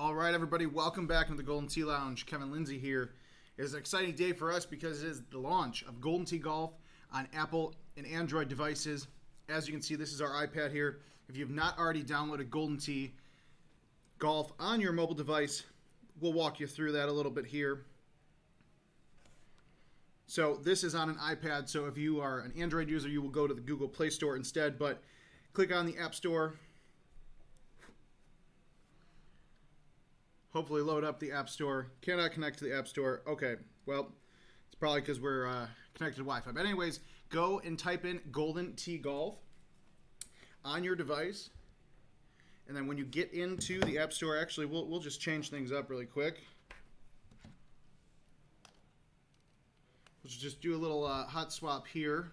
All right, everybody, welcome back to the Golden Tee Lounge. Kevin Lindsay here. It is an exciting day for us because it is the launch of Golden Tee Golf on Apple and Android devices. As you can see, this is our iPad here. If you have not already downloaded Golden Tee Golf on your mobile device, we'll walk you through that a little bit here. So this is on an iPad, so if you are an Android user, you will go to the Google Play Store instead, but click on the App Store. Hopefully load up the App Store. Cannot connect to the App Store. Okay, well, it's probably because we're connected to Wi-Fi. But anyways, go and type in Golden Tee Golf on your device. And then when you get into the App Store, actually, we'll just change things up really quick. Let's just do a little hot swap here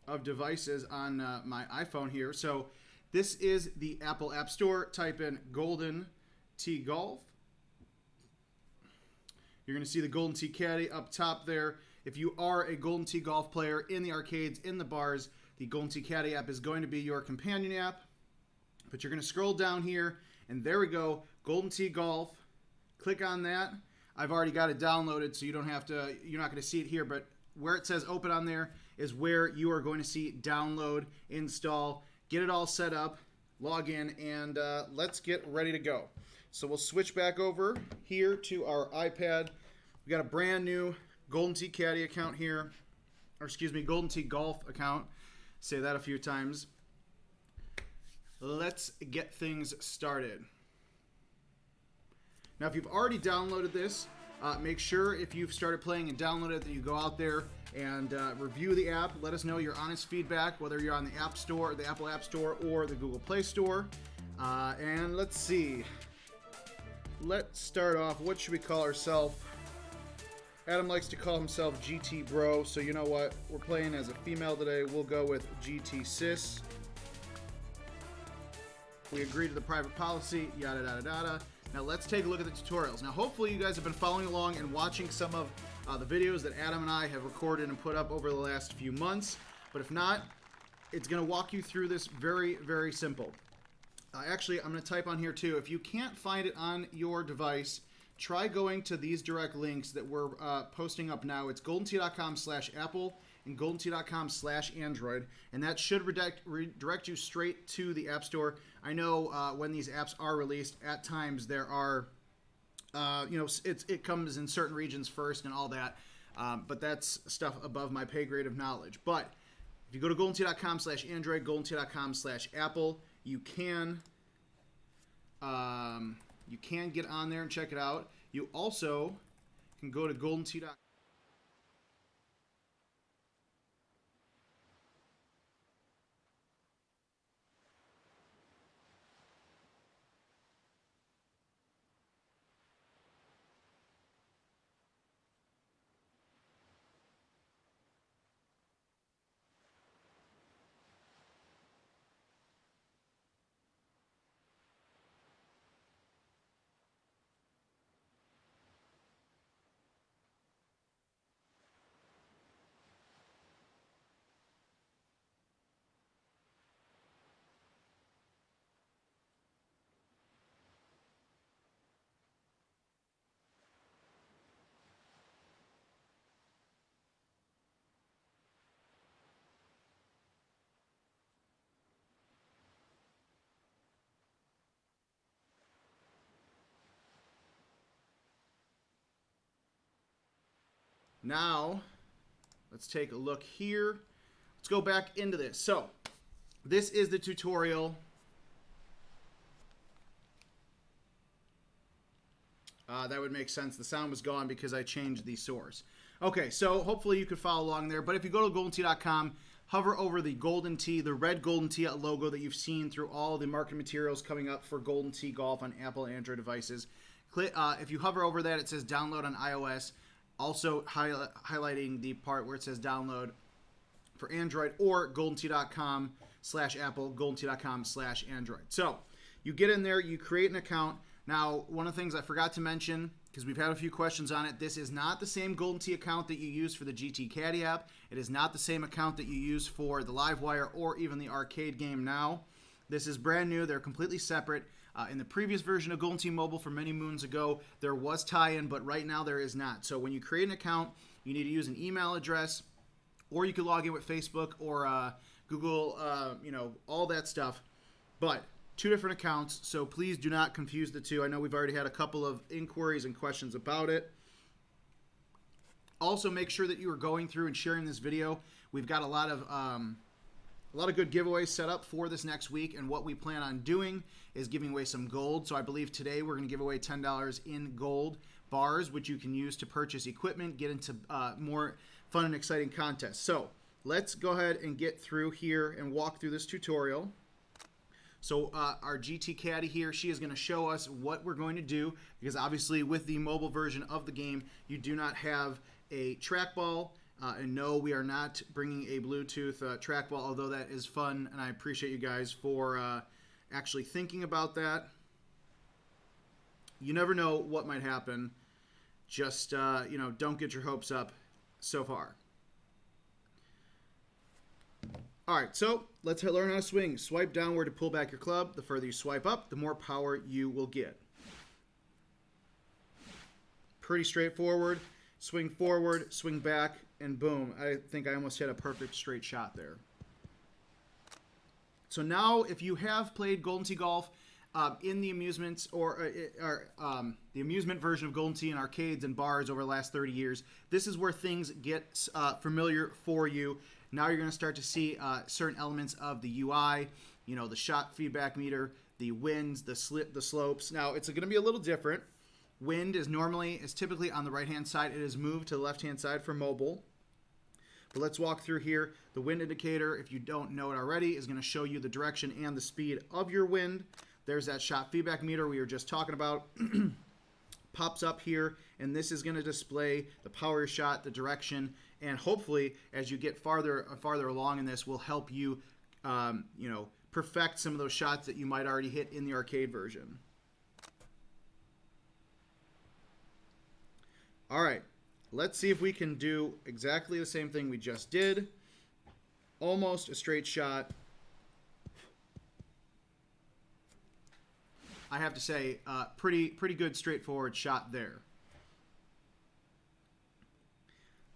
of devices on my iPhone here. So this is the Apple App Store. Type in Golden Tee Golf. You're going to see the Golden Tee Caddy up top there. If you are a Golden Tee Golf player in the arcades, in the bars, the Golden Tee Caddy app is going to be your companion app. But you're going to scroll down here, and there we go, Golden Tee Golf. Click on that. I've already got it downloaded, so you don't have to. You're not going to see it here, but where it says open on there is where you are going to see download, install, get it all set up, log in, and let's get ready to go. So we'll switch back over here to our iPad. We got a brand new Golden Tee Caddy account here, or excuse me, Golden Tee Golf account. Say that a few times. Let's get things started. Now, if you've already downloaded this, make sure if you've started playing and downloaded it that you go out there and review the app. Let us know your honest feedback, whether you're on the App Store, the Apple App Store, or the Google Play Store. And let's see. Let's start off. What should we call ourselves? Adam likes to call himself GT Bro, so you know what? We're playing as a female today. We'll go with GT Sis. We agree to the private policy, yada, yada, yada. Now let's take a look at the tutorials. Now hopefully you guys have been following along and watching some of the videos that Adam and I have recorded and put up over the last few months. But if not, it's going to walk you through this very, very simple. Actually, I'm going to type on here too. If you can't find it on your device, try going to these direct links that we're posting up now. It's goldentee.com/Apple and goldentee.com/Android, and that should redirect you straight to the App Store. I know when these apps are released, at times there are, it comes in certain regions first and all that, but that's stuff above my pay grade of knowledge. But if you go to goldentee.com/Android, goldentee.com/Apple, you can get on there and check it out. You also can go to goldentee.com. Now, let's take a look here. Let's go back into this. So, this is the tutorial. That would make sense. The sound was gone because I changed the source. Okay, so hopefully you could follow along there. But if you go to goldentee.com, hover over the Golden Tee, the red Golden Tee logo that you've seen through all the marketing materials coming up for Golden Tee Golf on Apple and Android devices. If you hover over that, it says download on iOS. Also highlighting the part where it says download for Android, or goldentee.com/Apple, goldentee.com/Android. So you get in there, you create an account. Now, one of the things I forgot to mention, because we've had a few questions on it, this is not the same Golden Tee account that you use for the GT Caddy app. It is not the same account that you use for the Livewire or even the arcade game now. This is brand new. They're completely separate. In the previous version of Golden Tee Mobile from many moons ago, there was tie-in, but right now there is not. So when you create an account, you need to use an email address, or you can log in with Facebook or Google, all that stuff. But 2 different accounts, so please do not confuse the two. I know we've already had a couple of inquiries and questions about it. Also, make sure that you are going through and sharing this video. We've got a lot of good giveaways set up for this next week, and what we plan on doing is giving away some gold. So I believe today we're going to give away $10 in gold bars, which you can use to purchase equipment, get into more fun and exciting contests. So let's go ahead and get through here and walk through this tutorial. So our GT Caddy here, she is going to show us what we're going to do, because obviously with the mobile version of the game, you do not have a trackball. And no, we are not bringing a Bluetooth trackball, although that is fun, and I appreciate you guys for actually thinking about that. You never know what might happen. Just, don't get your hopes up so far. All right, so let's learn how to swing. Swipe downward to pull back your club. The further you swipe up, the more power you will get. Pretty straightforward. Swing forward, swing back, and boom. I think I almost hit a perfect straight shot there. So now, if you have played Golden Tee Golf in the amusements or the amusement version of Golden Tee in arcades and bars over the last 30 years, this is where things get familiar for you. Now you're going to start to see certain elements of the UI, the shot feedback meter, the winds, the slopes. Now, it's going to be a little different. Wind is typically on the right-hand side. It is moved to the left-hand side for mobile. But let's walk through here. The wind indicator, if you don't know it already, is going to show you the direction and the speed of your wind. There's that shot feedback meter we were just talking about. Pops up here, and this is going to display the power of your shot, the direction, and hopefully, as you get farther along in this, will help you, perfect some of those shots that you might already hit in the arcade version. All right, let's see if we can do exactly the same thing we just did. Almost a straight shot. I have to say, pretty good straightforward shot there.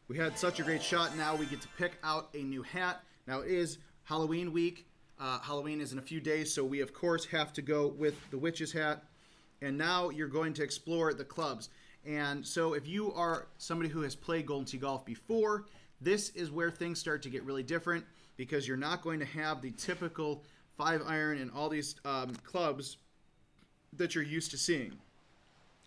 We had such a great shot. Now we get to pick out a new hat. Now it is Halloween week. Halloween is in a few days, so we of course have to go with the witch's hat. And now you're going to explore the clubs. And so if you are somebody who has played Golden Tee Golf before, this is where things start to get really different, because you're not going to have the typical 5-iron and all these clubs that you're used to seeing.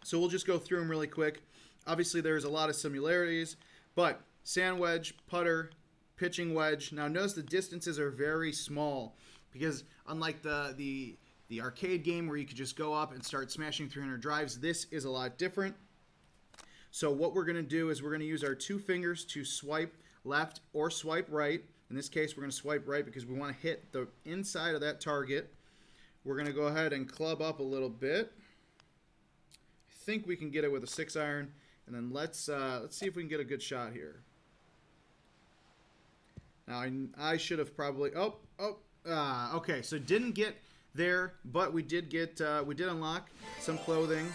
So we'll just go through them really quick. Obviously, there's a lot of similarities, but sand wedge, putter, pitching wedge. Now notice the distances are very small, because unlike the arcade game where you could just go up and start smashing 300 drives, this is a lot different. So what we're going to do is we're going to use our 2 fingers to swipe left or swipe right. In this case, we're going to swipe right because we want to hit the inside of that target. We're going to go ahead and club up a little bit. I think we can get it with a 6-iron, and then let's see if we can get a good shot here. Now I should have probably okay, so didn't get there, but we did unlock some clothing.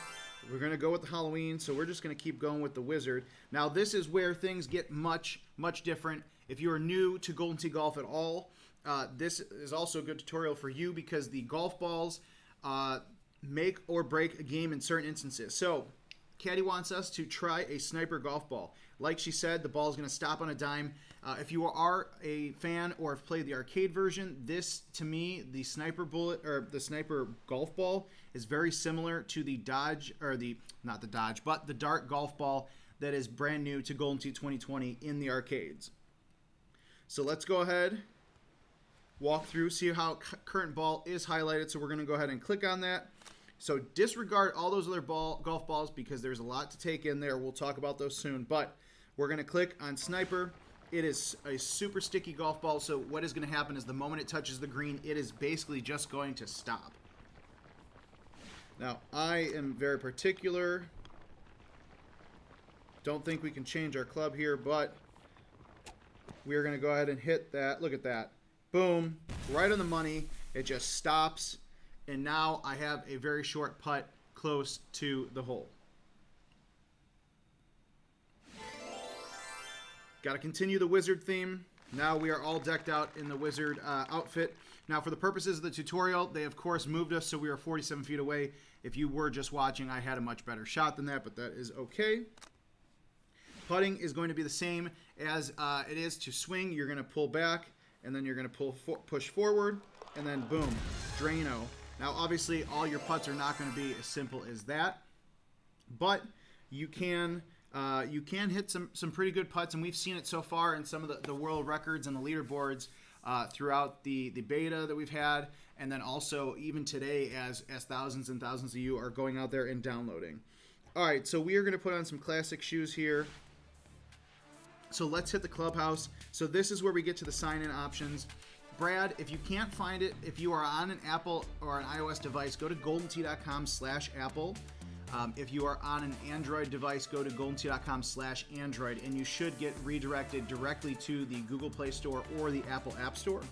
We're going to go with the Halloween, so we're just going to keep going with the Wizard. Now, this is where things get much different. If you are new to Golden Tee Golf at all, this is also a good tutorial for you, because the golf balls make or break a game in certain instances. So, Caddy wants us to try a sniper golf ball. Like she said, the ball is going to stop on a dime. If you are a fan or have played the arcade version, this, to me, the sniper bullet or the sniper golf ball is very similar to the Dodge, or not the Dodge, but the Dart golf ball that is brand new to Golden Tee 2020 in the arcades. So let's go ahead, walk through, see how current ball is highlighted. So we're going to go ahead and click on that. So disregard all those other golf balls, because there's a lot to take in there. We'll talk about those soon. But we're going to click on Sniper. It is a super sticky golf ball, so what is going to happen is the moment it touches the green, it is basically just going to stop. Now, I am very particular. Don't think we can change our club here, but we're going to go ahead and hit that. Look at that. Boom. Right on the money. It just stops. and now I have a very short putt close to the hole. Got to continue the wizard theme. Now we are all decked out in the wizard outfit. Now for the purposes of the tutorial, they of course moved us so we are 47 feet away. If you were just watching, I had a much better shot than that, but that is okay. Putting is going to be the same as it is to swing. You're going to pull back, and then you're going to push forward, and then boom, Drano. Now obviously all your putts are not going to be as simple as that, but you can hit some pretty good putts, and we've seen it so far in some of the world records and the leaderboards throughout the beta that we've had, and then also even today as thousands and thousands of you are going out there and downloading. All right, so we are going to put on some classic shoes here. So let's hit the clubhouse. So this is where we get to the sign-in options. Brad, if you can't find it, if you are on an Apple or an iOS device, go to goldentee.com/Apple. If you are on an Android device, go to goldentee.com/Android, and you should get redirected directly to the Google Play Store or the Apple App Store.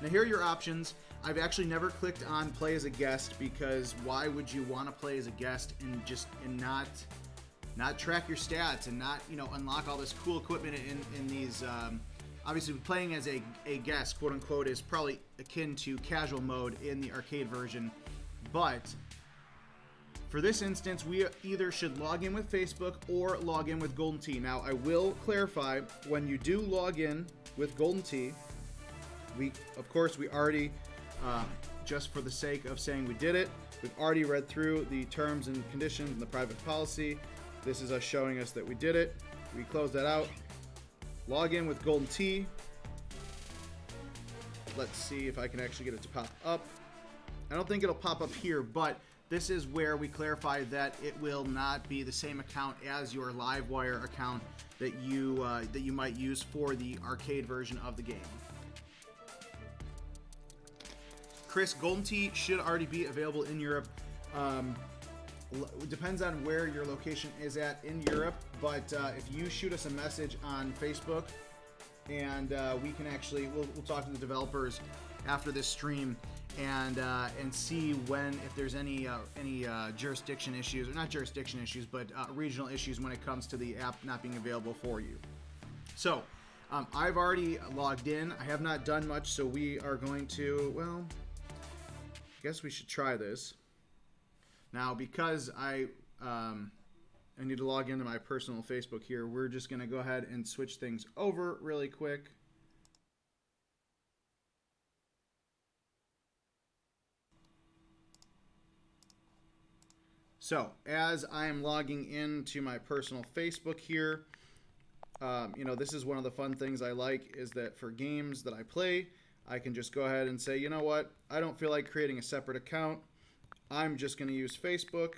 Now here are your options. I've actually never clicked on play as a guest, because why would you want to play as a guest and not track your stats and not, you know, unlock all this cool equipment in these obviously playing as a guest, quote unquote, is probably akin to casual mode in the arcade version. But for this instance, we either should log in with Facebook or log in with Golden Tee. Now, I will clarify, when you do log in with Golden Tee, we already, just for the sake of saying we did it, we've already read through the terms and conditions and the private policy. This is us showing us that we did it. We close that out. Log in with Golden Tee. Let's see if I can actually get it to pop up. I don't think it'll pop up here, but this is where we clarify that it will not be the same account as your Livewire account that you might use for the arcade version of the game. Chris, Golden Tee should already be available in Europe. It depends on where your location is at in Europe, but if you shoot us a message on Facebook, and we can actually we'll talk to the developers after this stream and see if there's any jurisdiction issues, or not jurisdiction issues, but regional issues when it comes to the app not being available for you. So I've already logged in. I have not done much, so we are going to, well, I guess we should try this. Now, because I need to log into my personal Facebook here, we're just going to go ahead and switch things over really quick. So, as I am logging into my personal Facebook here, this is one of the fun things I like, is that for games that I play, I can just go ahead and say, you know what, I don't feel like creating a separate account. I'm just going to use Facebook.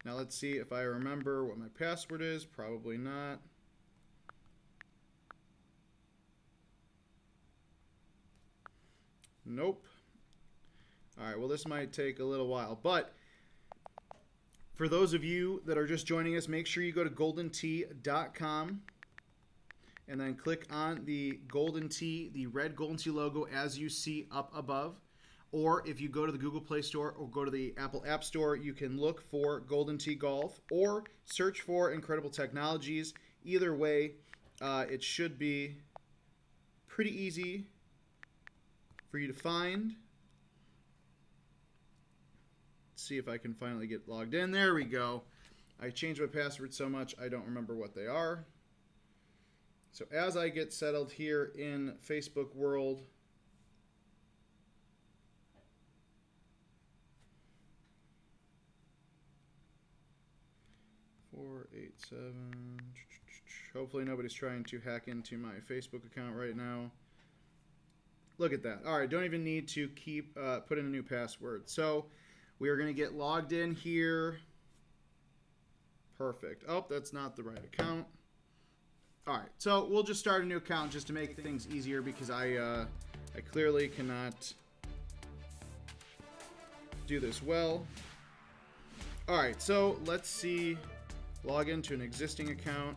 Now let's see if I remember what my password is. Probably not. Nope. All right, well, this might take a little while. But for those of you that are just joining us, make sure you go to goldentee.com and then click on the Golden Tee, the red Golden Tee logo as you see up above. Or if you go to the Google Play Store or go to the Apple App Store, you can look for Golden Tee Golf or search for Incredible Technologies. Either way, it should be pretty easy for you to find. Let's see if I can finally get logged in. There we go. I changed my password so much I don't remember what they are. So as I get settled here in Facebook world, 487. Hopefully nobody's trying to hack into my Facebook account right now. Look at that. All right, don't even need to keep put in a new password. So we are going to get logged in here. Perfect. Oh, that's not the right account. All right, so we'll just start a new account just to make things easier, because I clearly cannot do this well. All right, so let's see. Log into an existing account.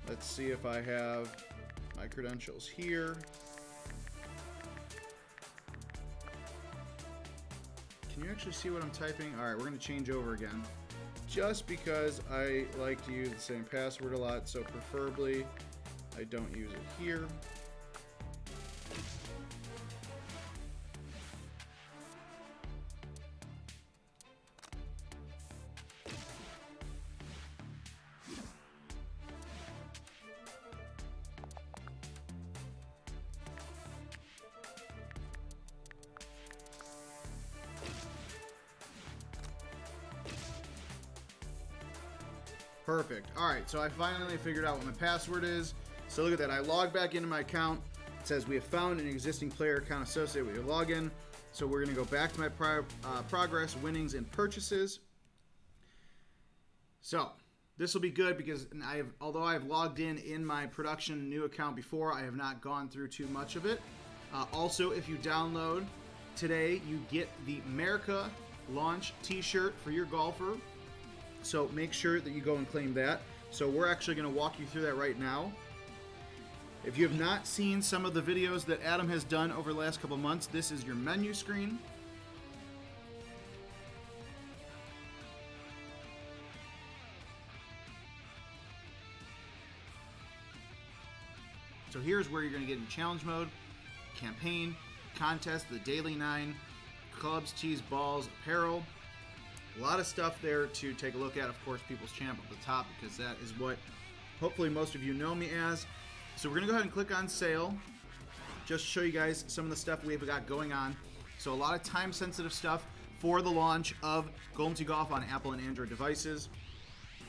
Let's see if I have my credentials here. Can you actually see what I'm typing? All right, we're going to change over again. Just because I like to use the same password a lot, so preferably I don't use it here. Perfect. All right, so I finally figured out what my password is. So look at that. I log back into my account. It says we have found an existing player account associated with your login. So we're going to go back to my progress, winnings, and purchases. So this will be good because although I have logged in my production new account before, I have not gone through too much of it. Also, if you download today, you get the America launch t-shirt for your golfer. So make sure that you go and claim that. So we're actually going to walk you through that right now. If you have not seen some of the videos that Adam has done over the last couple months, this is your menu screen. So here's where you're going to get in challenge mode, campaign, contest, the daily 9, clubs, tees, balls, apparel. A lot of stuff there to take a look at. Of course, People's Champ at the top, because that is what hopefully most of you know me as. So we're going to go ahead and click on sale. Just to show you guys some of the stuff we've got going on. So a lot of time-sensitive stuff for the launch of Golden Tee Golf on Apple and Android devices.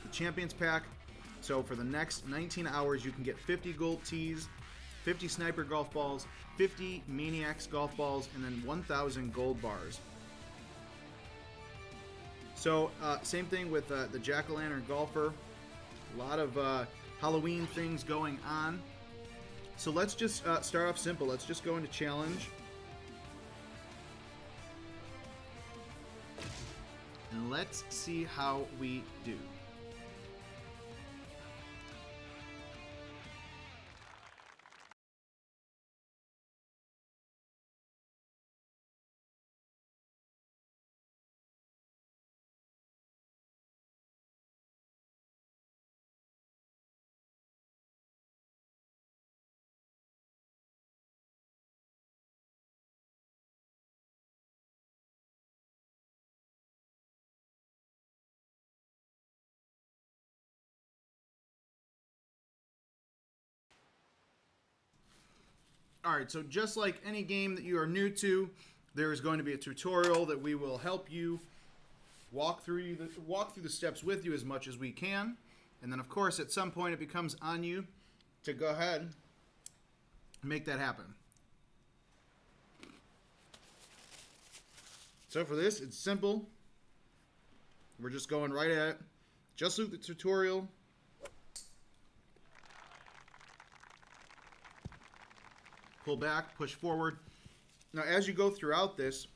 The Champions Pack. So for the next 19 hours, you can get 50 gold tees, 50 sniper golf balls, 50 Maniacs golf balls, and then 1,000 gold bars. So same thing with the Jack-o'-lantern golfer. A lot of Halloween things going on. So let's just start off simple. Let's just go into challenge. And let's see how we do. Alright, so just like any game that you are new to, there is going to be a tutorial that we will help you walk through the steps with you as much as we can. And then, of course, at some point it becomes on you to go ahead and make that happen. So for this, it's simple. We're just going right at it. Just look at the tutorial. Pull back, push forward. Now, as you go throughout this,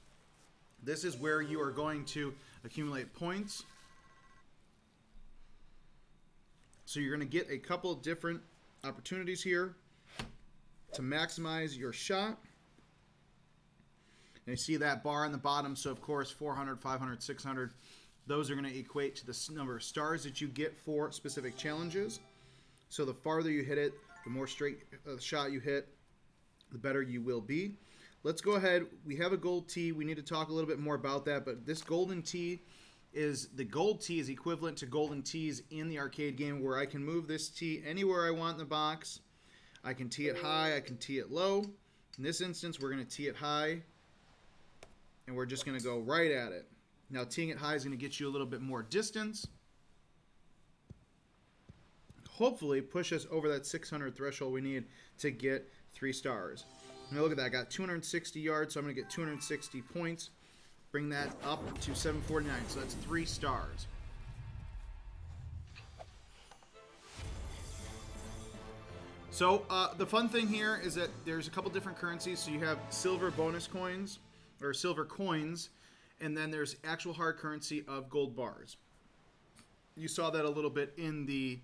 this is where you are going to accumulate points. So you're going to get a couple of different opportunities here to maximize your shot. And you see that bar on the bottom. So, of course, 400, 500, 600. Those are going to equate to the number of stars that you get for specific challenges. So the farther you hit it, the more straight shot you hit, the better you will be. Let's go ahead. We have a gold tee. We need to talk a little bit more about that, but this golden tee is, the gold tee is equivalent to golden tees in the arcade game, where I can move this tee anywhere I want in the box. I can tee it high, I can tee it low. In this instance, we're going to tee it high, and we're just going to go right at it. Now, teeing it high is going to get you a little bit more distance. Hopefully push us over that 600 threshold we need to get 3 stars. Now look at that, I got 260 yards, so I'm going to get 260 points. Bring that up to 749, so that's 3 stars. So the fun thing here is that there's a couple different currencies. So you have silver bonus coins, or silver coins, and then there's actual hard currency of gold bars. You saw that a little bit in the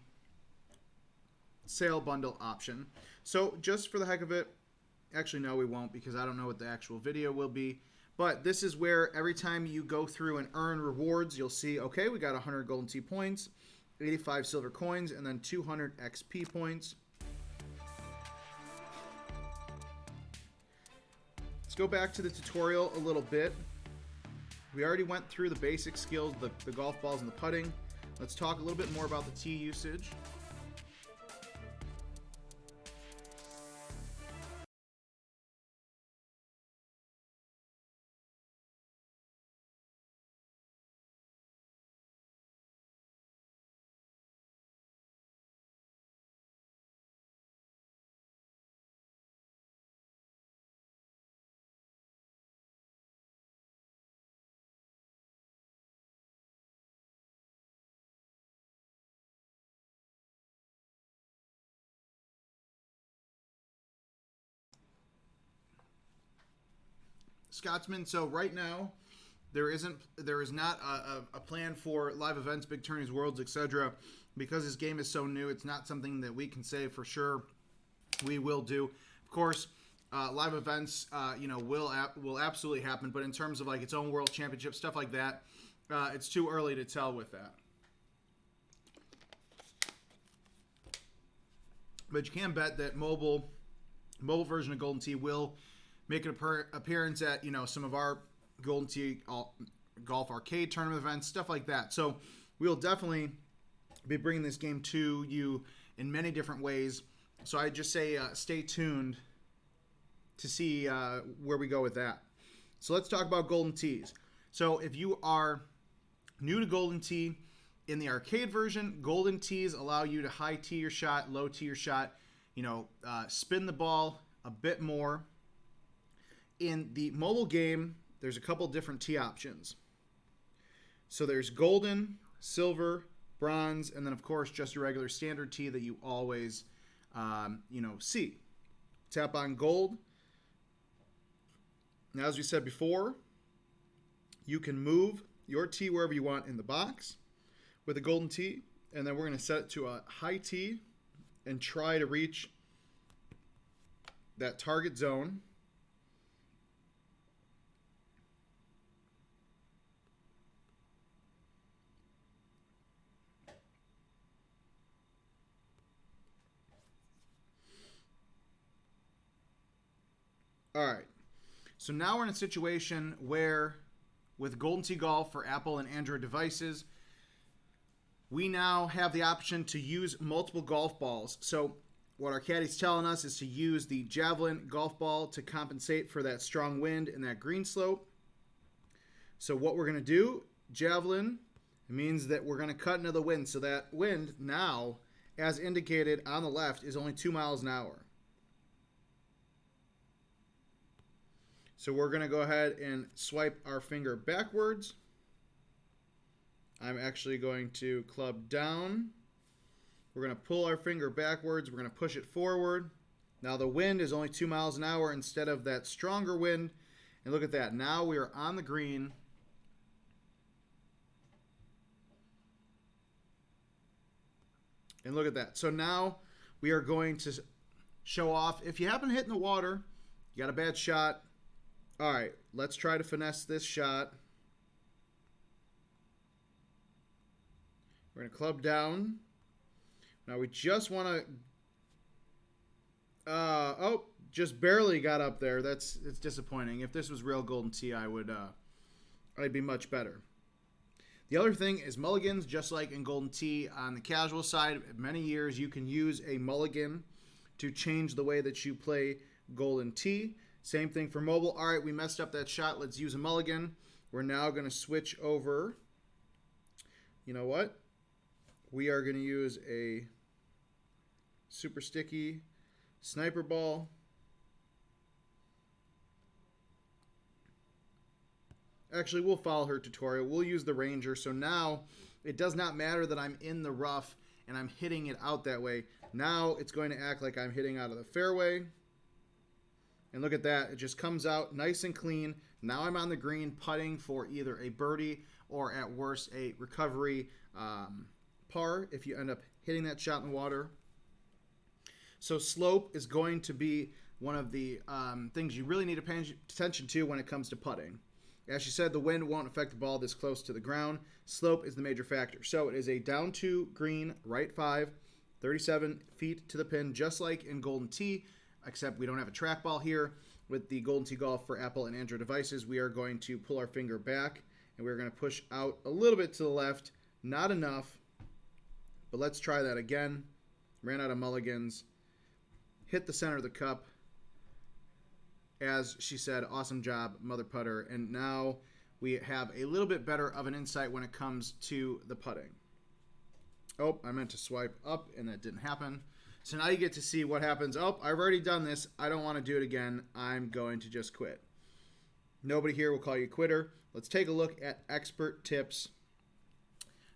sale bundle option. So just for the heck of it, actually no, we won't, because I don't know what the actual video will be, But this is where every time you go through and earn rewards, you'll see, okay, we got 100 golden tee points, 85 silver coins, and then 200 XP points. Let's go back to the tutorial a little bit. We already went through the basic skills, the golf balls and the putting. Let's talk a little bit more about the tee usage. Scotsman, so right now there is not a plan for live events, big tourneys, worlds, etc. Because this game is so new, it's not something that we can say for sure we will do. Of course, live events, will absolutely happen, but in terms of like its own world championship stuff like that, it's too early to tell with that. But you can bet that mobile version of Golden Tee will make an appearance at, some of our Golden Tee golf arcade tournament events, stuff like that. So we'll definitely be bringing this game to you in many different ways. So I just say stay tuned to see where we go with that. So let's talk about Golden Tees. So if you are new to Golden Tee, in the arcade version, Golden Tees allow you to high tee your shot, low tee your shot, spin the ball a bit more. In the mobile game, there's a couple different tee options. So there's golden, silver, bronze, and then of course just a regular standard tee that you always, see. Tap on gold. Now, as we said before, you can move your tee wherever you want in the box with a golden tee, and then we're going to set it to a high tee and try to reach that target zone. All right, so now we're in a situation where with Golden Tee Golf for Apple and Android devices, we now have the option to use multiple golf balls. So what our caddy's telling us is to use the Javelin golf ball to compensate for that strong wind and that green slope. So what we're going to do, Javelin, means that we're going to cut into the wind. So that wind now, as indicated on the left, is only 2 miles an hour. So we're going to go ahead and swipe our finger backwards. I'm actually going to club down. We're going to pull our finger backwards. We're going to push it forward. Now the wind is only 2 miles an hour instead of that stronger wind. And look at that. Now we are on the green. And look at that. So now we are going to show off. If you happen to hit in the water, you got a bad shot. All right, let's try to finesse this shot. We're going to club down. Now we just want to... just barely got up there. It's disappointing. If this was real Golden Tee, I'd be much better. The other thing is mulligans, just like in Golden Tee on the casual side. Many years you can use a mulligan to change the way that you play Golden Tee. Same thing for mobile. All right, we messed up that shot. Let's use a mulligan. We're now going to switch over. You know what? We are going to use a super sticky sniper ball. Actually, we'll follow her tutorial. We'll use the Ranger. So now it does not matter that I'm in the rough and I'm hitting it out that way. Now it's going to act like I'm hitting out of the fairway. And look at that. It just comes out nice and clean. Now I'm on the green putting for either a birdie or at worst a recovery par if you end up hitting that shot in the water. So slope is going to be one of the things you really need to pay attention to when it comes to putting. As she said, the wind won't affect the ball this close to the ground. Slope is the major factor. So it is a down 2 green, right 5, 37 feet to the pin, just like in Golden Tee, except we don't have a trackball here. With the Golden Tee Golf for Apple and Android devices, we are going to pull our finger back, and we're going to push out a little bit to the left. Not enough, but let's try that again. Ran out of mulligans. Hit the center of the cup. As she said, awesome job, mother putter. And now we have a little bit better of an insight when it comes to the putting. Oh, I meant to swipe up, and that didn't happen. So now you get to see what happens. Oh, I've already done this. I don't want to do it again. I'm going to just quit. Nobody here will call you a quitter. Let's take a look at expert tips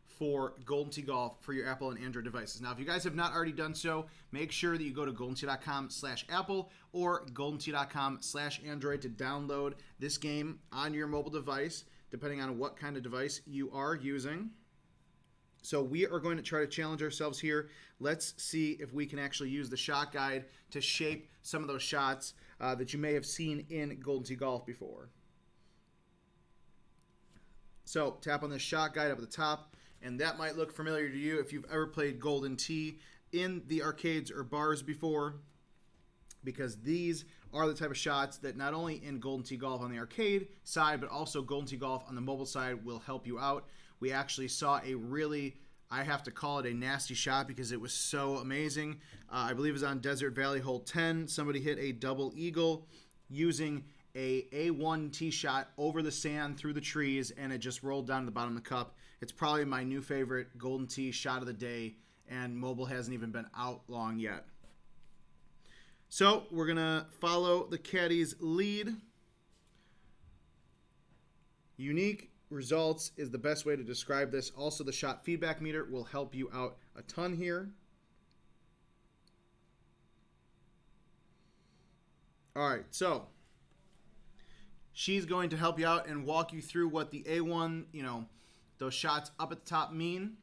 for Golden Tee Golf for your Apple and Android devices. Now, if you guys have not already done so, make sure that you go to goldentee.com/Apple or goldentee.com/Android to download this game on your mobile device, depending on what kind of device you are using. So we are going to try to challenge ourselves here. Let's see if we can actually use the shot guide to shape some of those shots that you may have seen in Golden Tee Golf before. So tap on this shot guide up at the top, and that might look familiar to you if you've ever played Golden Tee in the arcades or bars before, because these are the type of shots that not only in Golden Tee Golf on the arcade side, but also Golden Tee Golf on the mobile side will help you out. We actually saw a really, I have to call it a nasty shot because it was so amazing. I believe it was on Desert Valley Hole 10. Somebody hit a double eagle using a A1 tee shot over the sand through the trees, and it just rolled down to the bottom of the cup. It's probably my new favorite Golden Tee shot of the day, and mobile hasn't even been out long yet. So we're going to follow the caddy's lead. Unique results is the best way to describe this. Also, the shot feedback meter will help you out a ton here. All right, so she's going to help you out and walk you through what the A1, those shots up at the top mean.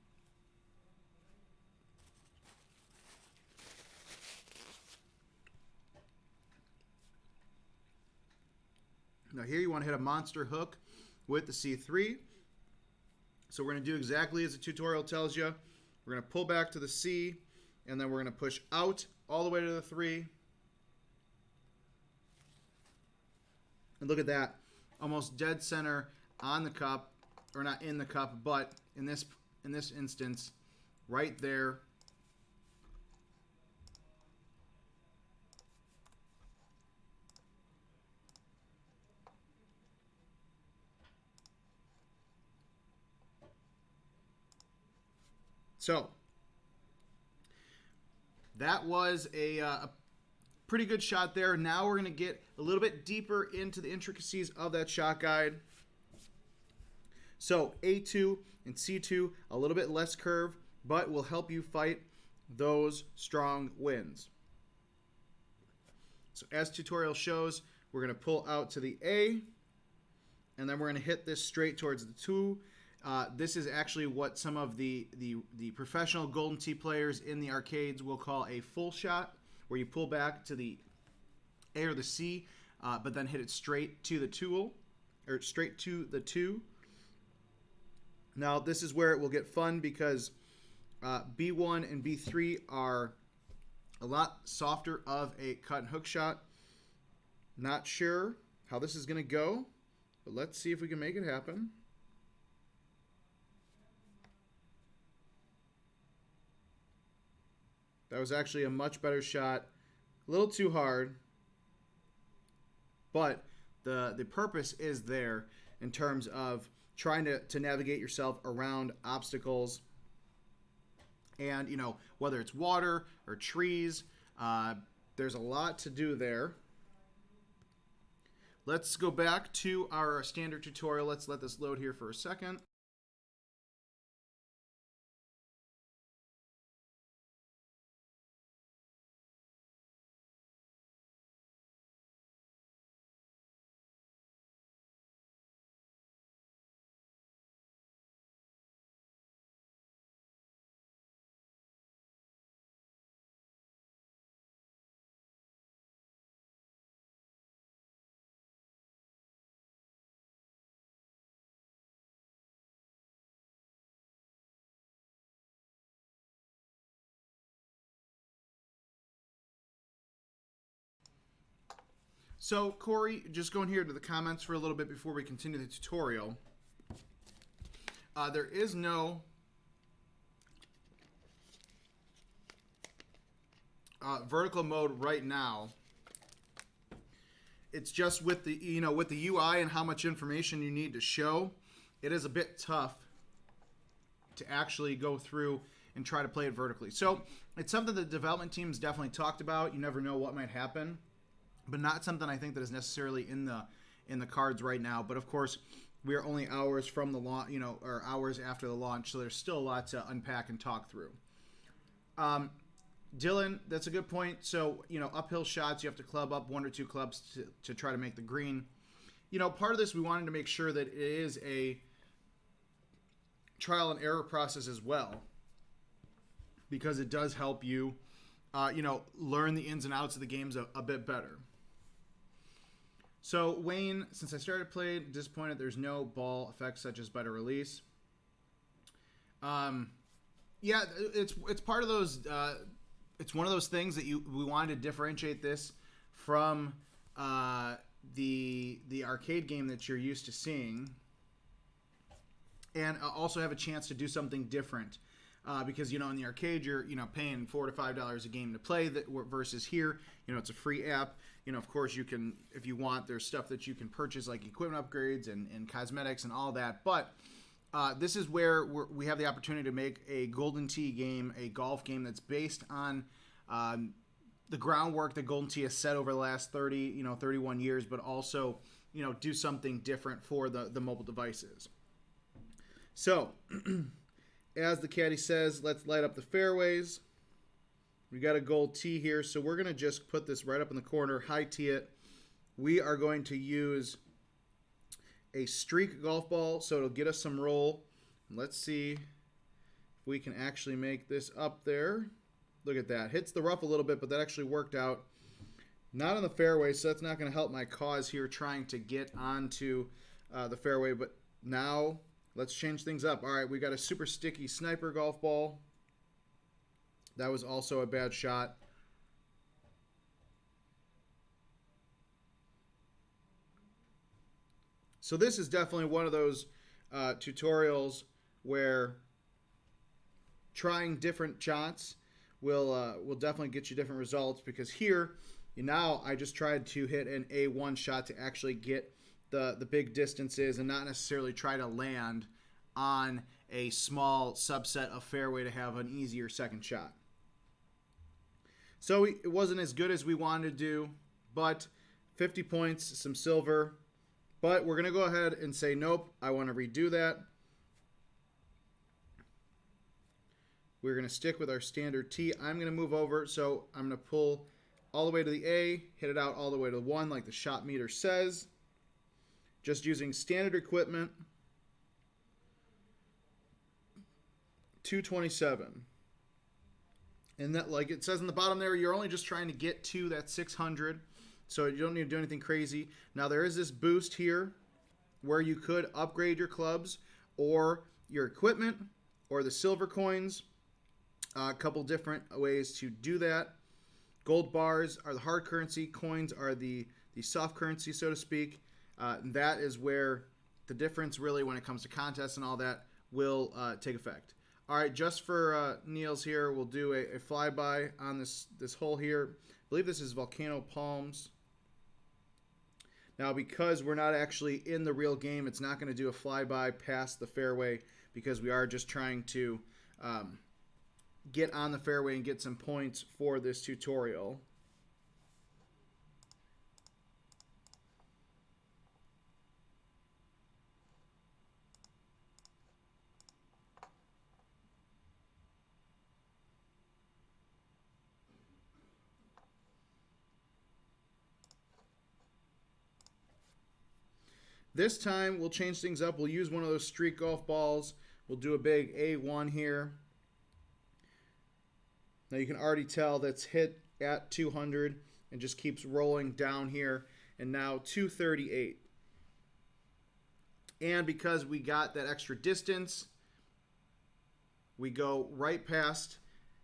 Now here you want to hit a monster hook with the C3. So we're going to do exactly as the tutorial tells you. We're going to pull back to the C, and then we're going to push out all the way to the 3. And look at that. Almost dead center on the cup, or not in the cup, but in this instance, right there. So that was a pretty good shot there. Now we're going to get a little bit deeper into the intricacies of that shot guide. So A2 and C2, a little bit less curve, but will help you fight those strong winds. So as tutorial shows, we're going to pull out to the A, and then we're going to hit this straight towards the 2. This is actually what some of the professional Golden Tee players in the arcades will call a full shot, where you pull back to the A or the C, but then hit it straight to the tool, or straight to the 2. Now this is where it will get fun because B1 and B3 are a lot softer of a cut and hook shot. Not sure how this is going to go, but let's see if we can make it happen. That was actually a much better shot. A little too hard, but the purpose is there in terms of trying to navigate yourself around obstacles. And, whether it's water or trees, there's a lot to do there. Let's go back to our standard tutorial. Let's let this load here for a second. So, Corey, just going here to the comments for a little bit before we continue the tutorial. There is no vertical mode right now. It's just with the with the UI and how much information you need to show, it is a bit tough to actually go through and try to play it vertically. So it's something that the development teams definitely talked about. You never know what might happen, but not something I think that is necessarily in the cards right now. But of course, we are only hours from the launch, or hours after the launch, so there's still a lot to unpack and talk through. Dylan, that's a good point. So, uphill shots, you have to club up 1 or 2 clubs to try to make the green. Part of this, we wanted to make sure that it is a trial and error process as well, because it does help you, learn the ins and outs of the games a bit better. So, Wayne, since I started playing, disappointed there's no ball effects such as better release. Yeah, it's part of those... it's one of those things that we wanted to differentiate this from the arcade game that you're used to seeing, and also have a chance to do something different, because in the arcade you're paying $4 to $5 a game to play, versus here it's a free app. Of course you can, if you want, there's stuff that you can purchase like equipment upgrades and cosmetics and all that, but this is where we have the opportunity to make a Golden Tee game, a golf game that's based on the groundwork that Golden Tee has set over the last 31 years, but also, do something different for the mobile devices. So, as the caddy says, let's light up the fairways. We got a gold tee here, so we're going to just put this right up in the corner, high tee it. We are going to use a streak golf ball, so it'll get us some roll. Let's see if we can actually make this up there. Look at that. Hits the rough a little bit, but that actually worked out. Not on the fairway, so that's not going to help my cause here trying to get onto the fairway. But now let's change things up. All right, we got a super sticky sniper golf ball. That was also a bad shot. So this is definitely one of those tutorials where trying different shots will definitely get you different results, because here now I just tried to hit an A1 shot to actually get the big distances and not necessarily try to land on a small subset of fairway to have an easier second shot. So it wasn't as good as we wanted to do, but 50 points, some silver. But we're going to go ahead and say, nope, I want to redo that. We're going to stick with our standard tee. I'm going to move over, so I'm going to pull all the way to the A, hit it out all the way to the 1 like the shot meter says. Just using standard equipment. 227. And that, like it says in the bottom there, you're only just trying to get to that 600. So you don't need to do anything crazy. Now there is this boost here where you could upgrade your clubs or your equipment or the silver coins. A couple different ways to do that. Gold bars are the hard currency. Coins are the soft currency, so to speak. And that is where the difference really, when it comes to contests and all that, will take effect. All right, just for Niels here, we'll do a flyby on this hole here. I believe this is Volcano Palms. Now, because we're not actually in the real game, it's not going to do a flyby past the fairway, because we are just trying to get on the fairway and get some points for this tutorial. This time, we'll change things up. We'll use one of those street golf balls. We'll do a big A1 here. Now, you can already tell that's hit at 200 and just keeps rolling down here. And now 238. And because we got that extra distance, we go right past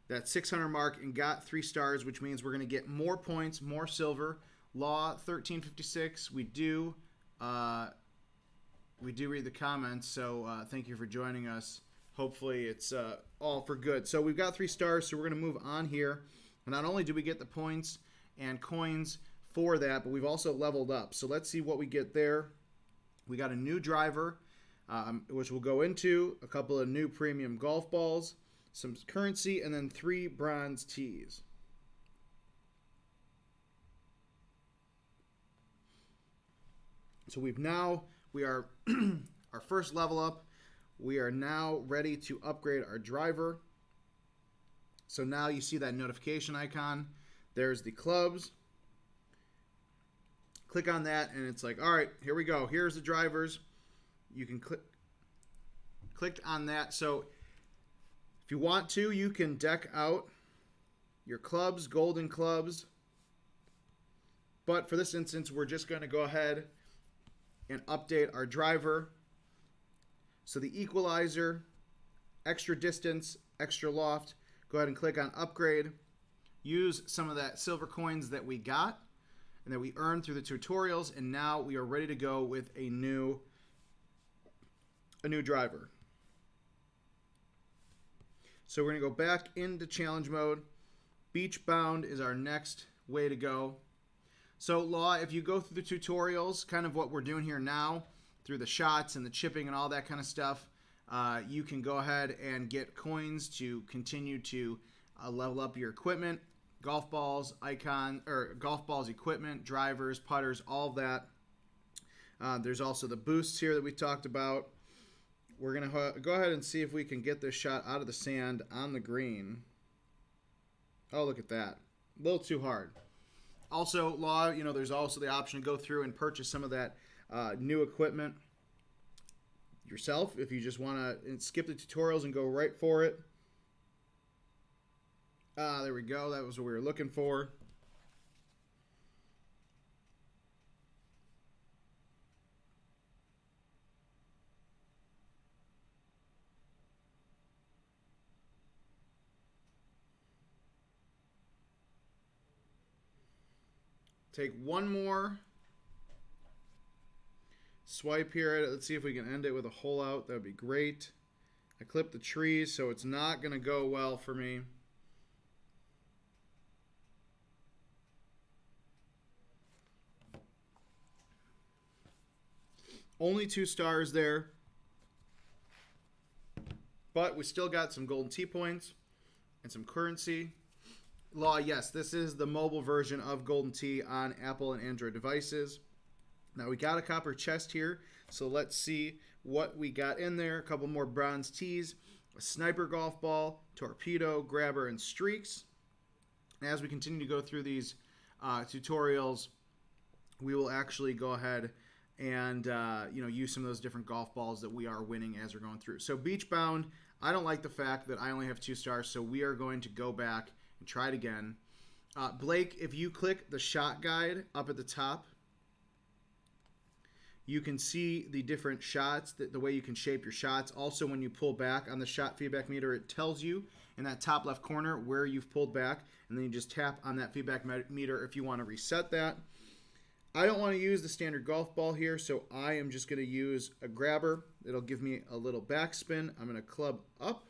that 600 mark and got 3 stars, which means we're going to get more points, more silver, Law 1356. We do read the comments, so thank you for joining us. Hopefully it's all for good. So we've got 3 stars, so we're going to move on here. And not only do we get the points and coins for that, but we've also leveled up. So let's see what we get there. We got a new driver, which we'll go into, a couple of new premium golf balls, some currency, and then 3 bronze tees. So we are our first level up. We are now ready to upgrade our driver. So now you see that notification icon. There's the clubs. Click on that and it's like, all right, here we go. Here's the drivers. You can click on that. So if you want to, you can deck out your clubs, golden clubs. But for this instance, we're just going to go ahead and update our driver. So the equalizer, extra distance, extra loft, go ahead and click on upgrade. Use some of that silver coins that we got and that we earned through the tutorials, and now we are ready to go with a new driver. So we're going to go back into challenge mode. Beach bound is our next way to go. So Law, if you go through the tutorials, kind of what we're doing here now, through the shots and the chipping and all that kind of stuff, you can go ahead and get coins to continue to level up your equipment, golf balls, golf balls equipment, drivers, putters, all of that. There's also the boosts here that we talked about. We're going to go ahead and see if we can get this shot out of the sand on the green. Oh, look at that. A little too hard. Also, Law, there's also the option to go through and purchase some of that new equipment yourself if you just want to skip the tutorials and go right for it. There we go. That was what we were looking for. Take one more swipe here. Let's see if we can end it with a hole out. That would be great. I clipped the trees, so it's not going to go well for me. Only 2 stars there. But we still got some golden T points and some currency. Law, yes, this is the mobile version of Golden Tee on Apple and Android devices. Now we got a copper chest here, so let's see what we got in there. A couple more bronze tees, a sniper golf ball, torpedo, grabber, and streaks. And as we continue to go through these tutorials, we will actually go ahead and use some of those different golf balls that we are winning as we're going through. So beach bound, I don't like the fact that I only have 2 stars, so we are going to go back and try it again. Blake, if you click the shot guide up at the top, you can see the different shots, the way you can shape your shots. Also, when you pull back on the shot feedback meter, it tells you in that top left corner where you've pulled back, and then you just tap on that feedback meter if you want to reset that. I don't want to use the standard golf ball here, so I am just going to use a grabber. It'll give me a little backspin. I'm going to club up.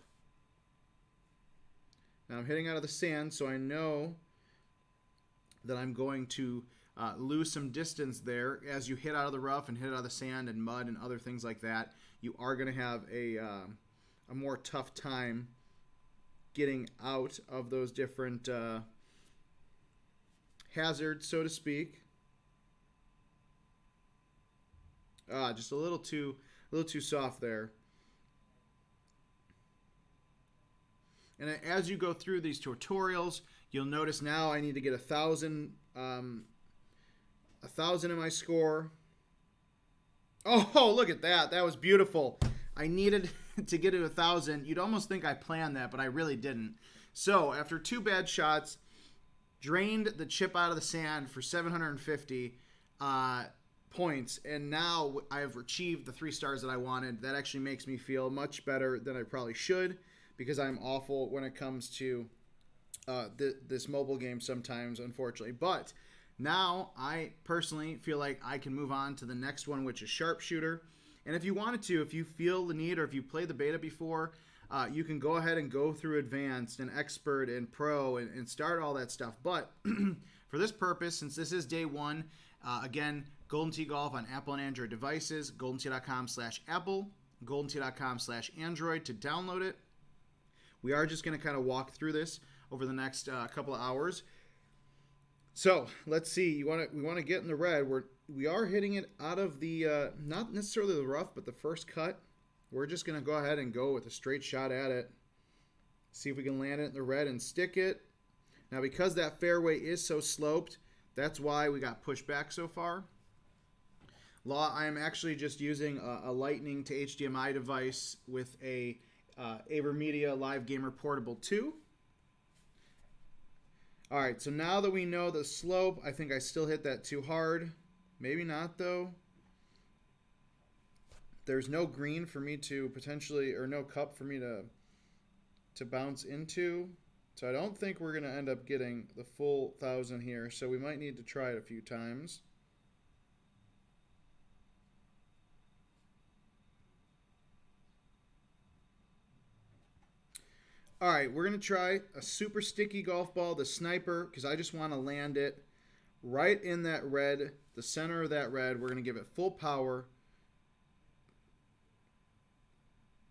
Now I'm hitting out of the sand, so I know that I'm going to lose some distance there. As you hit out of the rough and hit out of the sand and mud and other things like that, you are going to have a more tough time getting out of those different hazards, so to speak. Just a little too soft there. And as you go through these tutorials, you'll notice now I need to get 1,000 in my score. Oh, look at that. That was beautiful. I needed to get to 1,000. You'd almost think I planned that, but I really didn't. So after 2 bad shots, drained the chip out of the sand for 750 points, and now I have achieved the 3 stars that I wanted. That actually makes me feel much better than I probably should, because I'm awful when it comes to this mobile game sometimes, unfortunately. But Now, I personally feel like I can move on to the next one, which is sharpshooter. And if you wanted to, if you feel the need, or if you played the beta before, you can go ahead and go through advanced and expert and pro and start all that stuff. But for this purpose, since this is day one, again, Golden Tee Golf on Apple and Android devices, goldentee.com/Apple, goldentee.com/Android to download it. We are just going to kind of walk through this over the next couple of hours. So let's see. We want to get in the red. We are hitting it out of the not necessarily the rough, but the first cut. We're just going to go ahead and go with a straight shot at it. See if we can land it in the red and stick it. Now, because that fairway is so sloped, that's why we got pushed back so far. I am actually just using a Lightning to HDMI device with a AverMedia Live Gamer Portable 2. All right, so now that we know the slope, I think I still hit that too hard. Maybe not, though. There's no green for me to potentially, or no cup for me to bounce into. So I don't think we're going to end up getting the full 1,000 here. So we might need to try it a few times. All right, we're going to try a super sticky golf ball, the sniper, because I just want to land it right in that red, the center of that red. We're going to give it full power.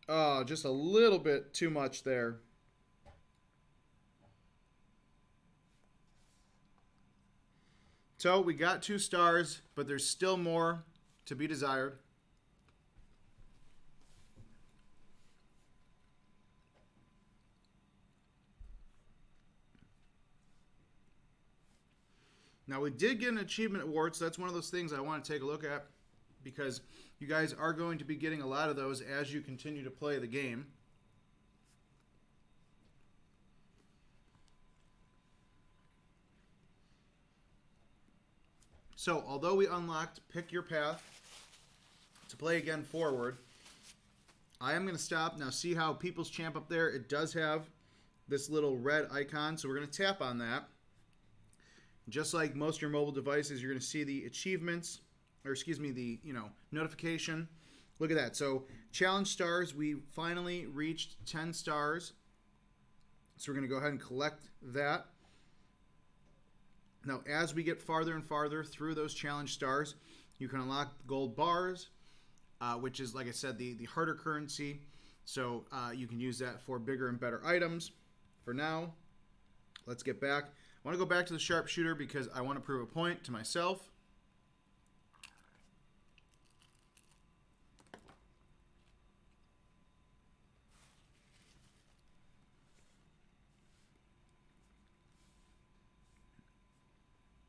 Oh, just a little bit too much there. So we got 2 stars, but there's still more to be desired. Now, we did get an achievement award, so that's one of those things I want to take a look at, because you guys are going to be getting a lot of those as you continue to play the game. So, although we unlocked Pick Your Path to play again forward, I am going to stop. Now, see how People's Champ up there, it does have this little red icon, so we're going to tap on that. Just like most of your mobile devices, you're going to see the achievements, or excuse me, the notification. Look at that. So challenge stars, we finally reached 10 stars. So we're going to go ahead and collect that. Now, as we get farther and farther through those challenge stars, you can unlock gold bars, which is, like I said, the harder currency. So you can use that for bigger and better items. For now, let's get back. I want to go back to the sharpshooter because I want to prove a point to myself.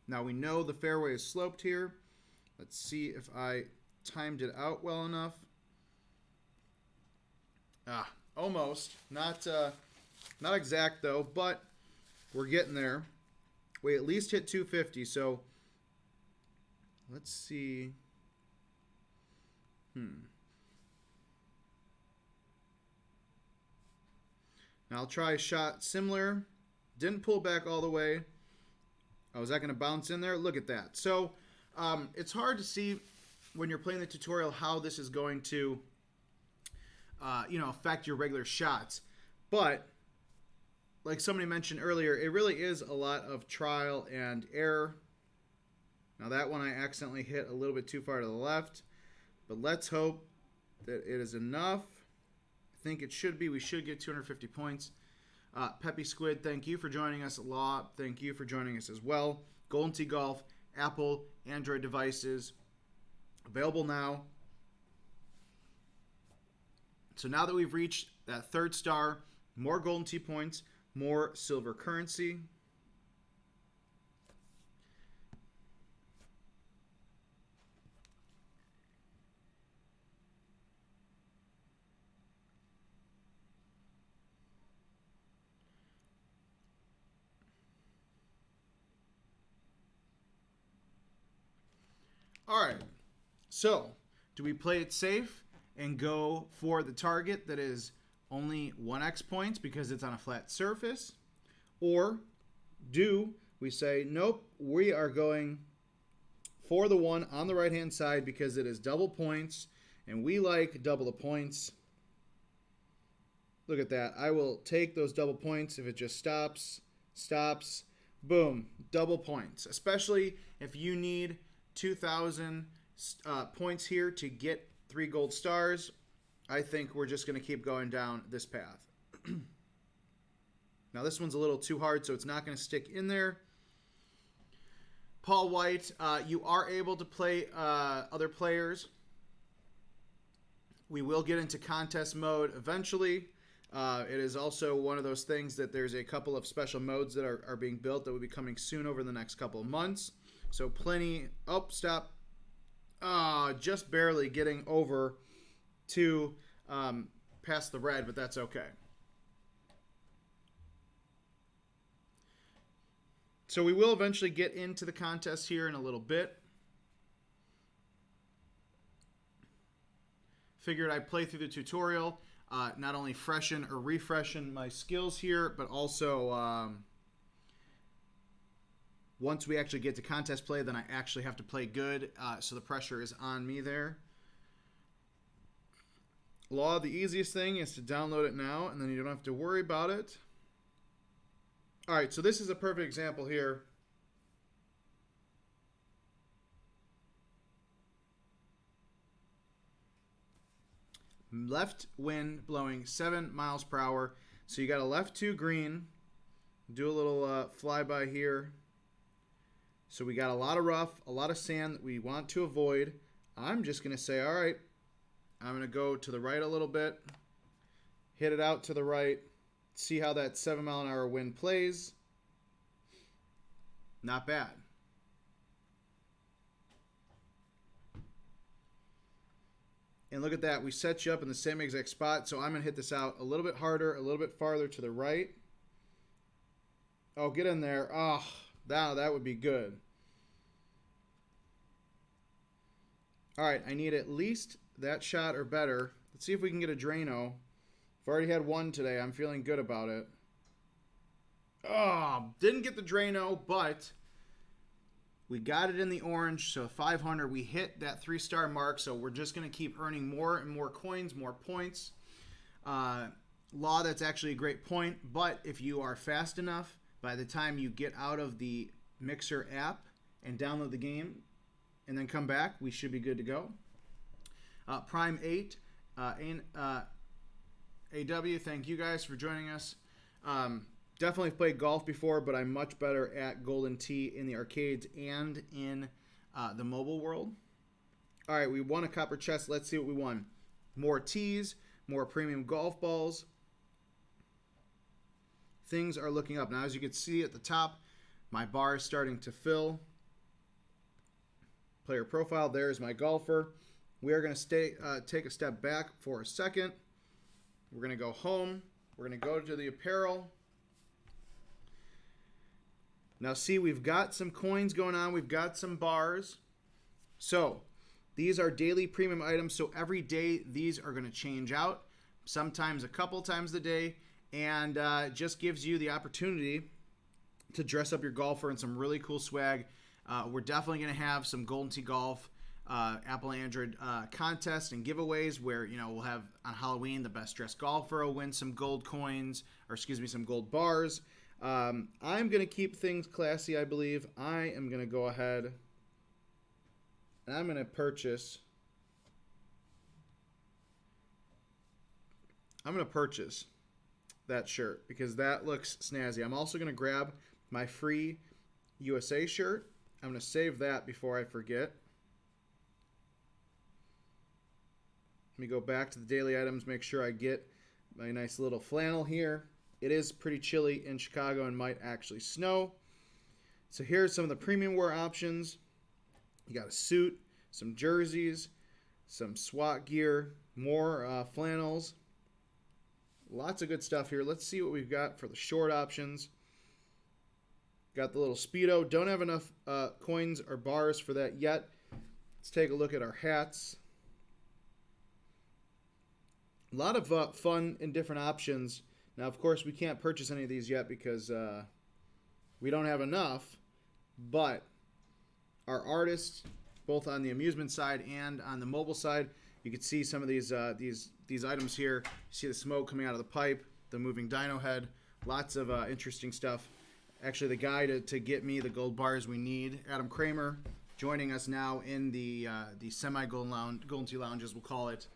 Now we know the fairway is sloped here. Let's see if I timed it out well enough. Almost. Not exact though, but we're getting there. We at least hit 250, so let's see. Now I'll try a shot similar. Didn't pull back all the way. Oh, is that going to bounce in there? Look at that. So it's hard to see when you're playing the tutorial how this is going to, affect your regular shots. But like somebody mentioned earlier, it really is a lot of trial and error. Now that one I accidentally hit a little bit too far to the left, but let's hope that it is enough. I think it should be. We should get 250 points. Peppy Squid, thank you for joining us. Law, thank you for joining us as well. Golden Tee Golf, Apple, Android devices, available now. So now that we've reached that 3rd star, more Golden Tee points, more silver currency. All right, so do we play it safe and go for the target that is only 1x points because it's on a flat surface? Or do we say, nope, we are going for the one on the right-hand side because it is double points, and we like double the points. Look at that. I will take those double points if it just stops, boom, double points. Especially if you need 2,000 points here to get 3 gold stars. I think we're just going to keep going down this path. Now this one's a little too hard, so it's not going to stick in there. Paul White, you are able to play other players. We will get into contest mode eventually. It is also one of those things that there's a couple of special modes that are being built that will be coming soon over the next couple of months. So plenty. Oh, stop. Just barely getting over to past the red, but that's okay. So we will eventually get into the contest here in a little bit. Figured I'd play through the tutorial, not only freshen or refreshen my skills here, but also once we actually get to contest play, then I actually have to play good, so the pressure is on me there. Law, the easiest thing is to download it now, and then you don't have to worry about it. All right, so this is a perfect example here. Left wind blowing 7 miles per hour. So you got a left 2 green. Do a little flyby here. So we got a lot of rough, a lot of sand that we want to avoid. I'm just going to say, all right, I'm going to go to the right a little bit. Hit it out to the right. See how that 7 mile an hour wind plays. Not bad. And look at that. We set you up in the same exact spot. So I'm going to hit this out a little bit harder, a little bit farther to the right. Oh, get in there. Oh, that would be good. All right, I need at least that shot or better. Let's see if we can get a Drano. I've already had one today. I'm feeling good about it. Oh, didn't get the Drano, but we got it in the orange. So 500, we hit that 3-star mark. So we're just going to keep earning more and more coins, more points. Law, that's actually a great point. But if you are fast enough, by the time you get out of the Mixer app and download the game and then come back, we should be good to go. Prime 8, AW, thank you guys for joining us. Definitely played golf before, but I'm much better at Golden Tee in the arcades and in the mobile world. All right, we won a copper chest. Let's see what we won. More tees, more premium golf balls. Things are looking up. Now, as you can see at the top, my bar is starting to fill. Player profile, there's my golfer. We are going to take a step back for a second. We're going to go home. We're going to go to the apparel. Now see, we've got some coins going on. We've got some bars. So these are daily premium items. So every day these are going to change out, sometimes a couple times a day, and just gives you the opportunity to dress up your golfer in some really cool swag. We're definitely going to have some Golden Tee Golf Apple Android contests and giveaways where, you know, we'll have on Halloween the best dressed golfer will win some gold coins, or excuse me, some gold bars. I'm going to keep things classy, I believe. I am going to go ahead and I'm going to purchase. I'm going to purchase that shirt because that looks snazzy. I'm also going to grab my free USA shirt. I'm going to save that before I forget. Let me go back to the daily items, make sure I get my nice little flannel here. It is pretty chilly in Chicago and might actually snow. So here's some of the premium wear options. You got a suit, some jerseys, some SWAT gear, more flannels. Lots of good stuff here. Let's see what we've got for the short options. Got the little Speedo. Don't have enough coins or bars for that yet. Let's take a look at our hats. A lot of fun and different options. Now, of course, we can't purchase any of these yet because we don't have enough, but our artists, both on the amusement side and on the mobile side, you can see some of these items here. You see the smoke coming out of the pipe, the moving dino head, lots of interesting stuff. Actually, the guy to get me the gold bars we need, Adam Kramer, joining us now in the semi-Golden Tea Lounge, as we'll call it.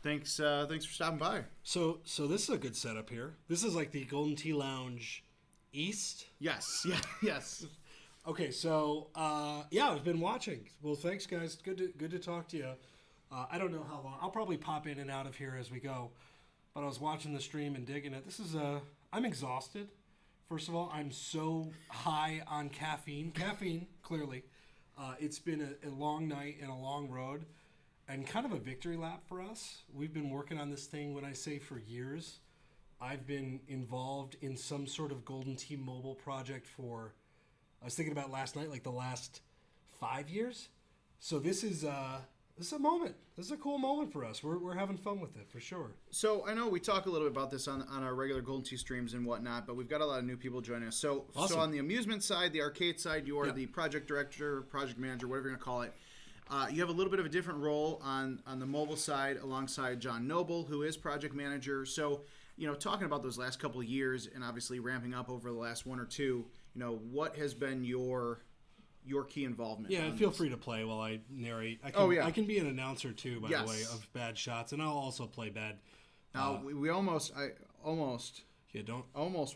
Thanks for stopping by. So this is a good setup here. This is like the Golden Tea Lounge East. Yes, yeah, yes. Okay, so I've been watching. Well, thanks, guys. Good to talk to you. I don't know how long. I'll probably pop in and out of here as we go. But I was watching the stream and digging it. I'm exhausted. First of all, I'm so high on caffeine. Caffeine, clearly. It's been a long night and a long road. And kind of a victory lap for us. We've been working on this thing, when I say for years. I've been involved in some sort of Golden Tea mobile project for, I was thinking about last night, like the last 5 years. So this is a moment. This is a cool moment for us. We're having fun with it, for sure. So I know we talk a little bit about this on our regular Golden Tea streams and whatnot, but we've got a lot of new people joining us. So, awesome. So on the amusement side, the arcade side, you are the project director, project manager, whatever you're going to call it. You have a little bit of a different role on the mobile side alongside John Noble, who is project manager. So, talking about those last couple of years and obviously ramping up over the last one or two, what has been your key involvement? Yeah, feel free to play while I narrate. I can be an announcer too, by the way, of bad shots, and I'll also play bad. Now, we almost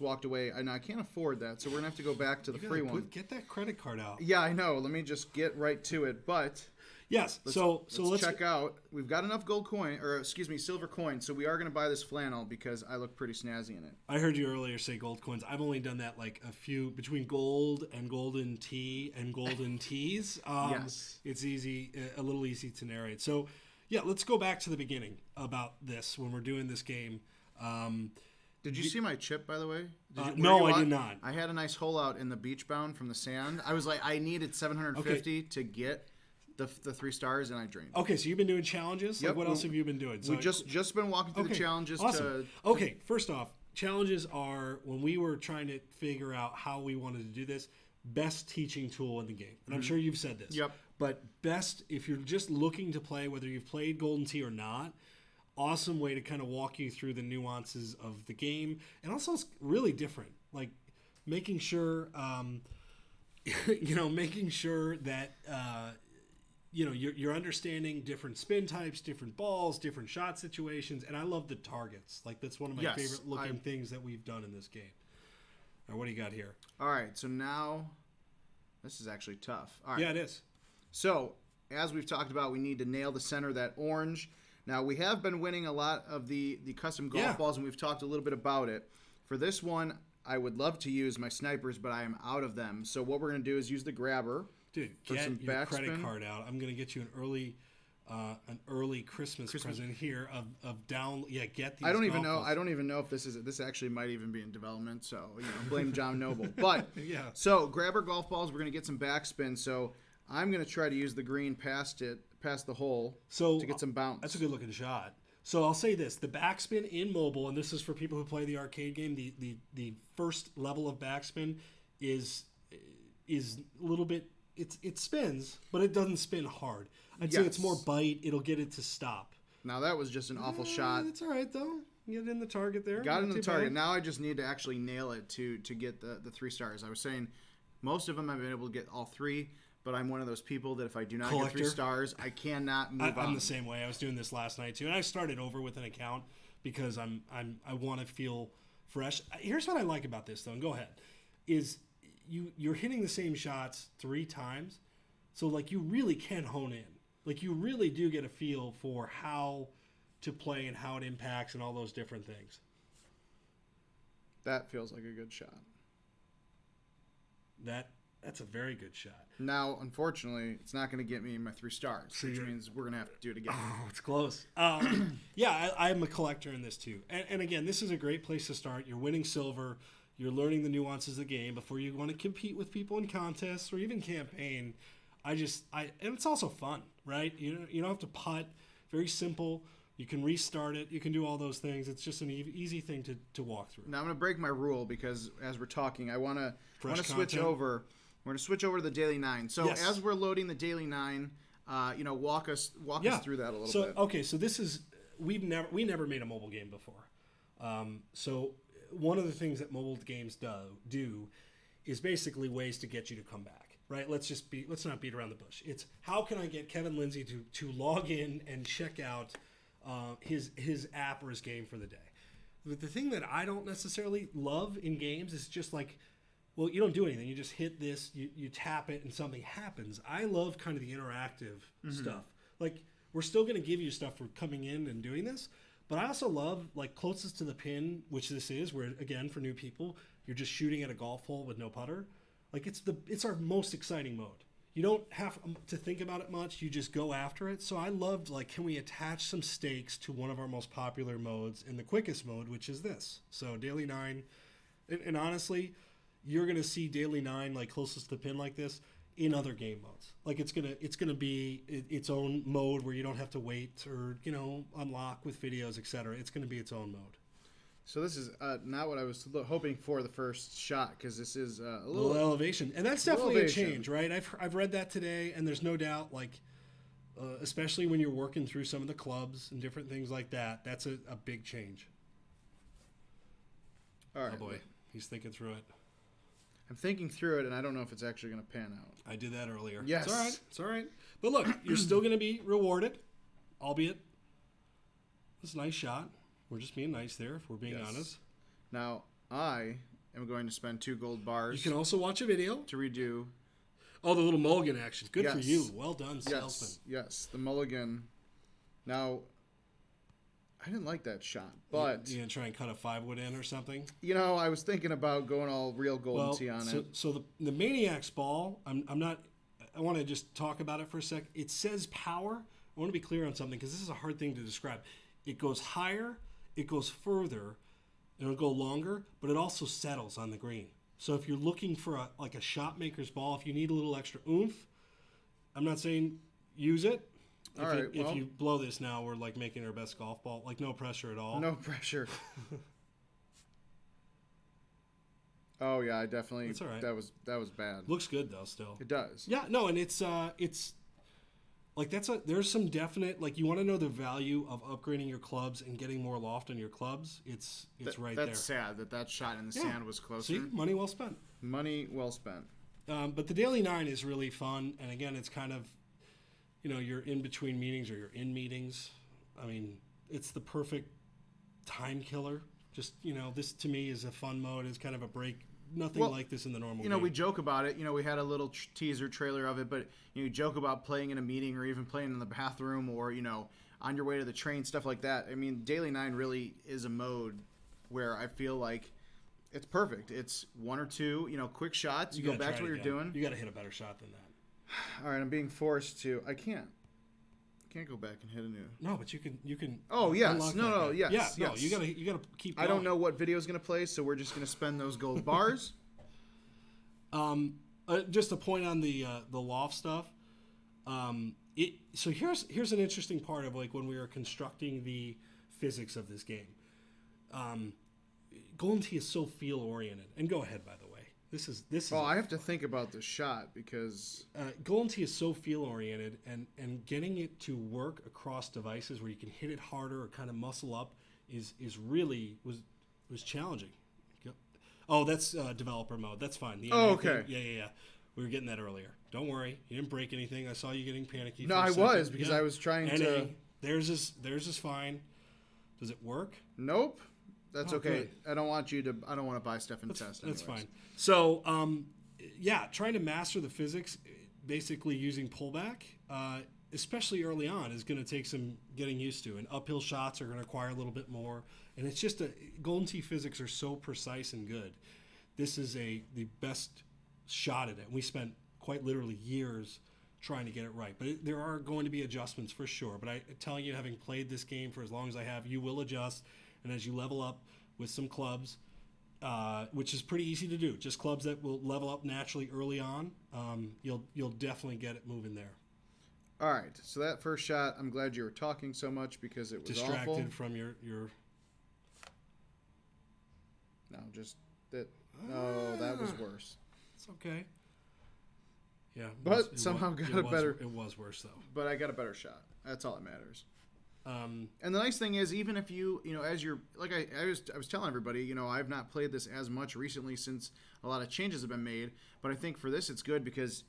walked away, and I can't afford that, so we're gonna have to go back to the free one. Get that credit card out. Yeah, I know. Let me just get right to it, but. Yes. Let's check out. We've got enough silver coins. So we are going to buy this flannel because I look pretty snazzy in it. I heard you earlier say gold coins. I've only done that like a few between gold and golden tea and golden teas. Yes. It's a little easy to narrate. So yeah, let's go back to the beginning about this when we're doing this game. Did you see my chip, by the way? No, I did not. I had a nice hole out in the beach bound from the sand. I was like, I needed 750 to get the 3 stars, and I drained. Okay, so you've been doing challenges? Yep. Like, what else have you been doing? So we just been walking through the challenges. Awesome. Okay, first off, challenges are, when we were trying to figure out how we wanted to do this, best teaching tool in the game. And I'm sure you've said this. Yep. But best, if you're just looking to play, whether you've played Golden Tea or not, awesome way to kind of walk you through the nuances of the game. And also it's really different. Like, making sure, making sure that... you're understanding different spin types, different balls, different shot situations, and I love the targets. Like, that's one of my favorite looking things that we've done in this game. All right, what do you got here? All right, so now this is actually tough. All right. Yeah, it is. So, as we've talked about, we need to nail the center of that orange. Now, we have been winning a lot of the custom golf balls, and we've talked a little bit about it. For this one, I would love to use my snipers, but I am out of them. So what we're going to do is use the grabber. Dude, get your credit card out. I'm going to get you an early Christmas present here of down. Yeah, get these. I don't even know if this actually might even be in development. So blame John Noble. But yeah. So grabber golf balls. We're going to get some backspin. So I'm going to try to use the green past the hole. To get some bounce. That's a good looking shot. So I'll say this: the backspin in mobile, and this is for people who play the arcade game. The first level of backspin is a little bit. It spins, but it doesn't spin hard. I'd say it's more bite. It'll get it to stop. Now that was just an awful shot. It's all right though. You get in the target there. Got in the target. Now I just need to actually nail it to get the 3 stars. I was saying most of them I've been able to get all 3, but I'm one of those people that if I do not get 3 stars, I cannot move on. I'm the same way. I was doing this last night too, and I started over with an account because I want to feel fresh. Here's what I like about this though, and go ahead, is you're hitting the same shots 3 times, so like you really can hone in. Like you really do get a feel for how to play and how it impacts and all those different things. That feels like a good shot. That's a very good shot. Now, unfortunately, it's not going to get me my 3 stars, which means we're going to have to do it again. Oh, it's close. Yeah, I'm a collector in this too. And again, this is a great place to start. You're winning silver. You're learning the nuances of the game before you want to compete with people in contests or even campaign. And it's also fun, right? You don't have to putt. Very simple. You can restart it. You can do all those things. It's just an easy thing to walk through. Now I'm going to break my rule because as we're talking, I want to switch content. over. We're going to switch over to the Daily 9. So Yes. as we're loading the Daily 9, walk us through that a little bit. Okay, so this is we never made a mobile game before. So one of the things that mobile games do is basically ways to get you to come back, right? Let's not beat around the bush. It's how can I get Kevin Lindsay to log in and check out his app or his game for the day. But the thing that I don't necessarily love in games is just like, well, you don't do anything. You just hit this, you tap it, and something happens. I love kind of the interactive stuff. Like, we're still going to give you stuff for coming in and doing this, but I also love, like, closest to the pin, which this is, where, again, for new people, you're just shooting at a golf hole with no putter. Like, it's our most exciting mode. You don't have to think about it much. You just go after it. So I loved, like, can we attach some stakes to one of our most popular modes in the quickest mode, which is this. So Daily 9, and honestly, you're going to see Daily 9, like, closest to the pin like this in other game modes. Like, it's gonna be its own mode where you don't have to wait or, unlock with videos, etc. It's going to be its own mode. So this is not what I was hoping for the first shot, because this is a little elevation, and that's definitely a change, right? I've read that today, and there's no doubt, like, especially when you're working through some of the clubs and different things like that, that's a big change. All right. Oh boy, he's thinking through it. I'm thinking through it, and I don't know if it's actually going to pan out. I did that earlier. Yes. It's all right. But look, you're still going to be rewarded, albeit it's a nice shot. We're just being nice there, if we're being honest. Now, I am going to spend 2 gold bars. You can also watch a video to redo. Oh, the little mulligan action. Good for you. Well done, salesman. Yes, the mulligan. Now, I didn't like that shot, but you gonna try and cut a 5-wood in or something? I was thinking about going all real golden tee on it. So the Maniac's ball, I'm not. I want to just talk about it for a sec. It says power. I want to be clear on something because this is a hard thing to describe. It goes higher. It goes further, and it'll go longer, but it also settles on the green. So if you're looking for a shot maker's ball, if you need a little extra oomph, I'm not saying use it. If you blow this now, we're like making our best golf ball. Like, no pressure at all. No pressure. Oh yeah, I definitely. That's all right. That was bad. Looks good though, still. It does. Yeah, no, and it's like there's some definite, like, you want to know the value of upgrading your clubs and getting more loft on your clubs. It's right there. That's sad that shot in the sand was closer. See, money well spent. Money well spent. But the Daily 9 is really fun, and again, it's kind of, you're in between meetings or you're in meetings. I mean, it's the perfect time killer. Just, this to me is a fun mode. It's kind of a break. Nothing like this in the normal game. We joke about it. We had a little teaser trailer of it, but you joke about playing in a meeting or even playing in the bathroom or, on your way to the train, stuff like that. I mean, Daily 9 really is a mode where I feel like it's perfect. It's 1 or 2, quick shots. You go back to what you're doing. You got to hit a better shot than that. All right, I'm being forced to. I can't go back and hit a new. No, but you can. Oh yes, no, yes, yes. No, you gotta keep going. I don't know what video is gonna play, so we're just gonna spend those gold bars. Just a point on the loft stuff. So here's an interesting part of, like, when we were constructing the physics of this game. Golden Tee is so feel oriented, and go ahead, by the way. This is. Oh, I have to think about the shot because Golden Tee is so feel oriented, and getting it to work across devices where you can hit it harder or kind of muscle up is really was challenging. Oh, that's developer mode. That's fine. Okay. Yeah. We were getting that earlier. Don't worry, you didn't break anything. I saw you getting panicky. No, I was because I was trying to. Theirs is fine. Does it work? Nope. That's okay. Good. I don't want to buy stuff and test. That's fine. So, trying to master the physics, basically using pullback, especially early on, is going to take some getting used to. And uphill shots are going to require a little bit more. And it's just Golden Tee physics are so precise and good. This is the best shot at it. We spent quite literally years trying to get it right. But there are going to be adjustments for sure. But I tell you, having played this game for as long as I have, you will adjust. And as you level up with some clubs, which is pretty easy to do, just clubs that will level up naturally early on, you'll definitely get it moving there. All right, so that first shot, I'm glad you were talking so much because it was Distracted awful. from your. No, just that. No, that was worse. It's okay. Yeah, But somehow got a better. It was worse though. But I got a better shot. That's all that matters. Um, And the nice thing is, even if you know, as you're like I was telling everybody, you know, I've not played this as much recently since a lot of changes have been made. But I think for this, it's good because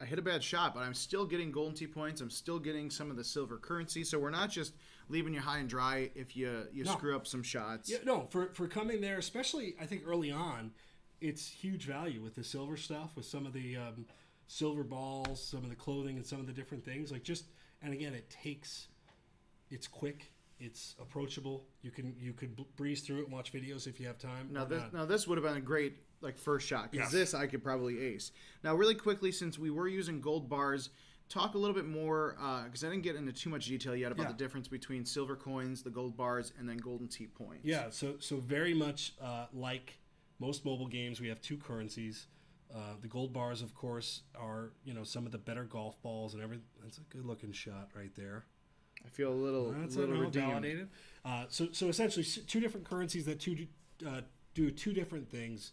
I hit a bad shot, but I'm still getting golden tee points. I'm still getting some of the silver currency. So we're not just leaving you high and dry if you screw up some shots. Yeah, no, for coming there, especially I think early on, it's huge value with the silver stuff, with some of the silver balls, some of the clothing, and some of the different things. Like and again, it's quick, it's approachable. You could breeze through it and watch videos if you have time. Now this would have been a great first shot because this I could probably ace. Now really quickly, since we were using gold bars, talk a little bit more because I didn't get into too much detail yet about the difference between silver coins, the gold bars, and then golden tee points. Yeah, so very much like most mobile games, we have two currencies. The gold bars, of course, are some of the better golf balls and everything. That's a good looking shot right there. I feel a little redeemed. Validated. So essentially, two different currencies that do two different things.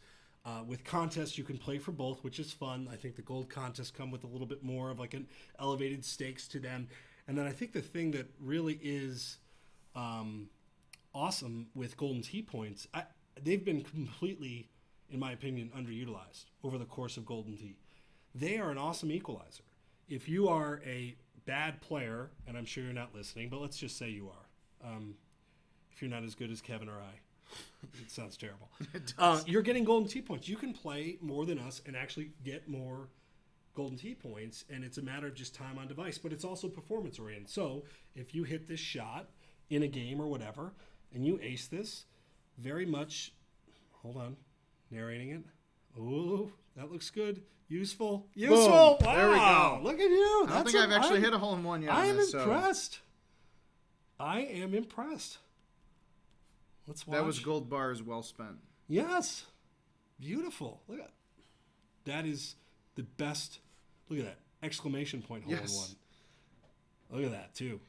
With contests, you can play for both, which is fun. I think the gold contests come with a little bit more of like an elevated stakes to them. And then I think the thing that really is awesome with golden tee points, they've been completely, in my opinion, underutilized over the course of golden tee. They are an awesome equalizer. If you are a bad player, and I'm sure you're not listening, but let's just say you are. If you're not as good as Kevin or I. It sounds terrible. It does. You're getting golden tee points. You can play more than us and actually get more golden tee points, and it's a matter of just time on device, but it's also performance oriented. So if you hit this shot in a game or whatever, and you ace this, very much, hold on, narrating it. Oh, that looks good. Useful. Wow. There we go. Look at you. I don't think I've actually hit a hole in one yet. I am impressed. I am impressed. Let's watch. That was gold bars well spent. Yes. Beautiful. Look at that. Is the best. Look at that. Exclamation point hole in one. Look at that too.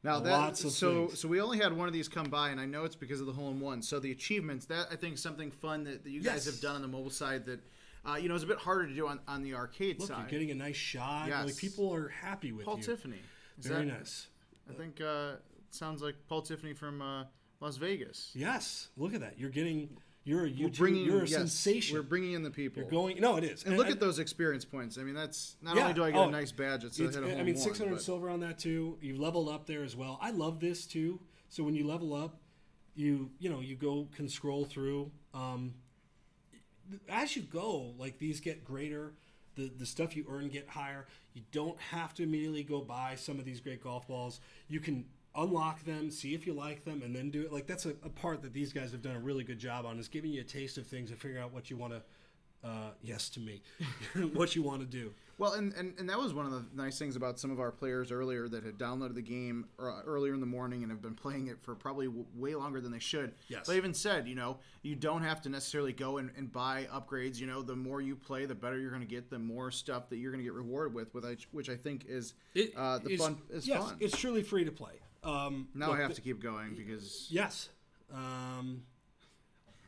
Now so we only had one of these come by, and I know it's because of the hole in one. So the achievements, that I think is something fun that you guys have done on the mobile side that is a bit harder to do on the arcade side. You're getting a nice shot. Yes. Like, people are happy with Paul you. Tiffany. Very nice. I think it sounds like Paul Tiffany from Las Vegas. Yes. Look at that. You're a sensation. We're bringing in the people. No, it is. And look at those experience points. I mean, that's not only do I get a nice badge, it's hit a hole in one. 600 silver on that too. You leveled up there as well. I love this too. So when you level up, you can scroll through. As you go, like, these get greater. The stuff you earn get higher. You don't have to immediately go buy some of these great golf balls. You can unlock them, see if you like them, and then do it. Like, that's a part that these guys have done a really good job on, is giving you a taste of things and figuring out what you want to yes to me what you want to do. Well, and that was one of the nice things about some of our players earlier that had downloaded the game earlier in the morning and have been playing it for probably way longer than they should. Yes. They even said, you don't have to necessarily go and buy upgrades. The more you play, the better you're going to get, the more stuff that you're going to get rewarded with which I think is fun. It's truly free to play. Now I have to keep going because... Yes.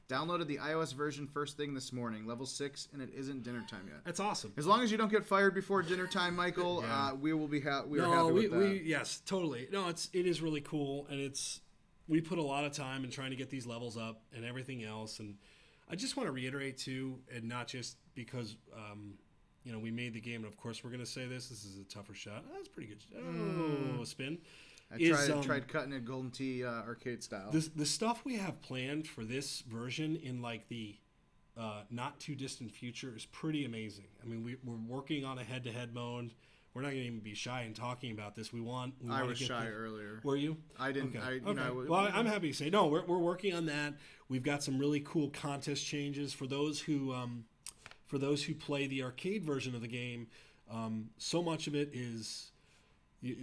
Downloaded the iOS version first thing this morning, level 6, and it isn't dinner time yet. That's awesome. As long as you don't get fired before dinner time, Michael, we will be happy with that. Yes, totally. No, it is really cool, and we put a lot of time in trying to get these levels up and everything else. And I just want to reiterate too, and not just because we made the game, and of course we're going to say this is a tougher shot. That's pretty good. Oh, spin. I tried cutting it golden tee arcade style. The stuff we have planned for this version in like the not too distant future is pretty amazing. I mean, we're working on a head-to-head mode. We're not going to even be shy in talking about this. I was shy earlier. Were you? I didn't. Okay. Well, I'm happy to say no. We're working on that. We've got some really cool contest changes for those who play the arcade version of the game. So much of it is.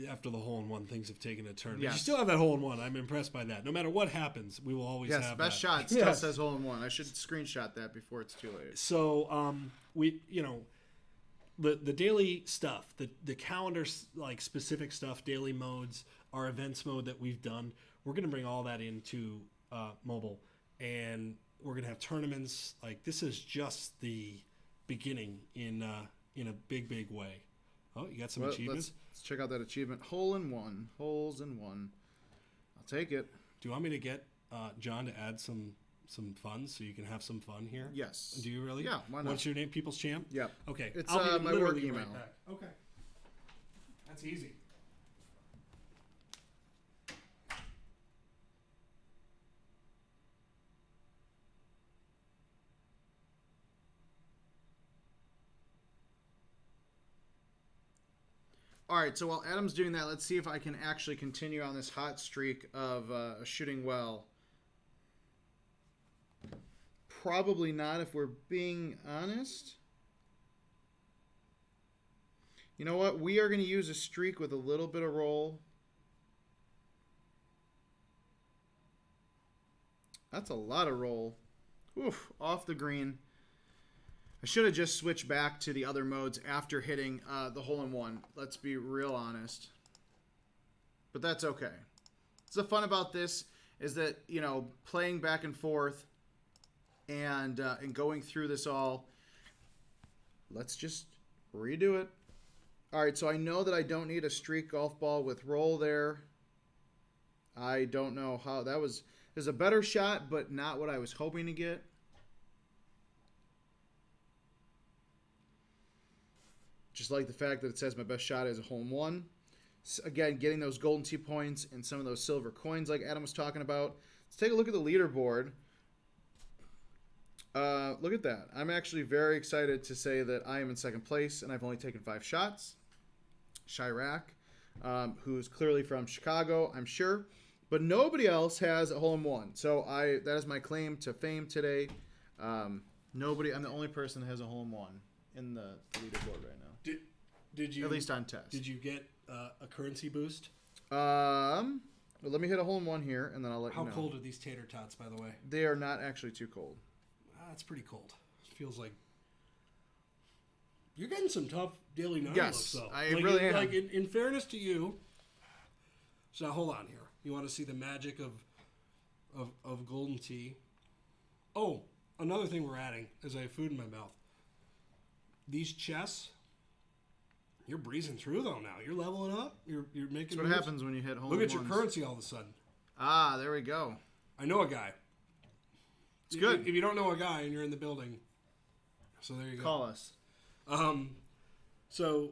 After the hole in one, things have taken a turn. Yes. But you still have that hole in one. I'm impressed by that. No matter what happens, we will always have that. Yes, best shot still says hole in one. I should screenshot that before it's too late. So the daily stuff, the calendar like specific stuff, daily modes, our events mode that we've done, we're going to bring all that into mobile, and we're going to have tournaments. Like, this is just the beginning in a big way. Oh, you got some achievements? Let's check out that achievement. Hole in one. Holes in one. I'll take it. Do you want me to get John to add some funds so you can have some fun here? Yes. Do you really? Yeah, why not? What's your name? People's Champ? Yeah. Okay. It's I'll be my work literally email. Right back. Okay. That's easy. All right, so while Adam's doing that, let's see if I can actually continue on this hot streak of shooting well. Probably not, if we're being honest. You know what? We are going to use a streak with a little bit of roll. That's a lot of roll. Oof, off the green. I should have just switched back to the other modes after hitting the hole-in-one. Let's be real honest. But that's okay. So the fun about this is that, you know, playing back and forth and going through this all, let's just redo it. All right, so I know that I don't need a streak golf ball with roll there. I don't know how that was. There's a better shot, but not what I was hoping to get. Just like the fact that it says my best shot is a hole-in-one. Again, getting those golden tee points and some of those silver coins like Adam was talking about. Let's take a look at the leaderboard. Look at that. I'm actually very excited to say that I am in second place, and I've only taken 5 shots. Chirac, who's clearly from Chicago, I'm sure. But nobody else has a hole-in-one. So that is my claim to fame today. I'm the only person that has a hole-in-one in the leaderboard right now. Did you, at least on test. Did you get a currency boost? Well, let me hit a hole-in-one here, and then I'll let you know. How cold are these tater tots, by the way? They are not actually too cold. It's pretty cold. It feels like you're getting some tough daily nine yes, looks, though. I really am. Like in fairness to you. So hold on here. You want to see the magic of golden tea? Oh, another thing we're adding as I have food in my mouth. These chests. You're breezing through them now. You're leveling up. You're making. That's what happens when you hit home. Look at your currency all of a sudden. Ah, there we go. I know a guy. It's good. If you don't know a guy and you're in the building, so there you go. Call us. So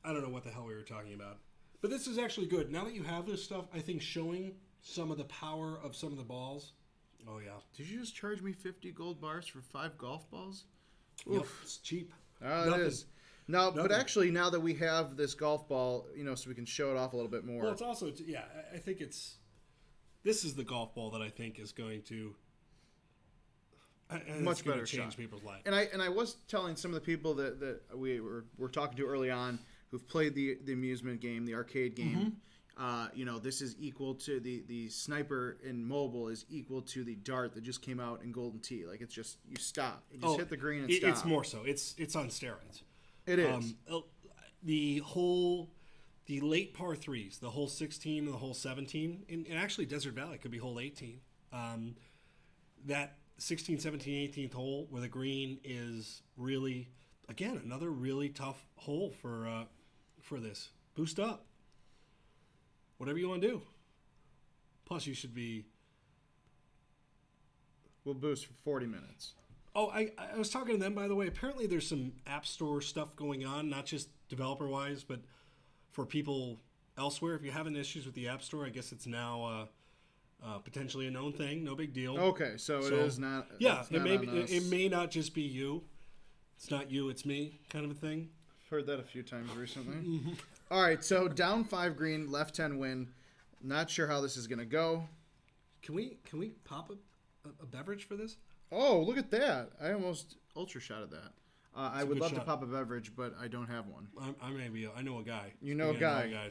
I don't know what the hell we were talking about, but this is actually good. Now that you have this stuff, I think showing some of the power of some of the balls. Oh yeah. Did you just charge me 50 gold bars for 5 golf balls? Yep, it's cheap. Oh, it is. No, but actually, now that we have this golf ball, you know, so we can show it off a little bit more. Well, it's also, yeah, I think this is the golf ball that I think is going to much better change shot. people's lives. And I was telling some of the people that we were talking to early on who've played the amusement game, the arcade game. You know, this is equal to the sniper in mobile is equal to the dart that just came out in Golden Tee. Like, it's just, you stop. You just hit the green and stop. It's more so. It's on steroids. It is. The late par threes, the hole 16 and the hole 17, and actually Desert Valley could be hole 18. That 16, 17, 18th hole where the green is really, again, another really tough hole for this. Boost up. Whatever you want to do. Plus, you should be... We'll boost for 40 minutes. Oh, I was talking to them, by the way. Apparently there's some App Store stuff going on, not just developer-wise, but for people elsewhere. If you're having issues with the App Store, I guess it's now potentially a known thing. No big deal. Okay, so it is not... Yeah, it may not just be you. It's not you, it's me kind of a thing. I've heard that a few times recently. All right, so down 5 green, left 10 win. Not sure how this is going to go. Can we pop a beverage for this? Oh, look at that. I almost ultra shotted that. I would love to shot. pop a beverage, but I don't have one. I know a guy. You know a guy.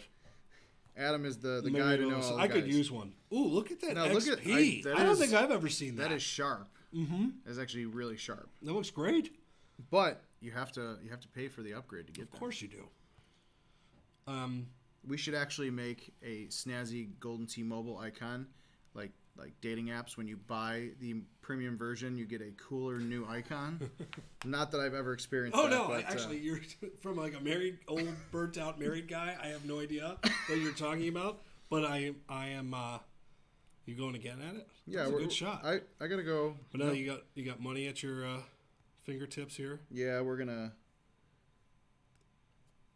Adam is the guy to know all the I guys. could use one. Ooh, look at that Now, XP. I don't think I've ever seen that. That is sharp. Mm-hmm. That's actually really sharp. That looks great. But you have to pay for the upgrade to get Of there. course you do. We should actually make a snazzy Golden Tee mobile icon, like dating apps. When you buy the premium version, you get a cooler new icon. Not that I've ever experienced. Oh that, no! but, Actually, you're from like a married, old, burnt out married guy. I have no idea what you're talking about. But I am. You going again at it? yeah, That's a good shot. I gotta go. But now you got money at your fingertips here. Yeah, we're gonna.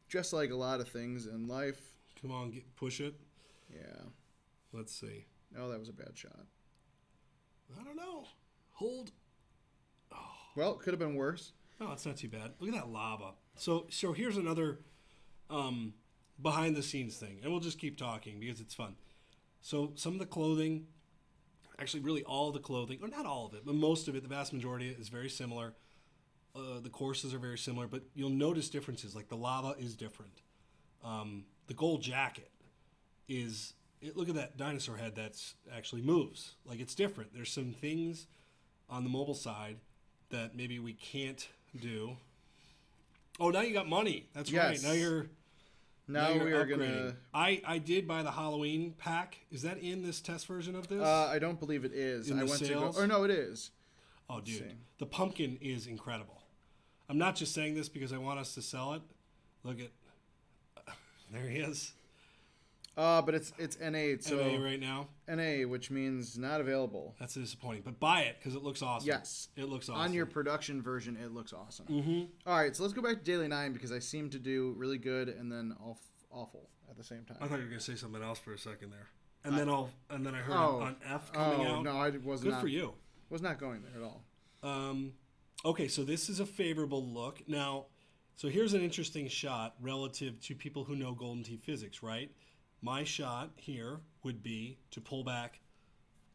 Just like a lot of things in life. Come on, push it. Yeah. Let's see. Oh, that was a bad shot. I don't know. Hold. Well, it could have been worse. No, it's not too bad. Look at that lava. So here's another behind the scenes thing, and we'll just keep talking because it's fun. So some of the clothing, actually really all the clothing, or not all of it, but most of it, the vast majority is very similar. The courses are very similar, but you'll notice differences. Like the lava is different. The gold jacket is... Look at that dinosaur head that's actually moves. Like it's different. There's some things on the mobile side that maybe we can't do. Oh, now you got money. That's Yes. right. Now we are upgrading. gonna. I did buy the Halloween pack. Is that in this test version of this? I don't believe it is. In I the went sales? to go. Or no, it is. Oh, dude, see. the pumpkin is incredible. I'm not just saying this because I want us to sell it. Look at, there he is. But it's NA, so NA right now. NA, which means not available. That's disappointing, but buy it because it looks awesome. Yes, it looks awesome. On your production version, it looks awesome. Mm-hmm. All right, so let's go back to Daily 9 because I seem to do really good and then awful at the same time. I thought you were gonna say something else for a second there, and then I heard on F coming out. No, I was Good not. for you. Was not going there at all. Okay, so this is a favorable look. Now, so here's an interesting shot relative to people who know Golden Tee physics, right? My shot here would be to pull back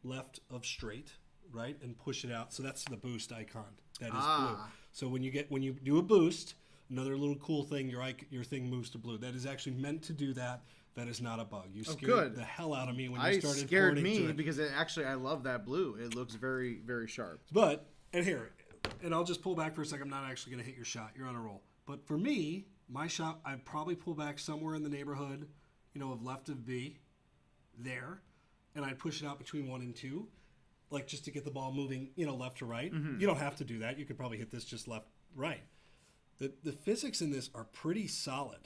left of straight, right, and push it out. So that's the boost icon. That is blue. So when you do a boost, another little cool thing, your thing moves to blue. That is actually meant to do that. That is not a bug. You scared the hell out of me when you started scared pointing to me it. because I love that blue. It looks very, very sharp. But, and I'll just pull back for a second. I'm not actually going to hit your shot. You're on a roll. But for me, my shot, I'd probably pull back somewhere in the neighborhood, of left of B there. And I'd push it out between 1 and 2, like just to get the ball moving, left to right. Mm-hmm. You don't have to do that. You could probably hit this just left, right. The physics in this are pretty solid.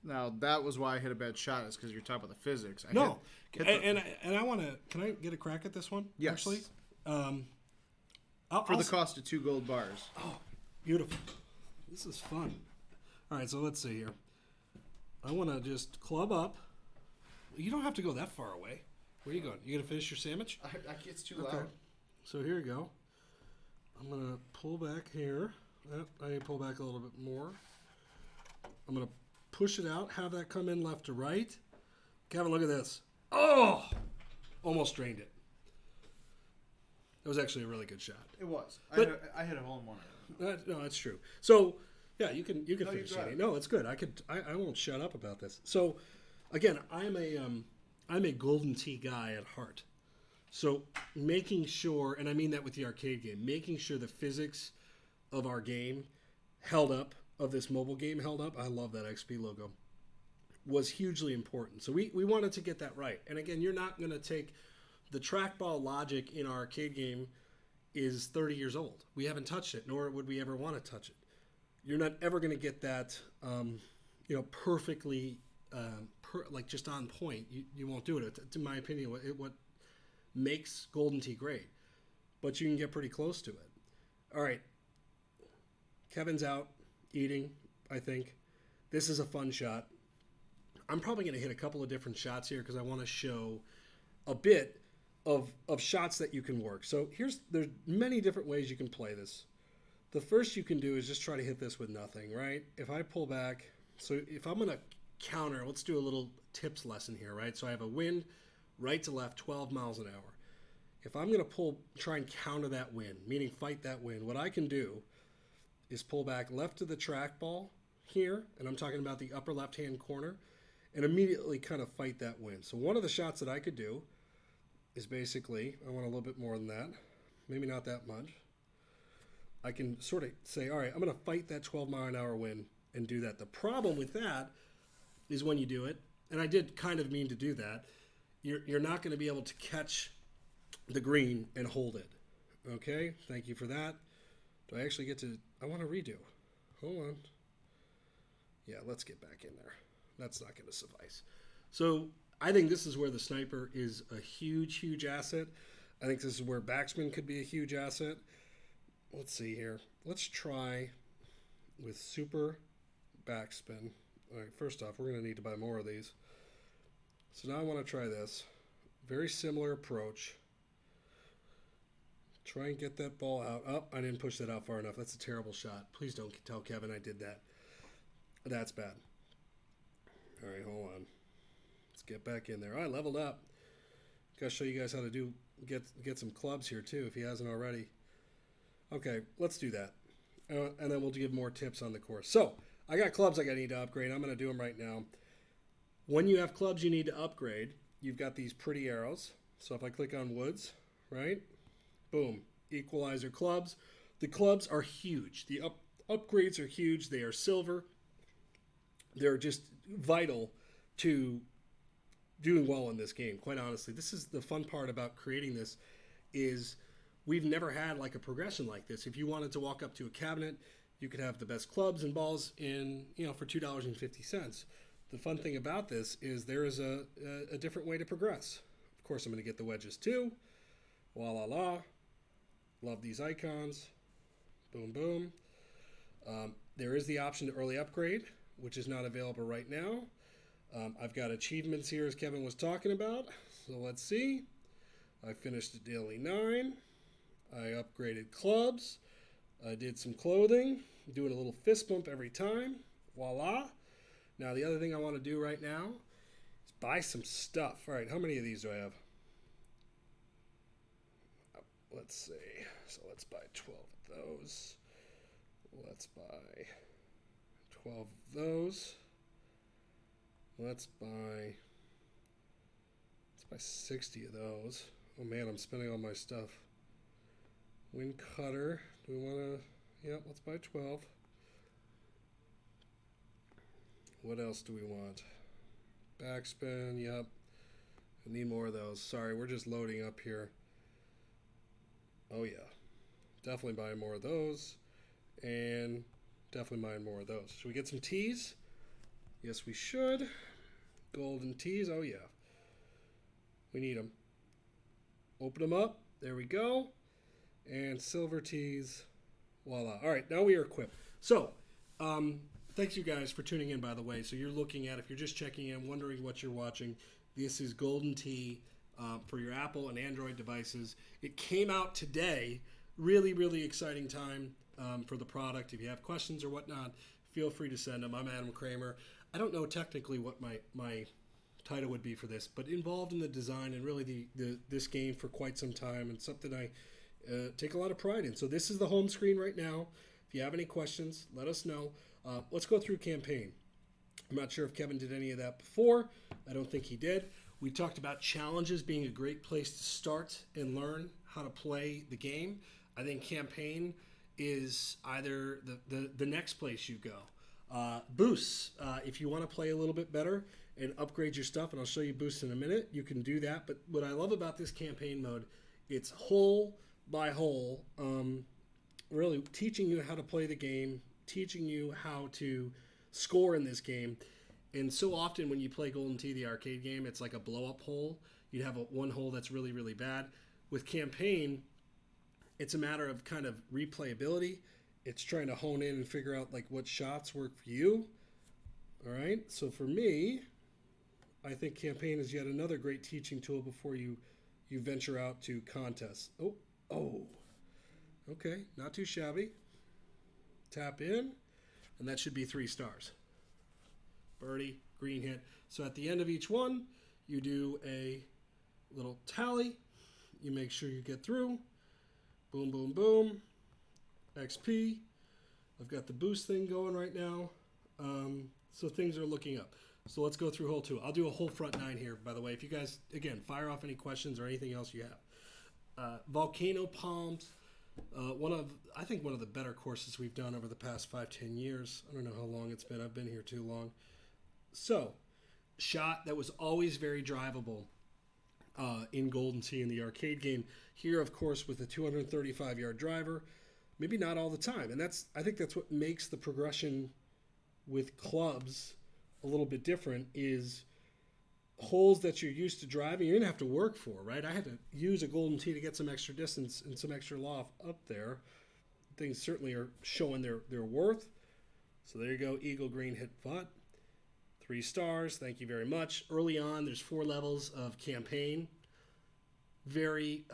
Now, that was why I hit a bad shot, is because you're talking about the physics. And I want to, can I get a crack at this one? Yes. Actually? For the cost of 2 gold bars. Oh, beautiful. This is fun. All right, so let's see here. I want to just club up. You don't have to go that far away. Where are you going? You going to finish your sandwich? It's too loud. So here you go. I'm going to pull back here. I need to pull back a little bit more. I'm going to push it out, have that come in left to right. Kevin, look at this. Oh! Almost drained it. That was actually a really good shot. It was. But, I hit a hole in one. No, that's true. So, yeah, you can finish you it. No, it's good. I won't shut up about this. So, again, I'm a Golden Tee guy at heart. So, making sure, and I mean that with the arcade game, making sure the physics of our game held up, of this mobile game held up, I love that XP logo, was hugely important. So we wanted to get that right. And again, you're not going to take the trackball logic in our arcade game is 30 years old. We haven't touched it, nor would we ever want to touch it. You're not ever going to get that, perfectly, like just on point. You won't do it. In my opinion, what makes Golden Tee great. But you can get pretty close to it. All right. Kevin's out eating, I think. This is a fun shot. I'm probably going to hit a couple of different shots here because I want to show a bit of shots that you can work. So there's many different ways you can play this. The first you can do is just try to hit this with nothing, right? If I pull back, so if I'm going to counter, let's do a little tips lesson here, right? So I have a wind right to left, 12 miles an hour. If I'm going to try and counter that wind, meaning fight that wind, what I can do is pull back left to the trackball here, and I'm talking about the upper left-hand corner, and immediately kind of fight that wind. So one of the shots that I could do is basically, I want a little bit more than that, maybe not that much. I can sort of say, all right, I'm going to fight that 12-mile-an-hour wind and do that. The problem with that is when you do it, and I did kind of mean to do that, you're not going to be able to catch the green and hold it. Okay, thank you for that. Do I actually get to, I want to redo. Hold on. Yeah, let's get back in there. That's not going to suffice. So I think this is where the sniper is a huge, huge asset. I think this is where backsman could be a huge asset. Let's see here. Let's try with super backspin. All right, first off, we're going to need to buy more of these. So now I want to try this. Very similar approach. Try and get that ball out. Oh, I didn't push that out far enough. That's a terrible shot. Please don't tell Kevin I did that. That's bad. All right, hold on. Let's get back in there. All right, leveled up. Got to show you guys how to get some clubs here too, if he hasn't already. Okay, let's do that. And then we'll give more tips on the course. So, I got clubs I need to upgrade. I'm going to do them right now. When you have clubs you need to upgrade, you've got these pretty arrows. So if I click on woods, right? Boom. Equalizer clubs. The clubs are huge. The upgrades are huge. They are silver. They're just vital to doing well in this game. Quite honestly, this is the fun part about creating this is we've never had like a progression like this. If you wanted to walk up to a cabinet, you could have the best clubs and balls in, for $2.50. The fun thing about this is there is a different way to progress. Of course, I'm going to get the wedges too. Wah la la. Love these icons. Boom, boom. There is the option to early upgrade, which is not available right now. I've got achievements here, as Kevin was talking about. So let's see. I finished the daily 9. I upgraded clubs. I did some clothing. Doing a little fist bump every time. Voila. Now, the other thing I want to do right now is buy some stuff. All right, how many of these do I have? Let's see. So let's buy 12 of those. Let's buy 12 of those. Let's buy 60 of those. Oh man, I'm spending all my stuff. Wind cutter. Do we want to? Yeah, let's buy 12. What else do we want? Backspin. Yep. I need more of those. Sorry, we're just loading up here. Oh yeah. Definitely buying more of those. And definitely buying more of those. Should we get some tees? Yes, we should. Golden tees. Oh yeah. We need them. Open them up. There we go. And silver tees. Voila. All right, now we are equipped. So, thanks you guys for tuning in, by the way. So you're looking at, if you're just checking in, wondering what you're watching, this is Golden Tee for your Apple and Android devices. It came out today. Really, really exciting time for the product. If you have questions or whatnot, feel free to send them. I'm Adam Kramer. I don't know technically what my title would be for this, but involved in the design and really this game for quite some time, and something I take a lot of pride in. So this is the home screen right now. If you have any questions, let us know. Let's go through campaign. I'm not sure if Kevin did any of that before. I don't think he did. We talked about challenges being a great place to start and learn how to play the game. I think campaign is either the next place you go. Boosts, if you want to play a little bit better and upgrade your stuff, and I'll show you boosts in a minute, you can do that. But what I love about this campaign mode, it's hole by hole, really teaching you how to play the game, teaching you how to score in this game. And so often when you play Golden Tee, the arcade game, it's like a blow-up hole. You have one hole that's really, really bad. With campaign, it's a matter of kind of replayability. It's trying to hone in and figure out like what shots work for you. All right, so for me, I think campaign is yet another great teaching tool before you venture out to contests. Oh, okay, not too shabby. Tap in, and that should be 3 stars. Birdie, green hit. So at the end of each one, you do a little tally. You make sure you get through. Boom, boom, boom. XP. I've got the boost thing going right now. So things are looking up. So let's go through hole 2. I'll do a whole front 9 here, by the way. If you guys, again, fire off any questions or anything else you have. Volcano palms. I think one of the better courses we've done over the past 5-10 years. I don't know how long it's been. I've been here too long. So, shot that was always very drivable in Golden Tee in the arcade game. Here, of course, with a 235-yard driver, maybe not all the time. And I think that's what makes the progression with clubs a little bit different is holes that you're used to driving, you're going to have to work for, right? I had to use a Golden Tee to get some extra distance and some extra loft up there. Things certainly are showing their worth. So there you go, Eagle Green hit putt. 3 stars, thank you very much. Early on, there's 4 levels of campaign. Very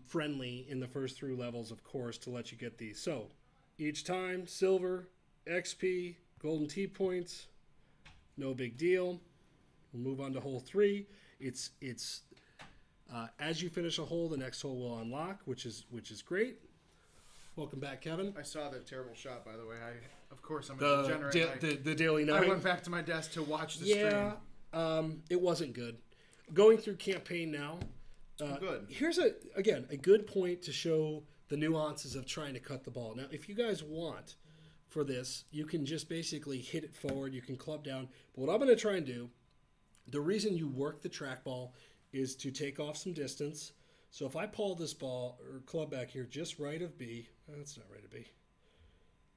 friendly in the first 3 levels, of course, to let you get these. So each time, silver, XP, Golden Tee points, no big deal. We'll move on to hole 3. It's as you finish a hole, the next hole will unlock, which is great. Welcome back, Kevin. I saw that terrible shot, by the way. Of course, I'm a degenerate. The Daily Nine. I went back to my desk to watch the stream. Yeah, it wasn't good. Going through campaign now. Good. Here's a good point to show the nuances of trying to cut the ball. Now, if you guys want for this, you can just basically hit it forward. You can club down. But what I'm going to try and do, the reason you work the trackball is to take off some distance. So if I pull this ball or club back here just right of B, that's not right of B.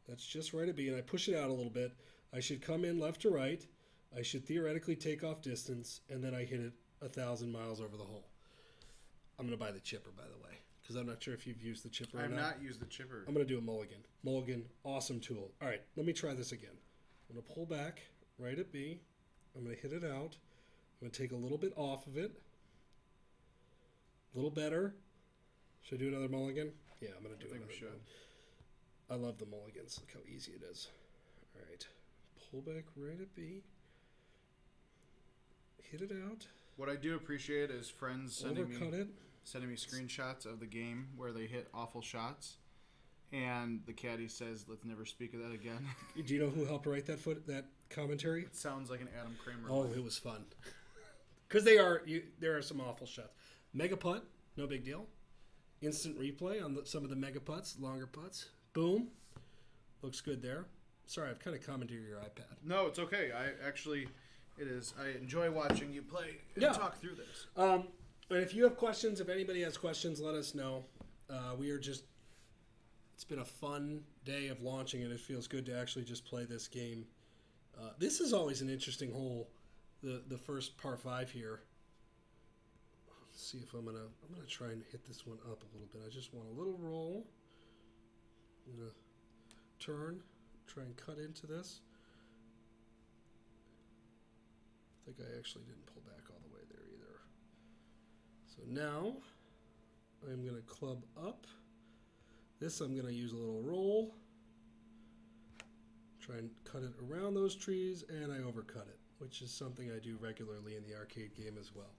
That's just right of B, and I push it out a little bit. I should come in left to right. I should theoretically take off distance, and then I hit it 1,000 miles over the hole. I'm going to buy the chipper, by the way, because I'm not sure if you've used the chipper or not. I have not used the chipper. I'm going to do a mulligan. Mulligan, awesome tool. All right, let me try this again. I'm going to pull back right at B. I'm going to hit it out. I'm going to take a little bit off of it. A little better. Should I do another mulligan? Yeah, I'm going to do another one. I love the mulligans. Look how easy it is. All right. Pull back right at B. Hit it out. What I do appreciate is friends sending me it. screenshots of the game where they hit awful shots. And the caddy says, "Let's never speak of that again." Do you know who helped write that commentary? It sounds like an Adam Kramer. Oh, it was fun. Because there are some awful shots. Mega putt, no big deal. Instant replay on some of the mega putts, longer putts. Boom. Looks good there. Sorry, I've kind of commandeered your iPad. No, it's okay. It is. I enjoy watching you play and talk through this. And if you have questions, if anybody has questions, let us know. It's been a fun day of launching, and it feels good to actually just play this game. This is always an interesting hole, the first par 5 here. Let's see if I'm gonna try and hit this one up a little bit. I just want a little roll. I'm gonna turn, try and cut into this. I think I actually didn't pull back all the way there either. So now I'm gonna club up. This I'm going to use a little roll. Try and cut it around those trees, and I overcut it, which is something I do regularly in the arcade game as well.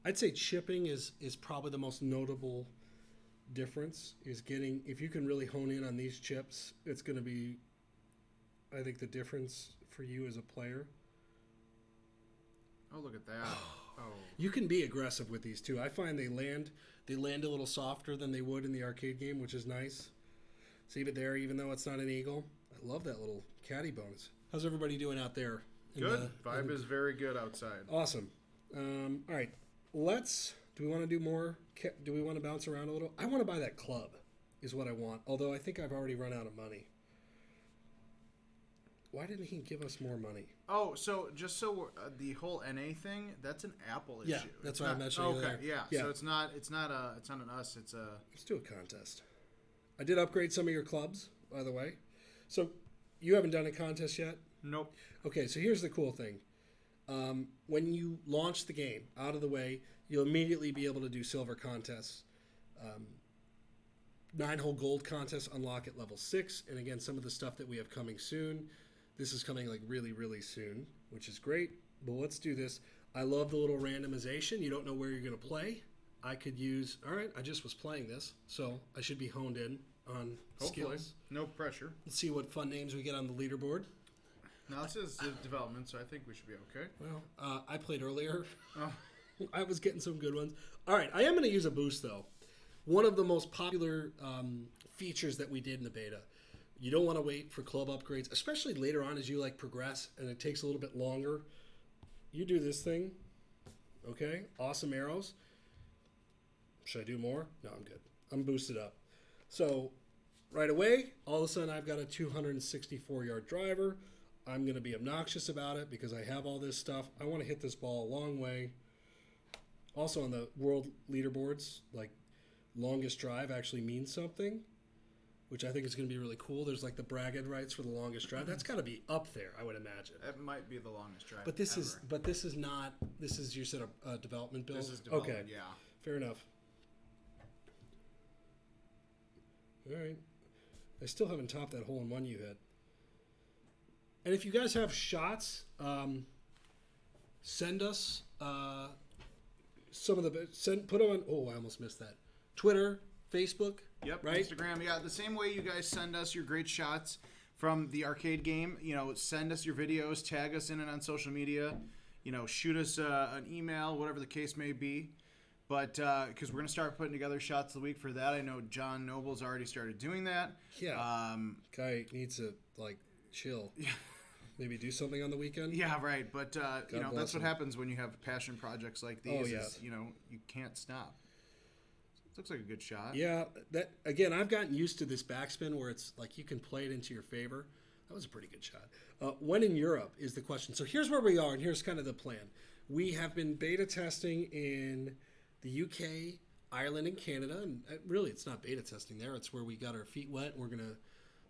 I'd say chipping is probably the most notable difference, is getting, if you can really hone in on these chips, it's going to be, I think, the difference for you as a player. Oh, look at that. Oh. You can be aggressive with these too. I find they land a little softer than they would in the arcade game, which is nice. See it there, even though it's not an eagle. I love that little caddy bonus. How's everybody doing out there? Good. Vibe is very good outside. Awesome. All right. Do we want to do more? Do we want to bounce around a little? I want to buy that club is what I want, although I think I've already run out of money. Why didn't he give us more money? Oh, so just so the whole NA thing, that's an Apple issue. Yeah, that's why I mentioned it. Okay, there. yeah. So it's not an us. Let's do a contest. I did upgrade some of your clubs, by the way. So you haven't done a contest yet? Nope. Okay, so here's the cool thing. When you launch the game out of the way, you'll immediately be able to do silver contests. 9-hole gold contests unlock at level 6, and again, some of the stuff that we have coming soon. This is coming like really, really soon, which is great. But let's do this. I love the little randomization. You don't know where you're going to play. I could use, all right, I just was playing this, so I should be honed in on hopefully. Skills. No pressure. Let's see what fun names we get on the leaderboard. Now, this is development, so I think we should be okay. Well, I played earlier. Oh. I was getting some good ones. All right, I am going to use a boost, though. one of the most popular features that we did in the beta. You don't want to wait for club upgrades, especially later on as you like progress and it takes a little bit longer. You do this thing, okay? Awesome arrows. Should I do more? No, I'm good. I'm boosted up. So right away, all of a sudden I've got a 264-yard driver. I'm going to be obnoxious about it because I have all this stuff. I want to hit this ball a long way. Also on the world leaderboards, like longest drive actually means something, which I think is going to be really cool. There's like the bragging rights for the longest drive. That's got to be up there, I would imagine. That might be the longest drive. But this ever. is not. This is, you said, a development build. This is development. Okay, Yeah. fair enough. All right, I still haven't topped that hole in one you hit. And if you guys have shots, send us some of the put on. Oh, I almost missed that. Twitter, Facebook. Yep, right? Instagram. Yeah, the same way you guys send us your great shots from the arcade game. Send us your videos, tag us in it on social media. Shoot us an email, whatever the case may be. But because we're going to start putting together shots of the week for that. I know John Noble's already started doing that. Yeah. Guy needs to, chill. Yeah. Maybe do something on the weekend. Yeah, right. But, that's what him. happens when you have passion projects like these. Oh, yeah. You can't stop. Looks like a good shot. Yeah. That again, I've gotten used to this backspin where it's like you can play it into your favor. That was a pretty good shot. When in Europe is the question. So here's where we are, and here's kind of the plan. We have been beta testing in the UK, Ireland, and Canada. And really, it's not beta testing there. It's where we got our feet wet. We're going to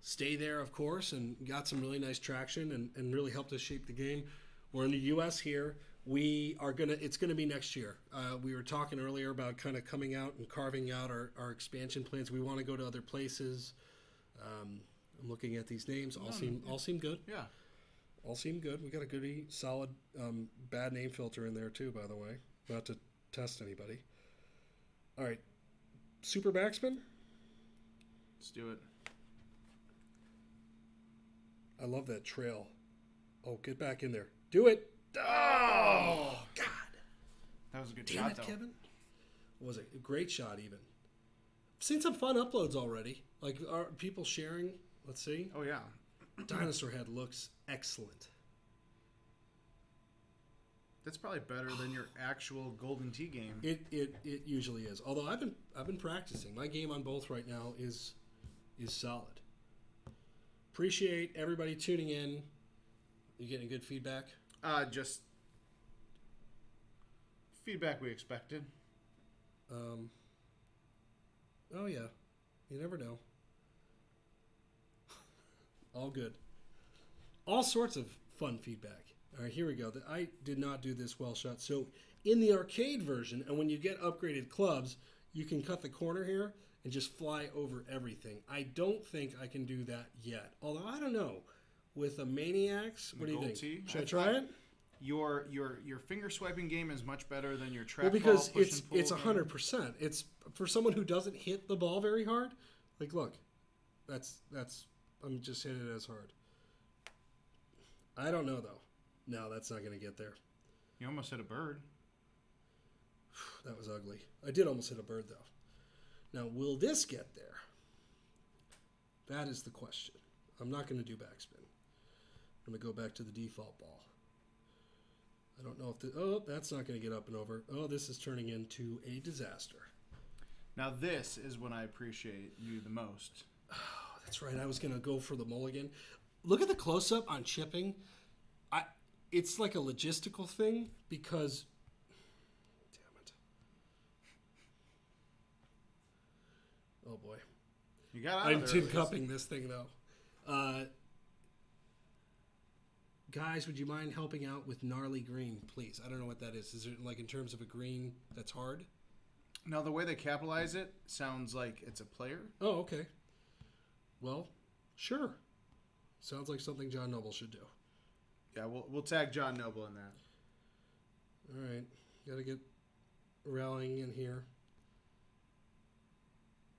stay there, of course, and got some really nice traction and really helped us shape the game. We're in the US here. It's going to be next year. We were talking earlier about kind of coming out and carving out our expansion plans. We want to go to other places. I'm looking at these names. All seem good. Yeah. All seem good. We got a good, solid, bad name filter in there too, by the way. Not to test anybody. All right. Super backspin? Let's do it. I love that trail. Oh, get back in there. Do it. Oh, God. That was a good Damn shot, it, though. Kevin. Was it a great shot, even? I've seen some fun uploads already. Like, are people sharing? Let's see. Oh, yeah. Dinosaur Head looks excellent. That's probably better than your actual Golden Tee game. It usually is. Although I've been practicing. My game on both right now is solid. Appreciate everybody tuning in. You getting good feedback? Just feedback we expected. Oh yeah, you never know. All good. All sorts of fun feedback. All right, here we go. I did not do this well shot. So in the arcade version, and when you get upgraded clubs, you can cut the corner here and just fly over everything. I don't think I can do that yet. Although I don't know. With a Maniacs, what do you think? Should I try it? Your finger swiping game is much better than your trackball. Well, because push and pull it's 100%. It's for someone who doesn't hit the ball very hard. Like, look, that's I'm just hitting it as hard. I don't know though. No, that's not going to get there. You almost hit a bird. That was ugly. I did almost hit a bird though. Now, will this get there? That is the question. I'm not going to do backspin. I'm going to go back to the default ball. I don't know if that's not going to get up and over. Oh, this is turning into a disaster. Now this is when I appreciate you the most. Oh, that's right. I was going to go for the mulligan. Look at the close-up on chipping. It's like a logistical thing because... Damn it. Oh, boy. You got out I'm of there. tin cupping this thing, though. Guys, would you mind helping out with gnarly green, please? I don't know what that is. Is it like in terms of a green that's hard? Now, the way they capitalize it sounds like it's a player. Oh, okay. Well, sure. Sounds like something John Noble should do. Yeah, we'll tag John Noble in that. All right. Got to get rallying in here.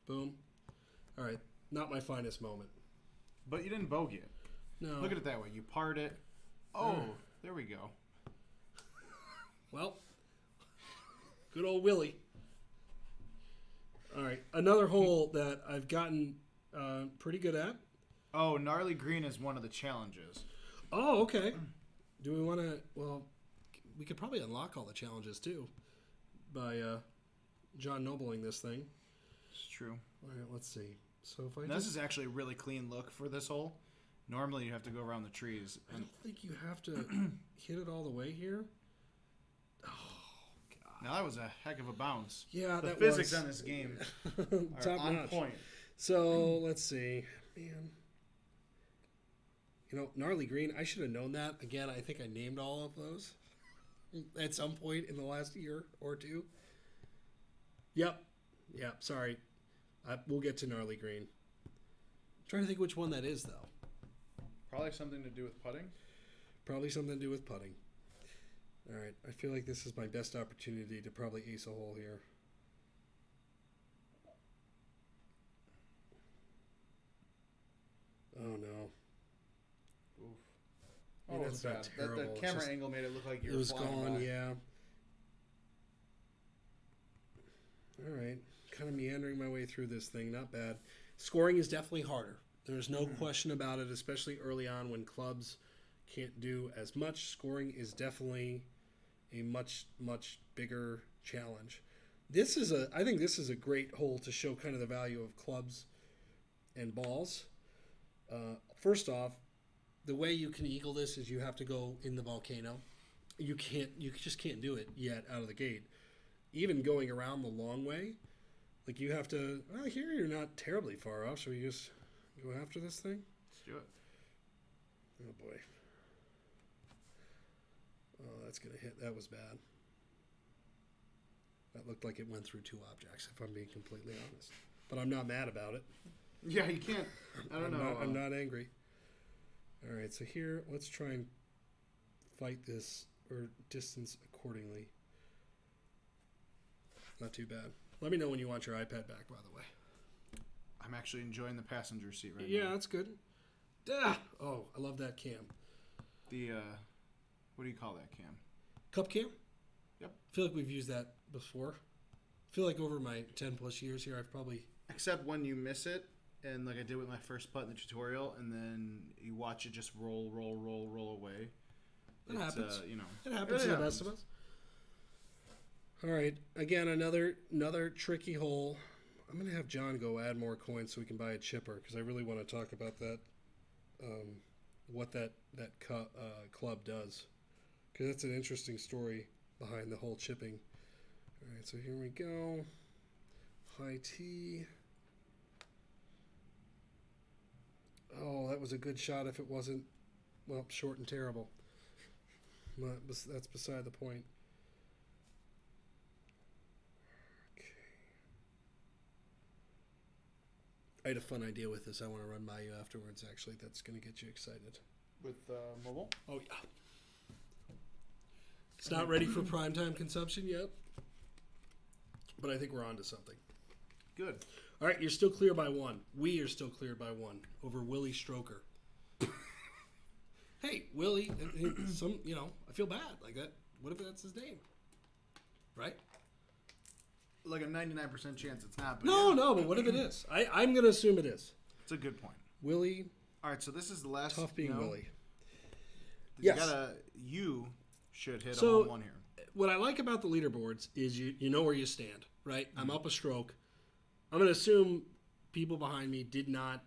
Boom. All right. Not my finest moment. But you didn't bogey it. No. Look at it that way. You parred it. Oh, there we go. Well, good old Willie. All right, another hole that I've gotten pretty good at. Oh, gnarly green is one of the challenges. Oh, okay. Do we want to? Well, we could probably unlock all the challenges too by John Nobling this thing. It's true. All right, let's see. So if I This is actually a really clean look for this hole. Normally you have to go around the trees. I don't think you have to hit it all the way here. Oh God! Now that was a heck of a bounce. Yeah, the that physics was on this game are top on notch. point. So let's see, man. You know, gnarly green. I should have known that. Again, I think I named all of those at some point in the last year or two. Yep. Sorry, we'll get to gnarly green. Trying to think which one that is though. Probably something to do with putting. Probably something to do with putting. All right, I feel like this is my best opportunity to probably ace a hole here. Oh no. Oof. Yeah, Oh, that's bad. not terrible. The It's camera just- angle made it look like you It were was flying gone, by. yeah. All right, kind of meandering my way through this thing. Not bad. Scoring is definitely harder. There's no question about it, especially early on when clubs can't do as much. Scoring is definitely a much bigger challenge. I think this is a great hole to show kind of the value of clubs and balls. First off, the way you can eagle this is you have to go in the volcano. You just can't do it yet out of the gate. Even going around the long way, like you have to. Well, here you're not terribly far off. Should we just go after this thing? Let's do it. Oh boy. Oh, that's gonna hit. That was bad. That looked like it went through two objects, if I'm being completely honest. But I'm not mad about it. Yeah, you can't. I don't know. I'm not angry. All right, so here, let's try and fight this or distance accordingly. Not too bad. Let me know when you want your iPad back, by the way. I'm actually enjoying the passenger seat right now. Yeah, that's good. Ah! Oh, I love that cam. The, what do you call that cam? Cup cam? Yep. I feel like we've used that before. I feel like over my 10 plus years here, I've probably... Except when you miss it, and like I did with my first putt in the tutorial, and then you watch it just roll away. It happens. You know. It happens to the best of us. All right. Again, another tricky hole. I'm going to have John go add more coins so we can buy a chipper, because I really want to talk about that, what that club does. Because that's an interesting story behind the whole chipping. All right, so here we go. High tee. Oh, that was a good shot if it wasn't, well, short and terrible. But that's beside the point. Okay. I had a fun idea with this. I want to run by you afterwards, actually. That's going to get you excited. With mobile? Oh, yeah. It's not ready for primetime consumption yet, but I think we're on to something. Good. All right, you're still clear by one. We are still cleared by one over Willie Stroker. Hey, Willie, I feel bad like that. What if that's his name? Right? Like a 99% chance it's not. But No, but what if it is? I'm going to assume it is. It's a good point. Willie. All right, so this is the last. Tough being Willie. Yes. You should hit a home run here. What I like about the leaderboards is you know where you stand, right? Mm-hmm. I'm up a stroke. I'm going to assume people behind me did not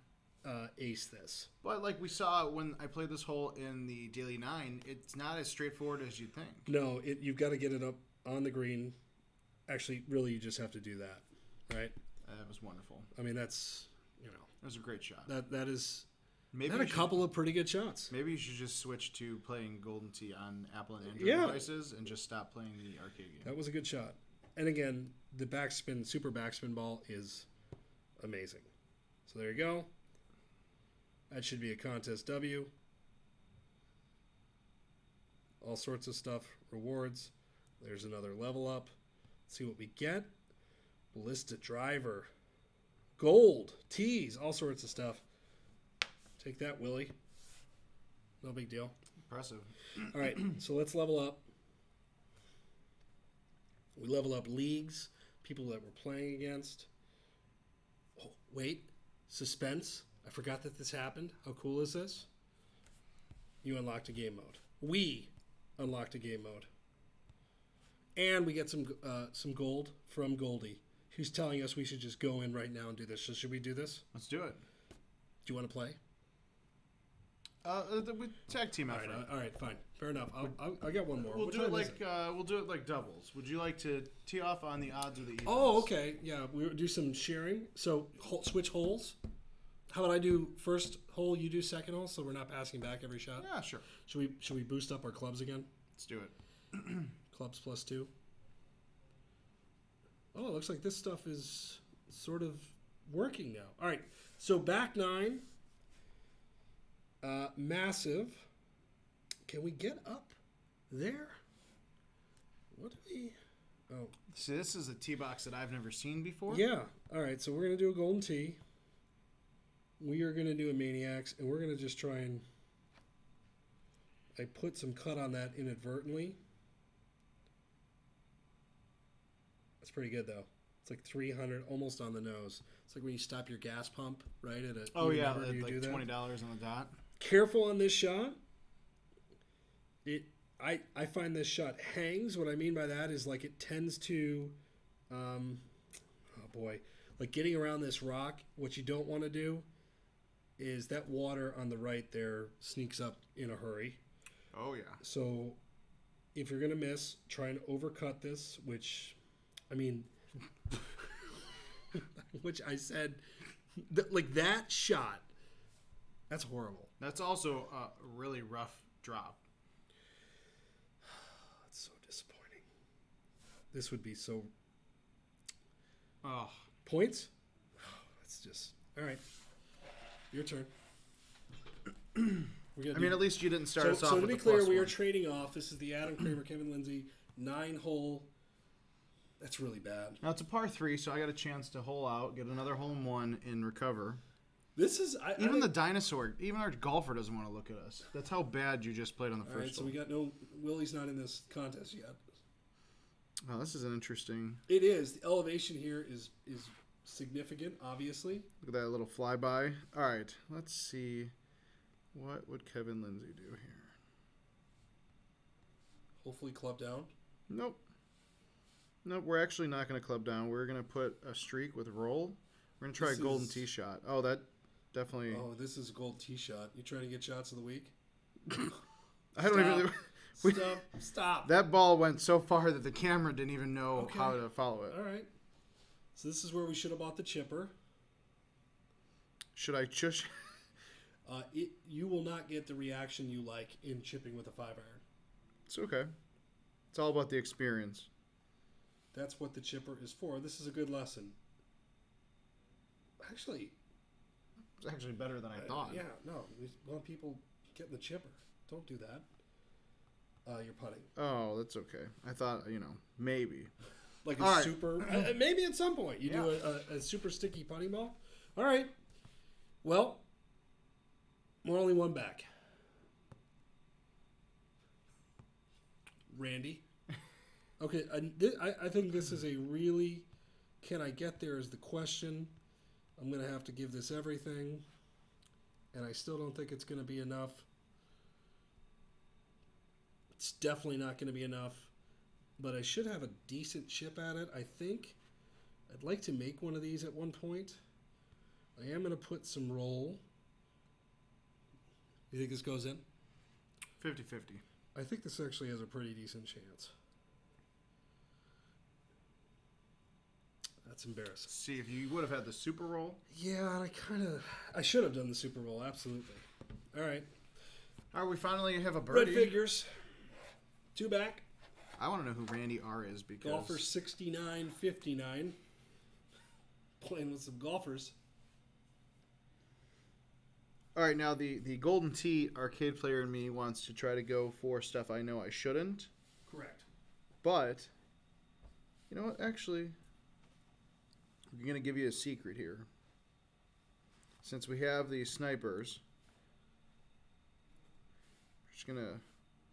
ace this. But like we saw when I played this hole in the Daily 9, it's not as straightforward as you'd think. No, you've got to get it up on the green. Actually, really, you just have to do that, right? That was wonderful. I mean, that's, That was a great shot. That is... Maybe had a couple of pretty good shots. Maybe you should just switch to playing Golden Tee on Apple and Android devices and just stop playing the arcade game. That was a good shot. And again, the super backspin ball is amazing. So there you go. That should be a contest W. All sorts of stuff. Rewards. There's another level up. Let's see what we get. Ballista driver. Gold. Tees. All sorts of stuff. Take that, Willie. No big deal. Impressive. All right, so let's level up. We level up leagues, people that we're playing against. Oh, wait. Suspense. I forgot that this happened. How cool is this? You unlocked a game mode. We unlocked a game mode. And we get some gold from Goldie, who's telling us we should just go in right now and do this. So should we do this? Let's do it. Do you want to play? We tag team effort. All right, fine. Fair enough. I'll get one more. We'll Which do it one is like we'll do it like doubles. Would you like to tee off on the odds or the evens? Oh, okay. Yeah, we'll do some sharing. So switch holes. How about I do first hole, you do second hole, so we're not passing back every shot? Yeah, sure. Should we boost up our clubs again? Let's do it. Clubs +2. Oh, it looks like this stuff is sort of working now. All right, so back 9. Massive. Can we get up there? What do we... Oh. See, this is a tee box that I've never seen before. Yeah. All right, so we're going to do a golden tee. We are going to do a Maniacs, and we're going to just try and... I put some cut on that inadvertently. That's pretty good, though. It's like 300, almost on the nose. It's like when you stop your gas pump, right? At a oh, yeah, like $20 on the dot. Careful on this shot. I find this shot hangs. What I mean by that is like it tends to, oh boy, like getting around this rock. What you don't want to do is that water on the right there sneaks up in a hurry. Oh yeah. So if you're gonna miss, try and overcut this. Which, I mean, which I said, like that shot. That's horrible. That's also a really rough drop. That's so disappointing. This would be so... Oh. Points? That's just... All right. Your turn. At least you didn't start us off so with to be the clear, plus we are one. trading off. This is the Adam Kramer, Kevin Lindsay 9-hole. That's really bad. Now, it's a par 3, so I got a chance to hole out, get another hole in one, and recover. This is... the dinosaur, even our golfer doesn't want to look at us. That's how bad you just played on the first All right, so we got no... Willie's not in this contest yet. Oh, this is an interesting... It is. The elevation here is significant, obviously. Look at that little flyby. All right, let's see. What would Kevin Lindsay do here? Hopefully club down. Nope, we're actually not going to club down. We're going to put a streak with roll. We're going to try a golden tee shot. Oh, that definitely... Oh, this is a gold tee shot. You trying to get shots of the week? I don't even... Stop. That ball went so far that the camera didn't even know how to follow it. All right. So this is where we should have bought the chipper. Should I chush? You will not get the reaction you like in chipping with a 5-iron. It's okay. It's all about the experience. That's what the chipper is for. This is a good lesson. Actually... It's actually better than I thought. Yeah, no. We want people getting the chipper. Don't do that. You're putting. Oh, that's okay. I thought, maybe. Like a super... maybe at some point you do a super sticky putting ball. All right. Well, we're only one back. Randy. Okay, I think this is a really... Can I get there is the question. I'm going to have to give this everything. And I still don't think it's going to be enough. It's definitely not going to be enough. But I should have a decent chip at it, I think. I'd like to make one of these at one point. I am going to put some roll. You think this goes in? 50-50. I think this actually has a pretty decent chance. That's embarrassing. See, if you would have had the super roll. Yeah, I should have done the super roll, absolutely. All right. All right, we finally have a birdie. Red figures. 2 back. I want to know who Randy R is because... Golfer 69-59. Playing with some golfers. All right, now the Golden Tee arcade player in me wants to try to go for stuff I know I shouldn't. Correct. But, you know what? Actually, I'm going to give you a secret here. Since we have these snipers, we're just going to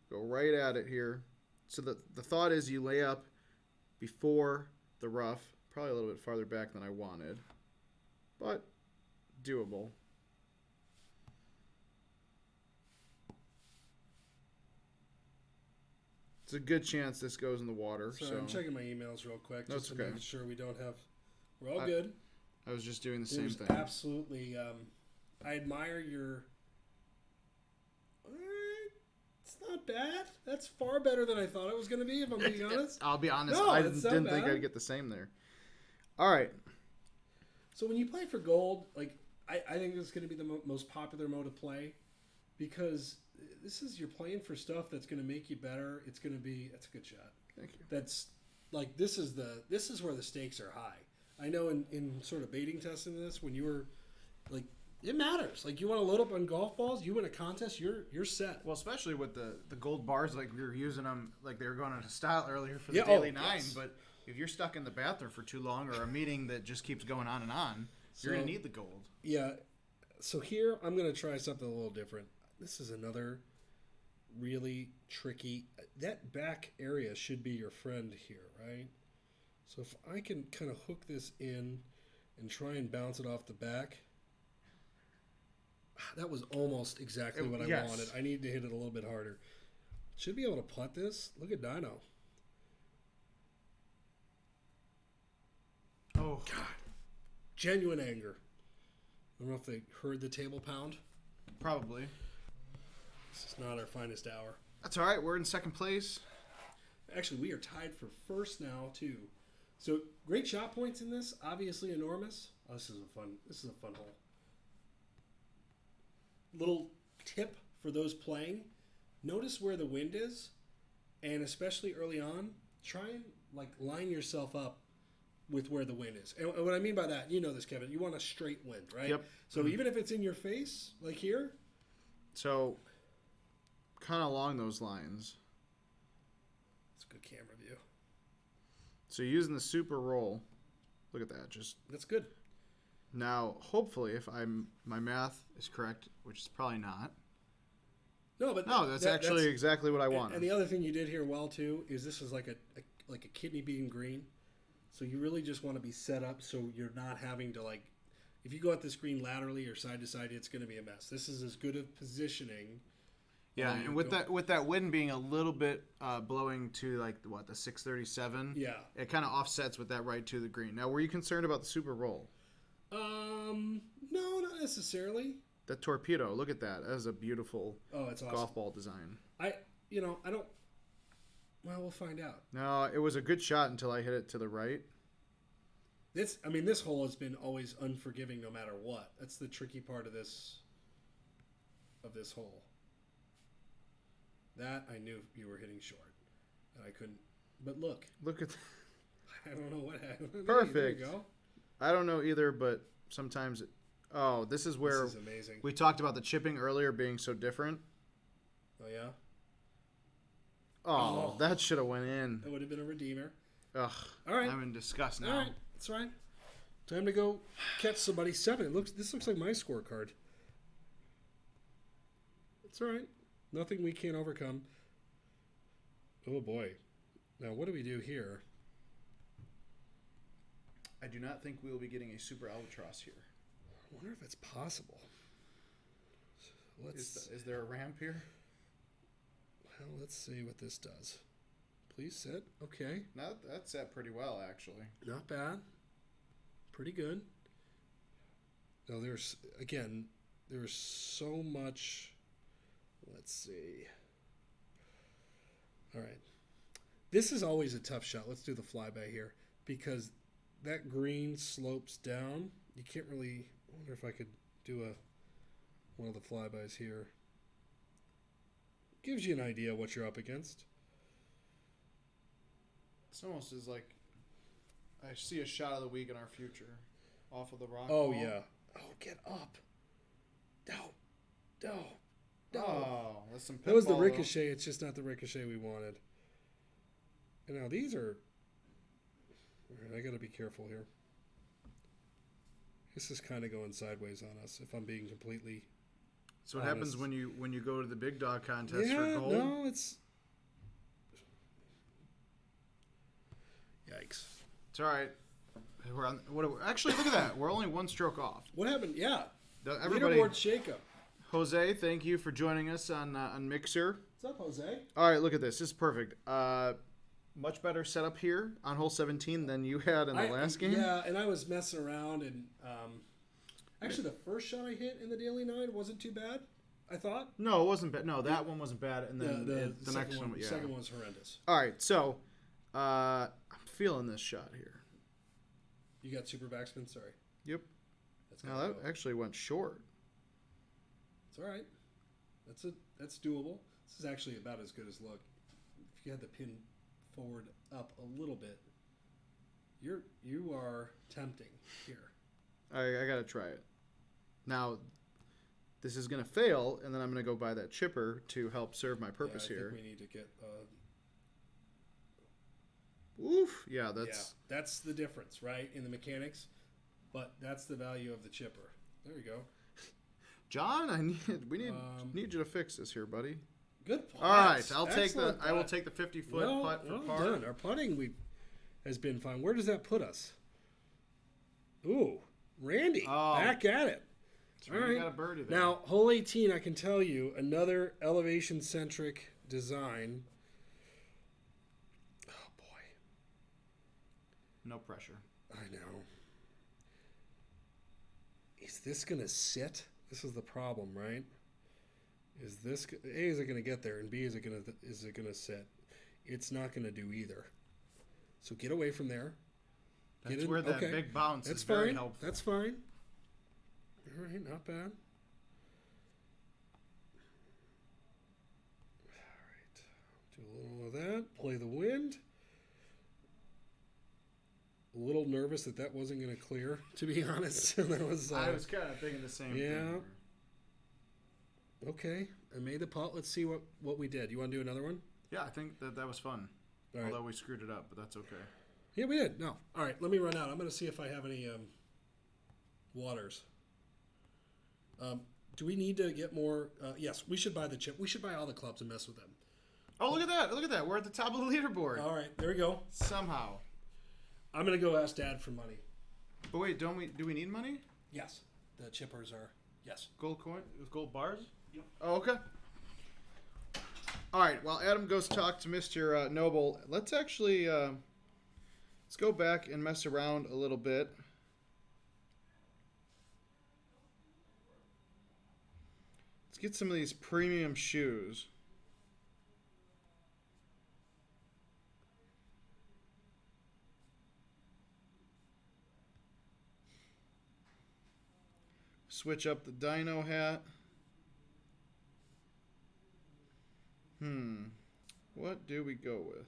go right at it here. So the thought is you lay up before the rough, probably a little bit farther back than I wanted. but doable. It's a good chance this goes in the water. Sorry, so I'm checking my emails real quick just That's to okay. make sure we don't have. We're all good. I was just doing the same There's thing. absolutely. I admire your. It's not bad. That's far better than I thought it was going to be, if I'm being honest. I'll be honest. No, I it's not didn't think bad. I'd get the same there. All right. So when you play for gold, like I think this is going to be the most popular mode of play, because this is you're playing for stuff that's going to make you better. It's a good shot. Thank you. That's like this is where the stakes are high. I know in sort of baiting testing this, when you were like, it matters. Like, you want to load up on golf balls, you win a contest, you're set. Well, especially with the gold bars, like we were using them, like they were going out of style earlier for the Yeah, Daily oh, 9. yes. But if you're stuck in the bathroom for too long, or a meeting that just keeps going on and on, you're gonna need the gold. Yeah. So here I'm gonna try something a little different. This is another really tricky. That back area should be your friend here, right? So if I can kind of hook this in and try and bounce it off the back. That was almost exactly what I wanted. I need to hit it a little bit harder. Should be able to putt this. Look at Dino. Oh, God. Genuine anger. I don't know if they heard the table pound. probably. This is not our finest hour. That's all right. We're in second place. Actually, we are tied for first now, too. So, great shot points in this. Obviously enormous. Oh, this is a fun hole. Little tip for those playing. Notice where the wind is, and especially early on, try and like line yourself up with where the wind is. And what I mean by that, you know this, Kevin, you want a straight wind, right? Yep. So even if it's in your face, like here. So, kind of along those lines. It's a good camera view. So using the super roll, look at that. Just That's good. now, hopefully, if my math is correct, which is probably not. No, but No, that's exactly what I wanted. And the other thing you did here well too is this is like a kidney bean green, so you really just want to be set up so you're not having to like, if you go at this green laterally or side to side, it's going to be a mess. This is as good of positioning. Yeah, and with that wind being a little bit blowing to like the 637, Yeah. it kind of offsets with that right to the green. Now, were you concerned about the super roll? No, not necessarily. The torpedo, look at that. That is a beautiful It's awesome. golf ball design. I don't. Well, we'll find out. No, it was a good shot until I hit it to the right. This hole has been always unforgiving no matter what. That's the tricky part of this hole. That I knew you were hitting short, and I couldn't. But look, Look at I don't know what happened. Perfect. There you go. I don't know either, but sometimes this is where This is amazing. we talked about the chipping earlier being so different. Oh yeah, Oh, that should have went in. that would have been a redeemer. Ugh. All right. I'm in disgust now. All right, that's right. Time to go catch somebody. 7. This looks like my scorecard. It's all right. Nothing we can't overcome. Oh boy. Now what do we do here? I do not think we will be getting a super albatross here. I wonder if it's possible. Is there a ramp here? Well, let's see what this does. Please sit. Okay. That's set pretty well, actually. Not bad. Pretty good. Now there's so much. Let's see. All right. This is always a tough shot. Let's do the flyby here because that green slopes down. You can't really. I wonder if I could do one of the flybys here. Gives you an idea what you're up against. It's almost as like I see a shot of the week in our future off of the rock. Oh wall. yeah. Oh, get up. No. Oh, that's some. That was the pinball, ricochet. It's just not the ricochet we wanted. And now these are. All right, I got to be careful here. This is kind of going sideways on us. If I'm being completely. So what honest. happens when you go to the big dog contest Yeah, for gold? no, it's. Yikes. It's all right. We're on. Actually, look at that. We're only one stroke off. What happened? Yeah. Everybody. Leaderboard shakeup. Jose, thank you for joining us on Mixer. What's up, Jose? All right, look at this. This is perfect. Much better setup here on hole 17 than you had in the last game. Yeah, and I was messing around, and actually the first shot I hit in the Daily 9 wasn't too bad, I thought. No, it wasn't bad. No, that one wasn't bad, and then the next one, the yeah. second one's horrendous. All right, so I'm feeling this shot here. You got super backspin? Sorry. Yep. Now that actually went short. It's all right. That's doable. This is actually about as good as look. If you had the pin forward up a little bit, you are tempting here. I gotta try it. Now, this is gonna fail, and then I'm gonna go buy that chipper to help serve my purpose here. I think we need to get. Oof! Yeah, that's the difference, right, in the mechanics, but that's the value of the chipper. There you go. John, we need you to fix this here, buddy. Good putt. All right, I will take the 50-foot putt for par. Done. Our putting has been fine. Where does that put us? Ooh, Randy, back at it. All right, got a birdie there. Now, hole 18, I can tell you, another elevation-centric design. Oh boy, no pressure. I know. Is this gonna sit? This is the problem, right? Is it going to get there, and B, is it going to sit? It's not going to do either. So get away from there. That's where that big bounce is very helpful. That's fine. All right, not bad. All right, do a little of that. Play the wind. A little nervous that wasn't going to clear, to be honest. I was kind of thinking the same thing. Yeah. Okay, I made the putt. Let's see what we did. You want to do another one? Yeah, I think that was fun. All right. Although we screwed it up, but that's okay. Yeah, we did. No. All right, let me run out. I'm going to see if I have any waters. Do we need to get more? Yes, we should buy the chip. We should buy all the clubs and mess with them. Oh, look at that. Look at that. We're at the top of the leaderboard. All right, there we go. Somehow. I'm going to go ask Dad for money. But wait, do we need money? Yes. The chippers are, yes. Gold coin? With gold bars? Yep. Oh, okay. All right, while Adam goes talk to Mr. Noble, let's actually let's go back and mess around a little bit. Let's get some of these premium shoes. Switch up the dino hat. What do we go with?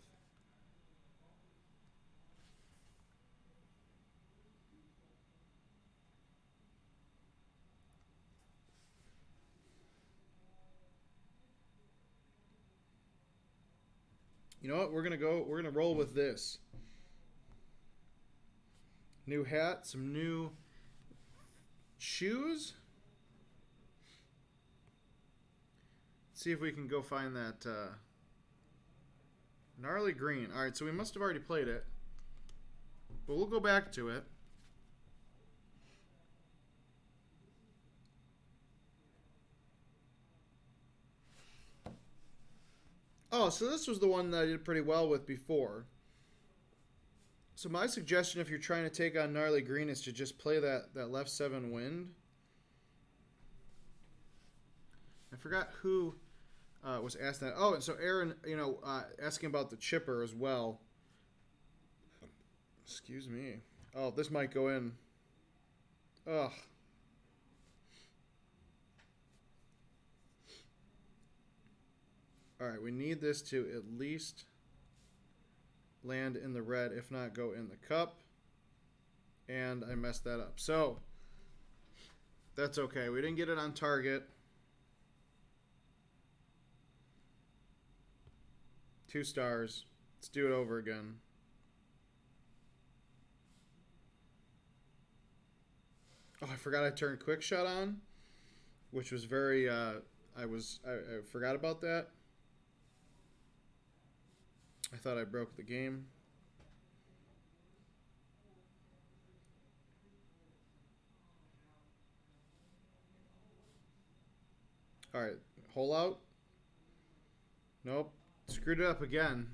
You know what? We're gonna roll with this. New hat, some new shoes. See if we can go find that gnarly green. All right, so we must have already played it, but we'll go back to it. Oh, so this was the one that I did pretty well with before. So my suggestion, if you're trying to take on gnarly green, is to just play that left 7 wind. I forgot who was asked that. Oh, and so Aaron, asking about the chipper as well. Excuse me. Oh, this might go in. Ugh. All right, we need this to at least land in the red, if not go in the cup. And I messed that up. So, that's okay. We didn't get it on target. 2 stars. Let's do it over again. Oh, I forgot I turned quick shot on, which was very, I forgot about that. I thought I broke the game. All right, hole out. Nope, screwed it up again.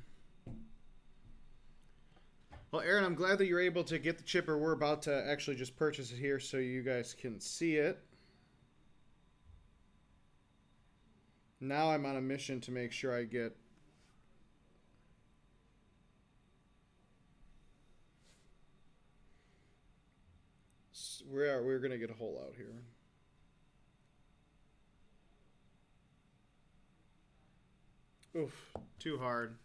Well, Aaron, I'm glad that you're able to get the chipper. We're about to actually just purchase it here so you guys can see it. Now I'm on a mission to make sure I get... We're going to get a hole out here. Oof, too hard.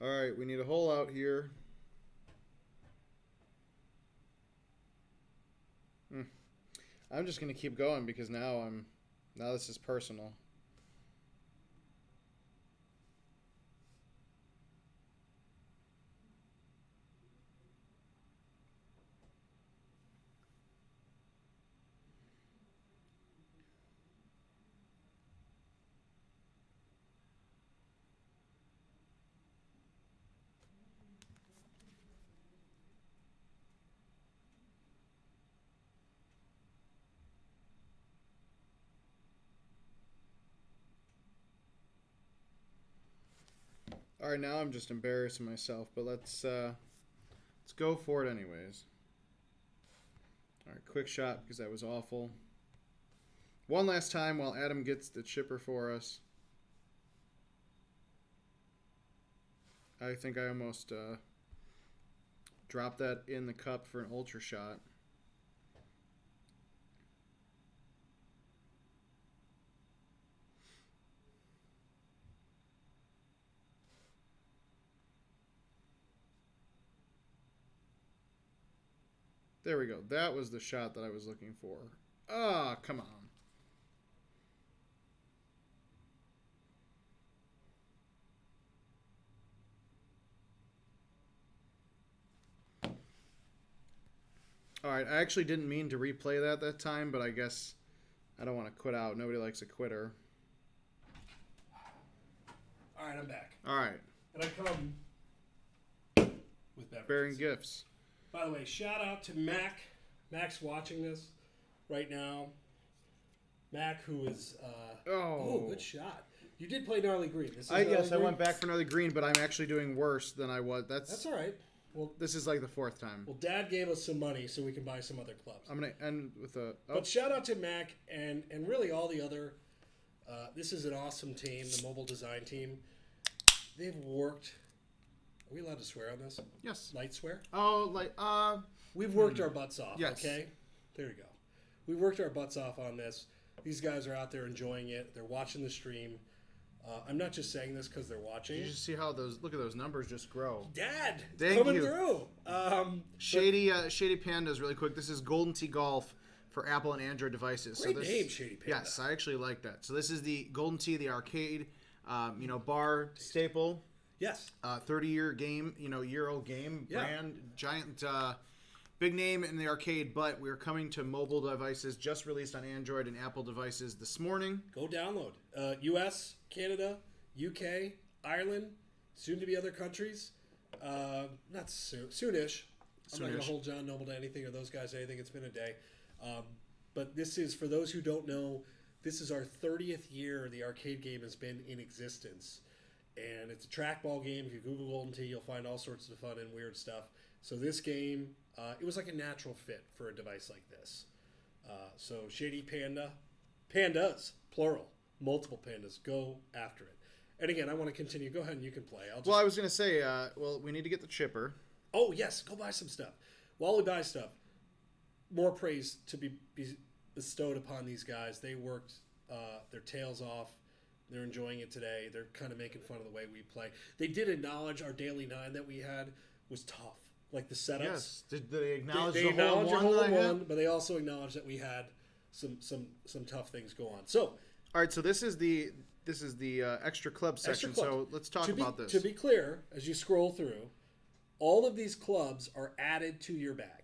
All right, we need a hole out here. I'm just gonna keep going because now this is personal. All right, now I'm just embarrassing myself, but let's go for it anyways. All right, quick shot because that was awful. One last time while Adam gets the chipper for us. I think I almost dropped that in the cup for an ultra shot. There we go. That was the shot that I was looking for. Ah, come on. All right, I actually didn't mean to replay that time, but I guess I don't want to quit out. Nobody likes a quitter. All right, I'm back. All right. And I come with beverages. Bearing gifts. By the way, shout out to Mac. Mac's watching this right now. Mac, who is... oh, good shot. You did play Gnarly Green. Yes, I went back for Gnarly Green, but I'm actually doing worse than I was. That's all right. Well, this is like the fourth time. Well, Dad gave us some money so we can buy some other clubs. I'm going to end with a... Oh. But shout out to Mac and really all the other... this is an awesome team, the mobile design team. They've worked... Are we allowed to swear on this? Yes. Light swear? Oh, We've worked our butts off, yes. Okay? There you go. We've worked our butts off on this. These guys are out there enjoying it. They're watching the stream. I'm not just saying this because they're watching. Did you just see how look at those numbers just grow? Dad! Thank coming you. Through. Shady Pandas, really quick. This is Golden Tee Golf for Apple and Android devices. Great name, Shady Panda. Yes, I actually like that. So this is the Golden Tee, the arcade, bar staple. Yes. 30-year game, year-old game, brand, giant, big name in the arcade, but we're coming to mobile devices, just released on Android and Apple devices this morning. Go download. U.S., Canada, U.K., Ireland, soon to be other countries. Not soon, soonish. I'm not going to hold John Noble to anything or those guys anything. It's been a day. But this is, for those who don't know, this is our 30th year the arcade game has been in existence. And it's a trackball game. If you Google Golden Tee, you'll find all sorts of fun and weird stuff. So this game, it was like a natural fit for a device like this. So Shady Panda, pandas, plural, multiple pandas, go after it. And again, I want to continue. Go ahead and you can play. I was going to say, we need to get the chipper. Oh, yes, go buy some stuff. While we buy stuff, more praise to be bestowed upon these guys. They worked their tails off. They're enjoying it today. They're kind of making fun of the way we play. They did acknowledge our daily 9 that we had was tough. Like the setups. Yes. Did they acknowledge the hole in one, but they also acknowledged that we had some tough things go on. So, all right. So this is the extra club section. So let's talk about this. To be clear, as you scroll through, all of these clubs are added to your bag,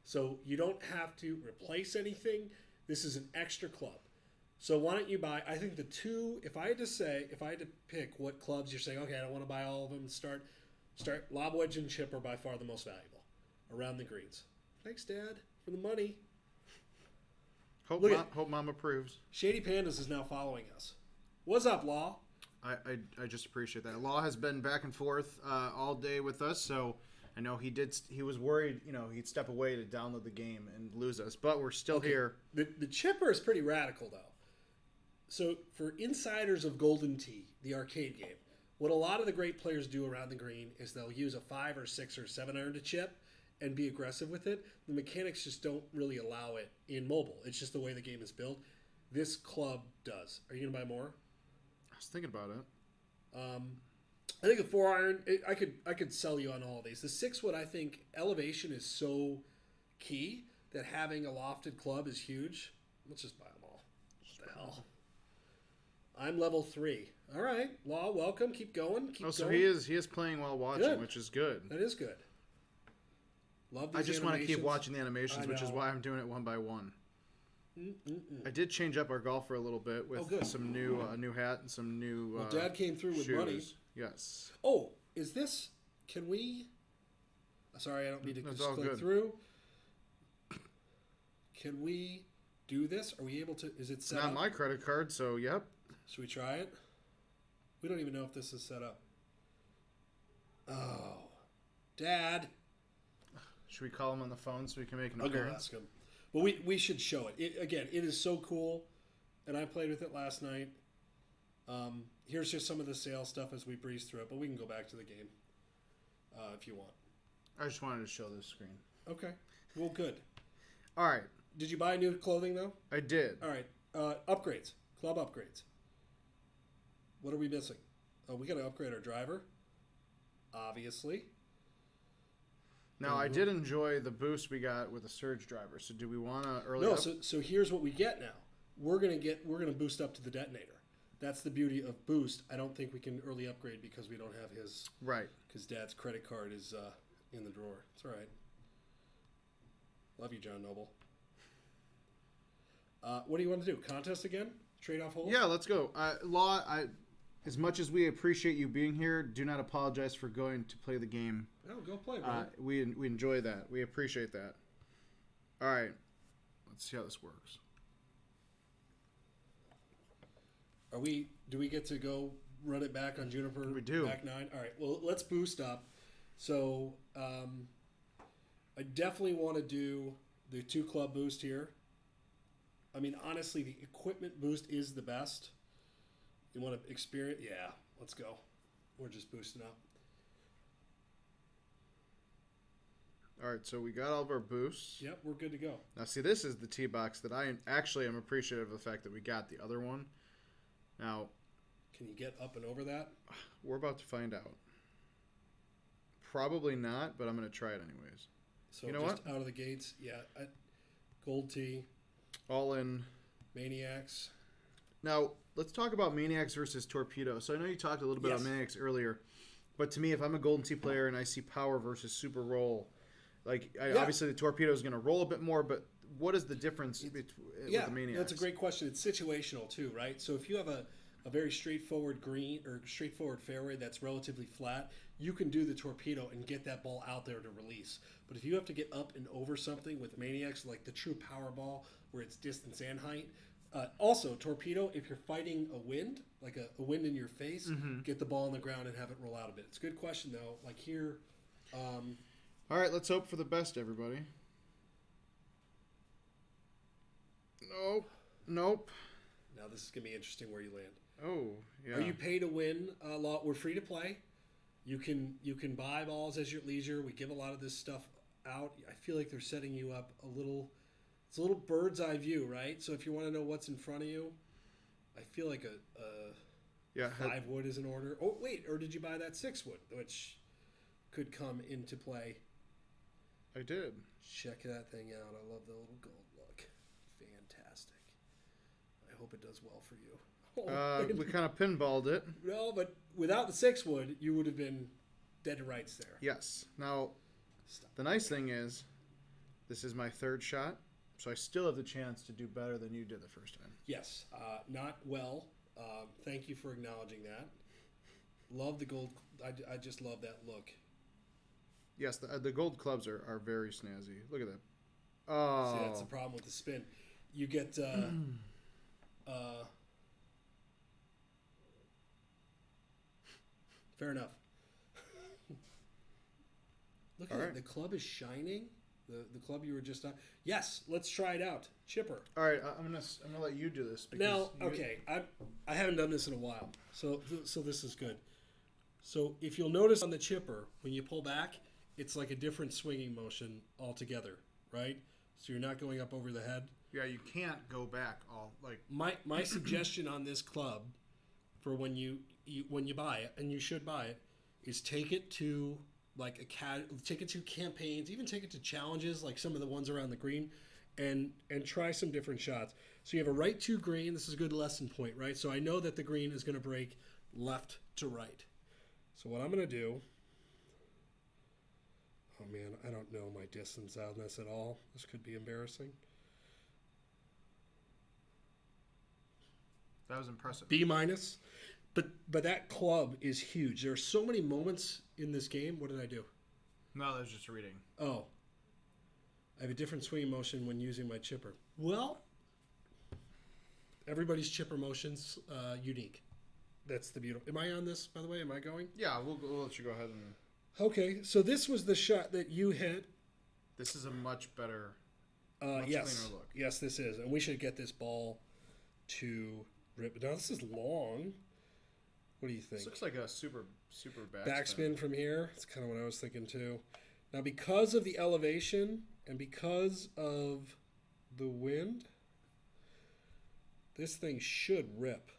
so you don't have to replace anything. This is an extra club. So why don't you buy, I think if I had to pick what clubs you're saying, okay, I don't want to buy all of them, start Lob, wedge, and chip are by far the most valuable around the greens. Thanks, Dad, for the money. Hope Mom approves. Shady Pandas is now following us. What's up, Law? I just appreciate that. Law has been back and forth all day with us, so I know he was worried, he'd step away to download the game and lose us, but we're still here. The chipper is pretty radical, though. So for insiders of Golden Tee, the arcade game, what a lot of the great players do around the green is they'll use a 5 or 6 or 7 iron to chip and be aggressive with it. The mechanics just don't really allow it in mobile. It's just the way the game is built. This club does. Are you going to buy more? I was thinking about it. I think the 4 iron, I could sell you on all of these. The 6 wood, I think elevation is so key that having a lofted club is huge. Let's just buy them all. What the hell? I'm level 3. All right, Law, welcome. Keep going. So he is playing while watching, Good. which is good. That is good. Love these I just want to keep animations. watching the animations, which is why I'm doing it one by one. I did change up our golfer a little bit with some new hat and some new. Well, Dad came through with shoes. money. Yes. Oh, is this? Can we? Sorry, I don't mean to That's just all click good. through. Can we do this? Are we able to? Is it set Not up? my credit card, so yep. Should we try it? We don't even know if this is set up. Oh, Dad. Should we call him on the phone so we can make an I'll go appearance? ask him. Well, we should show it. Again, it is so cool, and I played with it last night. Here's just some of the sales stuff as we breeze through it, but we can go back to the game if you want. I just wanted to show this screen. Okay. Well, good. All right. Did you buy new clothing, though? I did. All right. Upgrades. Club upgrades. What are we missing? Oh, we got to upgrade our driver. Obviously. Now, I did enjoy the boost we got with the surge driver. So, do we want to early No, up? so here's what we get now. We're gonna boost up to the detonator. That's the beauty of boost. I don't think we can early upgrade because we don't have his Right. because Dad's credit card is in the drawer. It's all right. Love you, John Noble. What do you want to do? Contest again? Trade off holes? Yeah, let's go. Law, as much as we appreciate you being here, do not apologize for going to play the game. No, go play, bro. We enjoy that. We appreciate that. All right. Let's see how this works. Do we get to go run it back on Juniper? We do. Back 9? All right. Well, let's boost up. So, I definitely want to do the 2 club boost here. I mean, honestly, the equipment boost is the best. You want to experience? Yeah, let's go. We're just boosting up. All right, so we got all of our boosts. Yep, we're good to go. Now, see, this is the tee box that I actually am appreciative of the fact that we got the other one. Now, can you get up and over that? We're about to find out. Probably not, but I'm going to try it anyways. So you know just what? Out of the gates, yeah. Gold tee. All in. Maniacs. Now, let's talk about Maniacs versus Torpedo. So I know you talked a little bit Yes. about Maniacs earlier, but to me, if I'm a Golden Tee player and I see Power versus Super Roll, obviously the Torpedo is going to roll a bit more, but what is the difference with the Maniacs? That's a great question. It's situational too, right? So if you have a very straightforward green or straightforward fairway that's relatively flat, you can do the Torpedo and get that ball out there to release. But if you have to get up and over something with Maniacs, like the true power ball where it's distance and height, also Torpedo, if you're fighting a wind, like a wind in your face, get the ball on the ground and have it roll out a bit. It's a good question though. Like here, all right, let's hope for the best, everybody. Nope. Now this is gonna be interesting where you land. Oh, yeah. Are you pay to win? We're free to play. You can buy balls as your leisure. We give a lot of this stuff out. I feel like they're setting you up a little. It's a little bird's eye view, right? So if you want to know what's in front of you, I feel like a 5 wood is in order. Oh wait, or did you buy that 6 wood, which could come into play? I did. Check that thing out. I love the little gold look. Fantastic. I hope it does well for you. We kind of pinballed it. No, but without the 6 wood, you would have been dead to rights there. Yes. Now, the nice thing is, this is my 3rd shot, so I still have the chance to do better than you did the first time. Yes. Not well. Thank you for acknowledging that. Love the gold. I just love that look. Yes, the gold clubs are very snazzy. Look at that. See, Oh. that's the problem with the spin. You get fair enough. Look at All it. right. The club is shining. The club you were just on. Yes, let's try it out. Chipper. All right, I'm gonna let you do this. Now, you- okay, I haven't done this in a while, so this is good. So if you'll notice on the chipper, when you pull back, it's like a different swinging motion altogether, right? So you're not going up over the head. Yeah, you can't go back all like. My suggestion on this club, for when you buy it, and you should buy it, is take it to like take it to campaigns, even take it to challenges like some of the ones around the green, and try some different shots. So you have a right to green. This is a good lesson point, right? So I know that the green is going to break left to right. So what I'm going to do, oh man, I don't know my distance on this at all. This could be embarrassing. That was impressive. B minus. But that club is huge. There are so many moments in this game. What did I do? No, that was just reading. Oh. I have a different swinging motion when using my chipper. Well, everybody's chipper motion's unique. That's the beautiful. Am I on this, by the way? Am I going? Yeah, we'll let you go ahead and. Okay, so this was the shot that you hit. This is a much better, Yes. cleaner look. Yes, this is. And we should get this ball to rip. Now, this is long. What do you think? This looks like a super backspin. Backspin from here. That's kind of what I was thinking too. Now, because of the elevation and because of the wind, this thing should rip.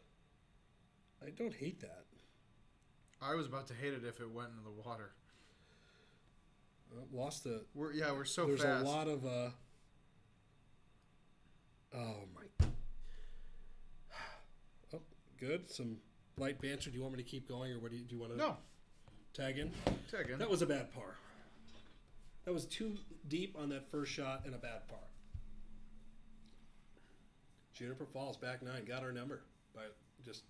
I don't hate that. I was about to hate it if it went into the water. Lost a. We're so There's fast. a lot of. Oh my. Oh, good. Some light banter. Do you want me to keep going, or what do you want to? No. Tag in. Tag in. That was a bad par. That was too deep on that first shot and a bad par. Juniper Falls back 9 got our number, but just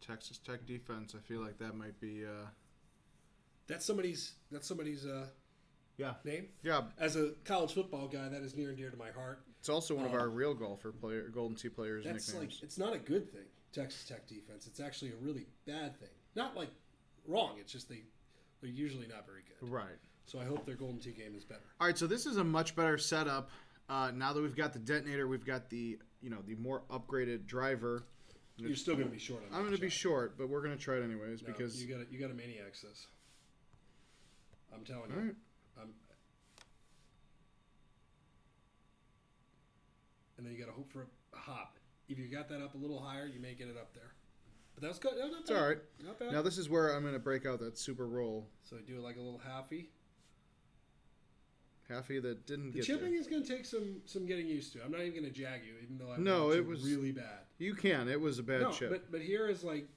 Texas Tech defense. I feel like that might be. that's somebody's Yeah. name. Yeah. As a college football guy, that is near and dear to my heart. It's also one of our real Golden Tee players' That's nicknames. like it's not a good thing. Texas Tech defense. It's actually a really bad thing. Not like wrong. It's just they're usually not very good. Right. So I hope their Golden Tee game is better. All right, so this is a much better setup. Now that we've got the detonator, we've got the more upgraded driver. You're still going to be short on that. I'm going to be shot. short, but we're going to try it anyways No, because you got to maniacs this. I'm telling All you. right. And then you got to hope for a hop. If you got that up a little higher, you may get it up there. But that was good. No, not it's bad. all right. Not bad. Now this is where I'm going to break out that super roll. So I do like a little halfie. Halfie that didn't The get chipping there. is going to take some getting used to. I'm not even going to jag you, even though I No, watched it was really bad. You can. It was a bad No, chip. but here is like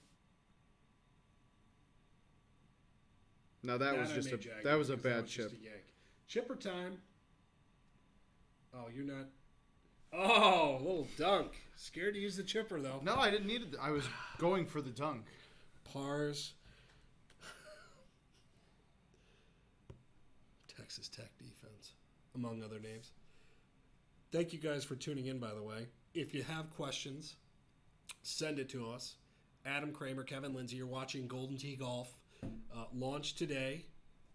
Now that was I just may a jag that you was a because bad was chip. just a yank. Chipper time. Oh, you're not. Oh, a little dunk. Scared to use the chipper though. No, I didn't need it. I was going for the dunk. Pars. Texas Tech defense, among other names. Thank you guys for tuning in, by the way. If you have questions, send it to us. Adam Kramer, Kevin Lindsay, you're watching Golden Tee Golf. Launched today,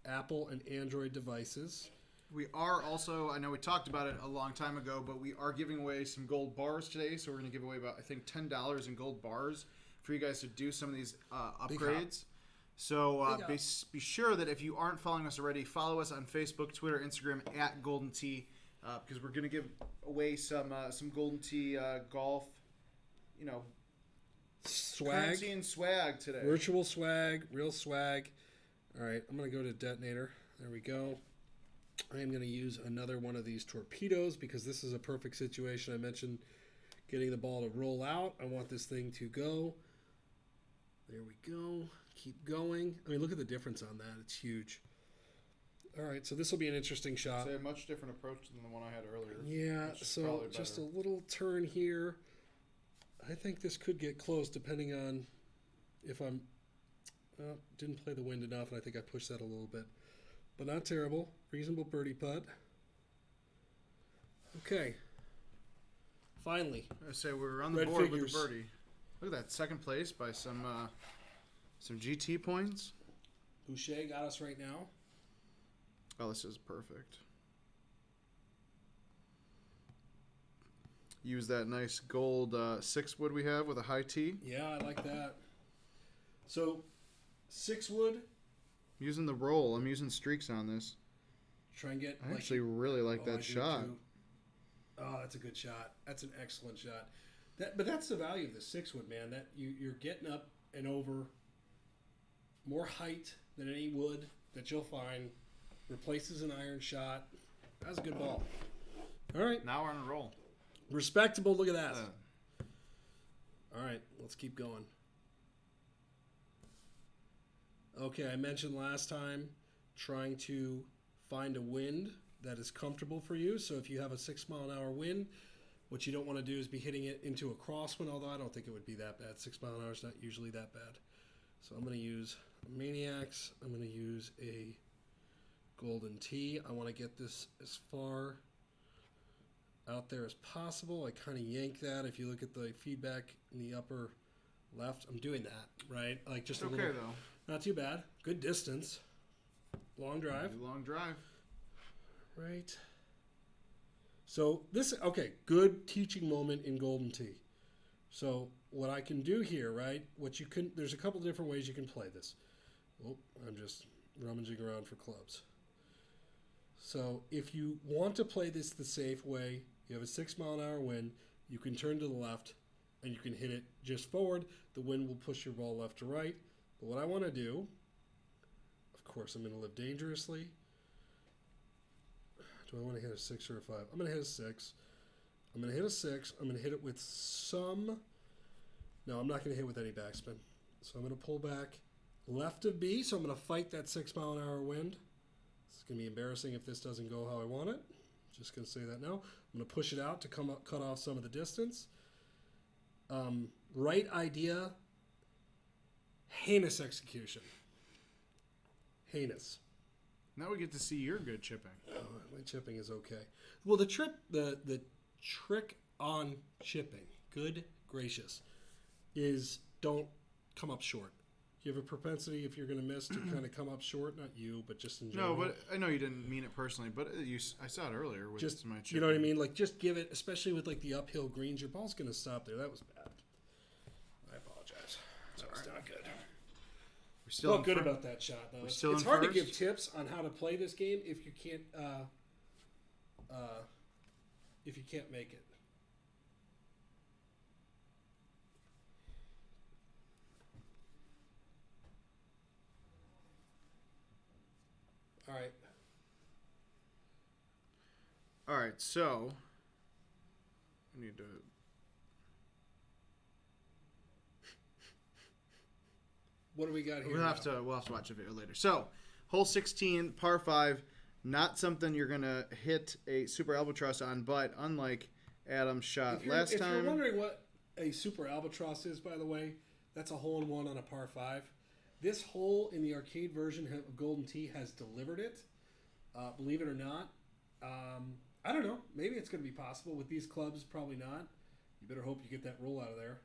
Apple and Android devices. We are also, I know we talked about it a long time ago, but we are giving away some gold bars today. So we're going to give away about, I think, $10 in gold bars for you guys to do some of these upgrades. So be sure that if you aren't following us already, follow us on Facebook, Twitter, Instagram at Golden Tee, because we're going to give away some Golden Tee golf, Swag. currency and swag today. Virtual swag, real swag. All right, I'm going to go to detonator. There we go. I am going to use another one of these torpedoes because this is a perfect situation. I mentioned getting the ball to roll out. I want this thing to go. There we go. Keep going. I mean, look at the difference on that. It's huge. All right, so this will be an interesting shot. It's a much different approach than the one I had earlier. Yeah, which is so probably just a better. little turn here. I think this could get close depending on if I'm... Didn't play the wind enough, and I think I pushed that a little bit. But not terrible. Reasonable birdie putt. Okay. Finally. I say we're on the Red board figures. with the birdie. Look at that, second place by some GT points. Boucher got us right now. Oh, this is perfect. Use that nice gold 6 wood we have with a high tee. Yeah, I like that. So, 6 wood. Using the roll. I'm using streaks on this. Try and get. I actually really like I that do shot. too. Oh, that's a good shot. That's an excellent shot. But that's the value of the 6 wood, man. That you're getting up and over more height than any wood that you'll find. Replaces an iron shot. That was a good ball. All right. Now we're on a roll. Respectable. Look at that. All right. Let's keep going. Okay. I mentioned last time trying to find a wind that is comfortable for you. So if you have a 6-mile-an-hour wind, what you don't want to do is be hitting it into a crosswind, although I don't think it would be that bad. 6 mile an hour is not usually that bad. So I'm going to use Maniacs. I'm going to use a golden tee. I want to get this as far out there as possible. I kind of yank that. If you look at the feedback in the upper left, I'm doing that, right? Like just a little. Okay, though. Not too bad. Good distance. Long drive. Long drive. Right. So this, okay, good teaching moment in golden tee. So what I can do here, right? There's a couple different ways you can play this. Oh, I'm just rummaging around for clubs. So if you want to play this the safe way, you have a 6-mile-an-hour wind, you can turn to the left and you can hit it just forward. The wind will push your ball left to right. But what I want to do, of course, I'm going to live dangerously. Do I want to hit a 6 or a 5? I'm going to hit a 6. I'm going to hit a 6. I'm going to hit it with some... No, I'm not going to hit with any backspin. So I'm going to pull back left of B. So I'm going to fight that 6-mile-an-hour wind. It's going to be embarrassing if this doesn't go how I want it. Just going to say that now. I'm going to push it out to cut off some of the distance. Right idea. Heinous execution. Heinous. Now we get to see your good chipping. Oh, my chipping is okay. Well, the trick on chipping, good gracious, is don't come up short. You have a propensity, if you're going to miss, to kind of come up short. Not you, but just in general. No, but I know you didn't mean it personally, but I saw it earlier with just my chipping. You know what I mean? Like, just give it, especially with like the uphill greens, your ball's going to stop there. That was bad. I apologize. That was not good. We're still Felt good about that shot, though. It's hard to give tips on how to play this game if you can't make it. All right, so I need to. What do we got here? We'll have to watch a video later. So, hole 16, par 5, not something you're gonna hit a super albatross on, but unlike Adam's shot last time. If you're wondering what a super albatross is, by the way, that's a hole-in-one on a par 5. This hole in the arcade version of Golden Tee has delivered it. Believe it or not. I don't know. Maybe it's going to be possible. With these clubs, probably not. You better hope you get that roll out of there.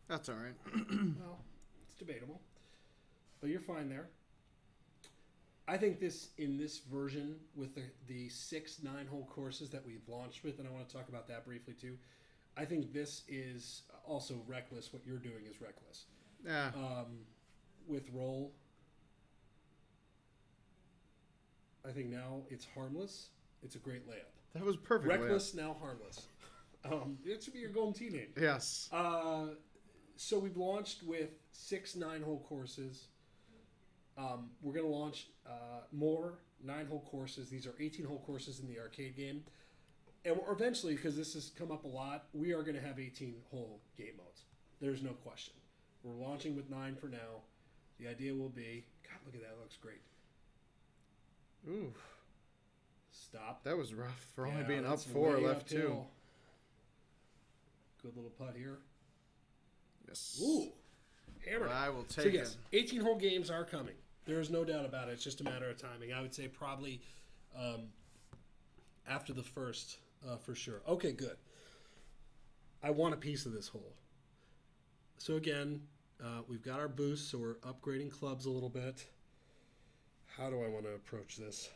That's all right. Well, it's debatable. But you're fine there. I think in this version with the 6 9-hole courses that we've launched with, and I want to talk about that briefly too, I think this is also reckless. What you're doing is reckless. Yeah. With roll, I think now it's harmless. It's a great layup. That was perfect. Reckless, now harmless. That should be your Golden Tee name. Yes. So we've launched with 6 9-hole courses. We're going to launch more 9-hole courses. These are 18-hole courses in the arcade game. And eventually, because this has come up a lot, we are going to have 18-hole game modes. There's no question. We're launching with 9 for now. The idea will be... God, look at that. It looks great. Ooh. Stop. That was rough for only being up 4, left uphill. 2. Good little putt here. Yes. Ooh. Hammered. I will take so yes, it. 18-hole games are coming. There is no doubt about it. It's just a matter of timing. I would say probably after the first, for sure. Okay, good. I want a piece of this hole. So again, we've got our boost, so we're upgrading clubs a little bit. How do I want to approach this?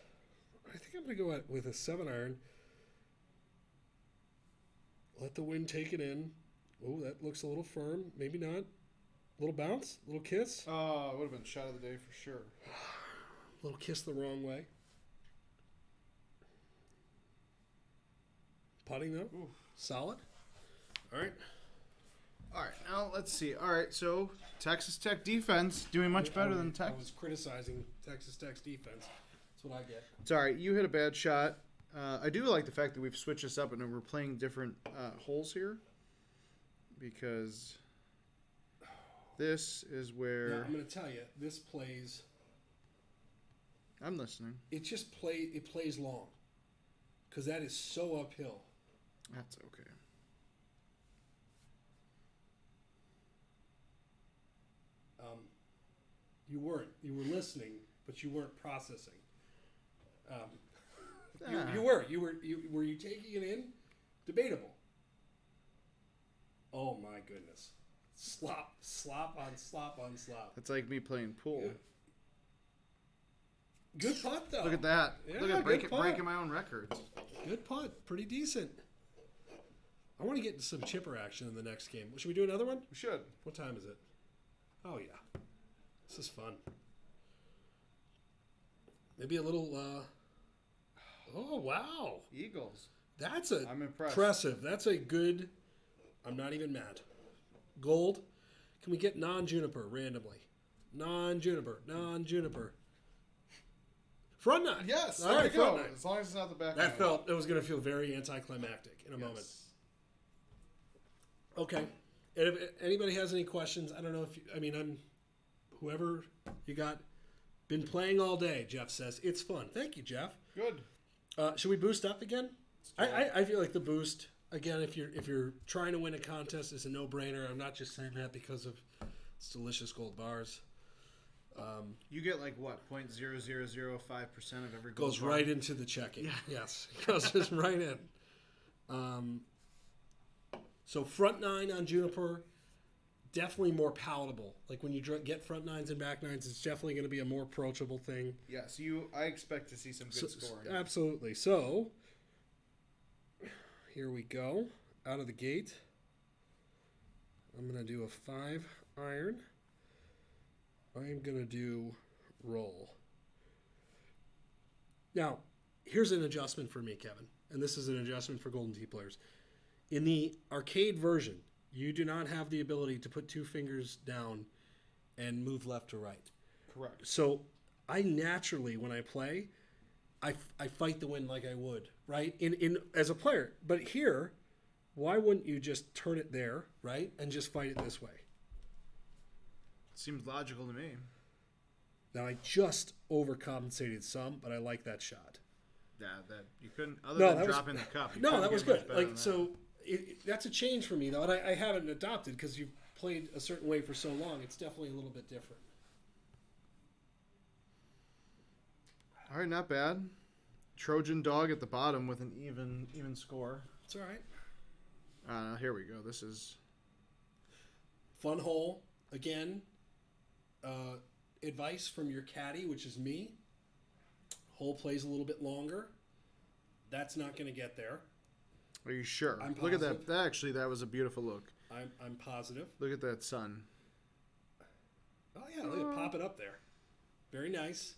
I think I'm going to go with a 7-iron. Let the wind take it in. Oh, that looks a little firm. Maybe not. A little bounce? A little kiss? Oh, it would have been shot of the day for sure. A little kiss the wrong way. Putting though? Ooh. Solid. All right. All right, now let's see. All right, so Texas Tech defense doing much better than Tech. I was criticizing Texas Tech's defense. That's what I get. It's all right. You hit a bad shot. I do like the fact that we've switched this up and we're playing different holes here, because this is where... Now, I'm going to tell you, this plays... I'm listening. It plays long, because that is so uphill. That's okay. You were listening, but you weren't processing. You were you taking it in? Debatable. Oh my goodness. Slop on slop. That's like me playing pool. Good putt though. Look at that. Yeah, Look at good putt. breaking my own records. Good putt. Pretty decent. I want to get into some chipper action in the next game. Should we do another one? We should. What time is it? Oh yeah. This is fun. Maybe a little oh wow. Eagles. I'm impressed. Impressive. That's a good... I'm not even mad. Gold. Can we get non-juniper randomly? Non-juniper. Front nine. Yes. All right, go. front nine. As long as it's not the back. That felt... It was going to feel very anticlimactic in a moment. Okay. And if anybody has any questions, I don't know if... I'm... Whoever you got... Been playing all day, Jeff says. It's fun. Thank you, Jeff. Good. Should we boost up again? I feel like the boost, again, if you're trying to win a contest, is a no-brainer. I'm not just saying that because of its delicious gold bars. You get like what, 0.0005% of every gold Goes bar? right into the checking. Yeah. Yes, it goes just right in. So front nine on Juniper, definitely more palatable. Like when you get front nines and back nines, it's definitely going to be a more approachable thing. Yes, I expect to see some good scoring. Absolutely. So here we go. Out of the gate, I'm going to do a 5-iron. I'm going to do roll. Now, here's an adjustment for me, Kevin, and this is an adjustment for Golden Tee players. In the arcade version, you do not have the ability to put 2 fingers down and move left to right. Correct. So I naturally, when I play, I fight the wind like I would, right? In as a player. But here, why wouldn't you just turn it there, right, and just fight it this way? Seems logical to me. Now, I just overcompensated some, but I like that shot. Yeah, that you couldn't, than dropping the cup. No, that was good. Like, so that's a change for me, though, and I haven't adopted because you've played a certain way for so long. It's definitely a little bit different. All right, not bad. Trojan dog at the bottom with an even score. It's all right. Here we go. This is fun hole again. Advice from your caddy, which is me. Hole plays a little bit longer. That's not going to get there. Are you sure? I'm Look at that. That was a beautiful look. I'm positive. Look at that sun. Oh yeah, look at pop it up there. Very nice.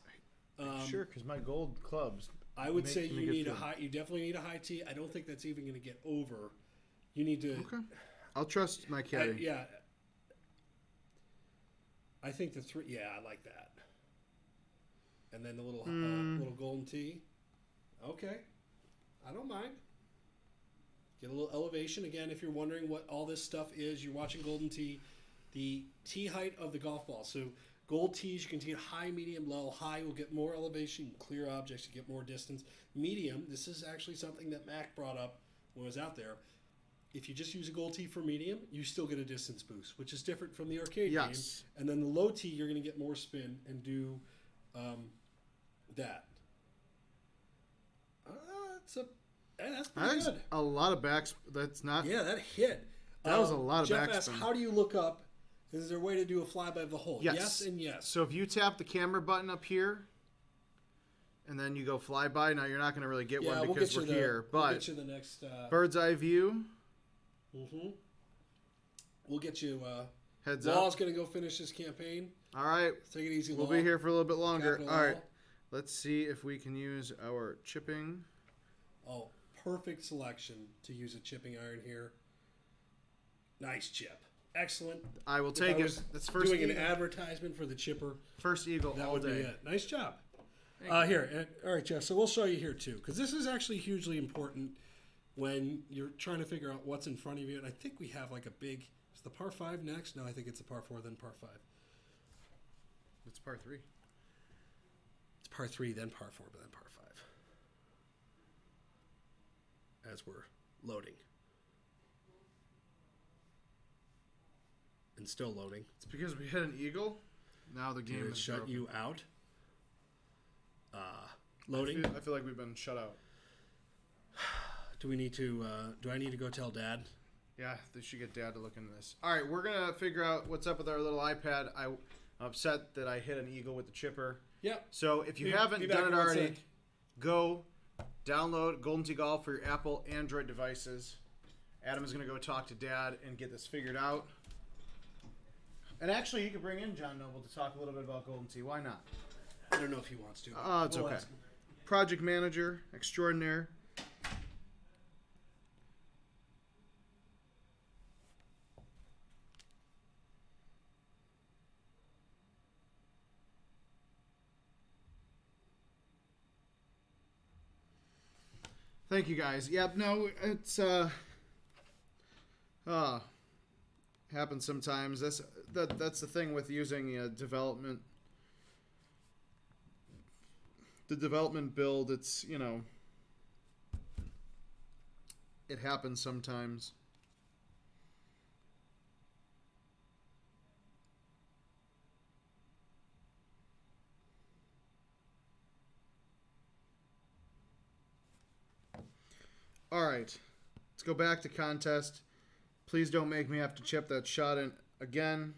Sure, because my gold clubs. I would say you need a high. You definitely need a high tee. I don't think that's even going to get over. You need to. Okay. I'll trust my caddy. Yeah. I think the 3. Yeah, I like that. And then the little golden tee. Okay, I don't mind. Get a little elevation again. If you're wondering what all this stuff is, you're watching Golden Tee. The tee height of the golf ball. So gold tees, you can tee it high, medium, low. High will get more elevation. You can clear objects. You get more distance. Medium. This is actually something that Mac brought up when I was out there. if you just use a gold tee for medium, you still get a distance boost, which is different from the arcade game. Yes. And then the low tee, you're going to get more spin and do that. That's pretty good. A lot of backs. That's not. Yeah, that hit. That was a lot of Jeff backspin. asks, how do you look up? Is there a way to do a flyby of the hole? Yes and yes. So if you tap the camera button up here, and then you go flyby, now you're not going to really get one because we're here. But we'll get you the next bird's eye view. Mm-hmm. We'll get you. Heads up. Law's going to go finish his campaign. All right. Take it easy, We'll Law. be here for a little bit longer. Capital All right. Law. Let's see if we can use our chipping. Oh, perfect selection to use a chipping iron here. Nice chip. Excellent. I will If take I it. was That's first doing eagle. an advertisement for the chipper. First eagle That all would day. be it. Nice job. Thank you. Here. All right, Jeff. So we'll show you here, too, because this is actually hugely important when you're trying to figure out what's in front of you. And I think we have like a big... Is the par 5 next? No, I think it's a par 4, then par 5. It's par 3. It's par 3, then par 4, but then par 5. As we're loading. And still loading. It's because we hit an eagle. Now the game Did it is shut broken. you out? Loading. I feel like we've been shut out. Do we need to? Do I need to go tell Dad? Yeah, they should get Dad to look into this. All right, we're gonna figure out what's up with our little iPad. I'm upset that I hit an eagle with the chipper. Yep. So if you Be haven't back done in it 1 already, sec. go download Golden Tee Golf for your Apple, Android devices. Adam is gonna go talk to Dad and get this figured out. And actually, you could bring in John Noble to talk a little bit about Golden Tee. Why not? I don't know if he wants to. Oh, it's We'll okay. ask him. Project manager extraordinaire. Thank you guys. Yep, no, it's happens sometimes. That's the thing with using development. The development build, it's, you know, it happens sometimes. All right, let's go back to contest. Please don't make me have to chip that shot in again.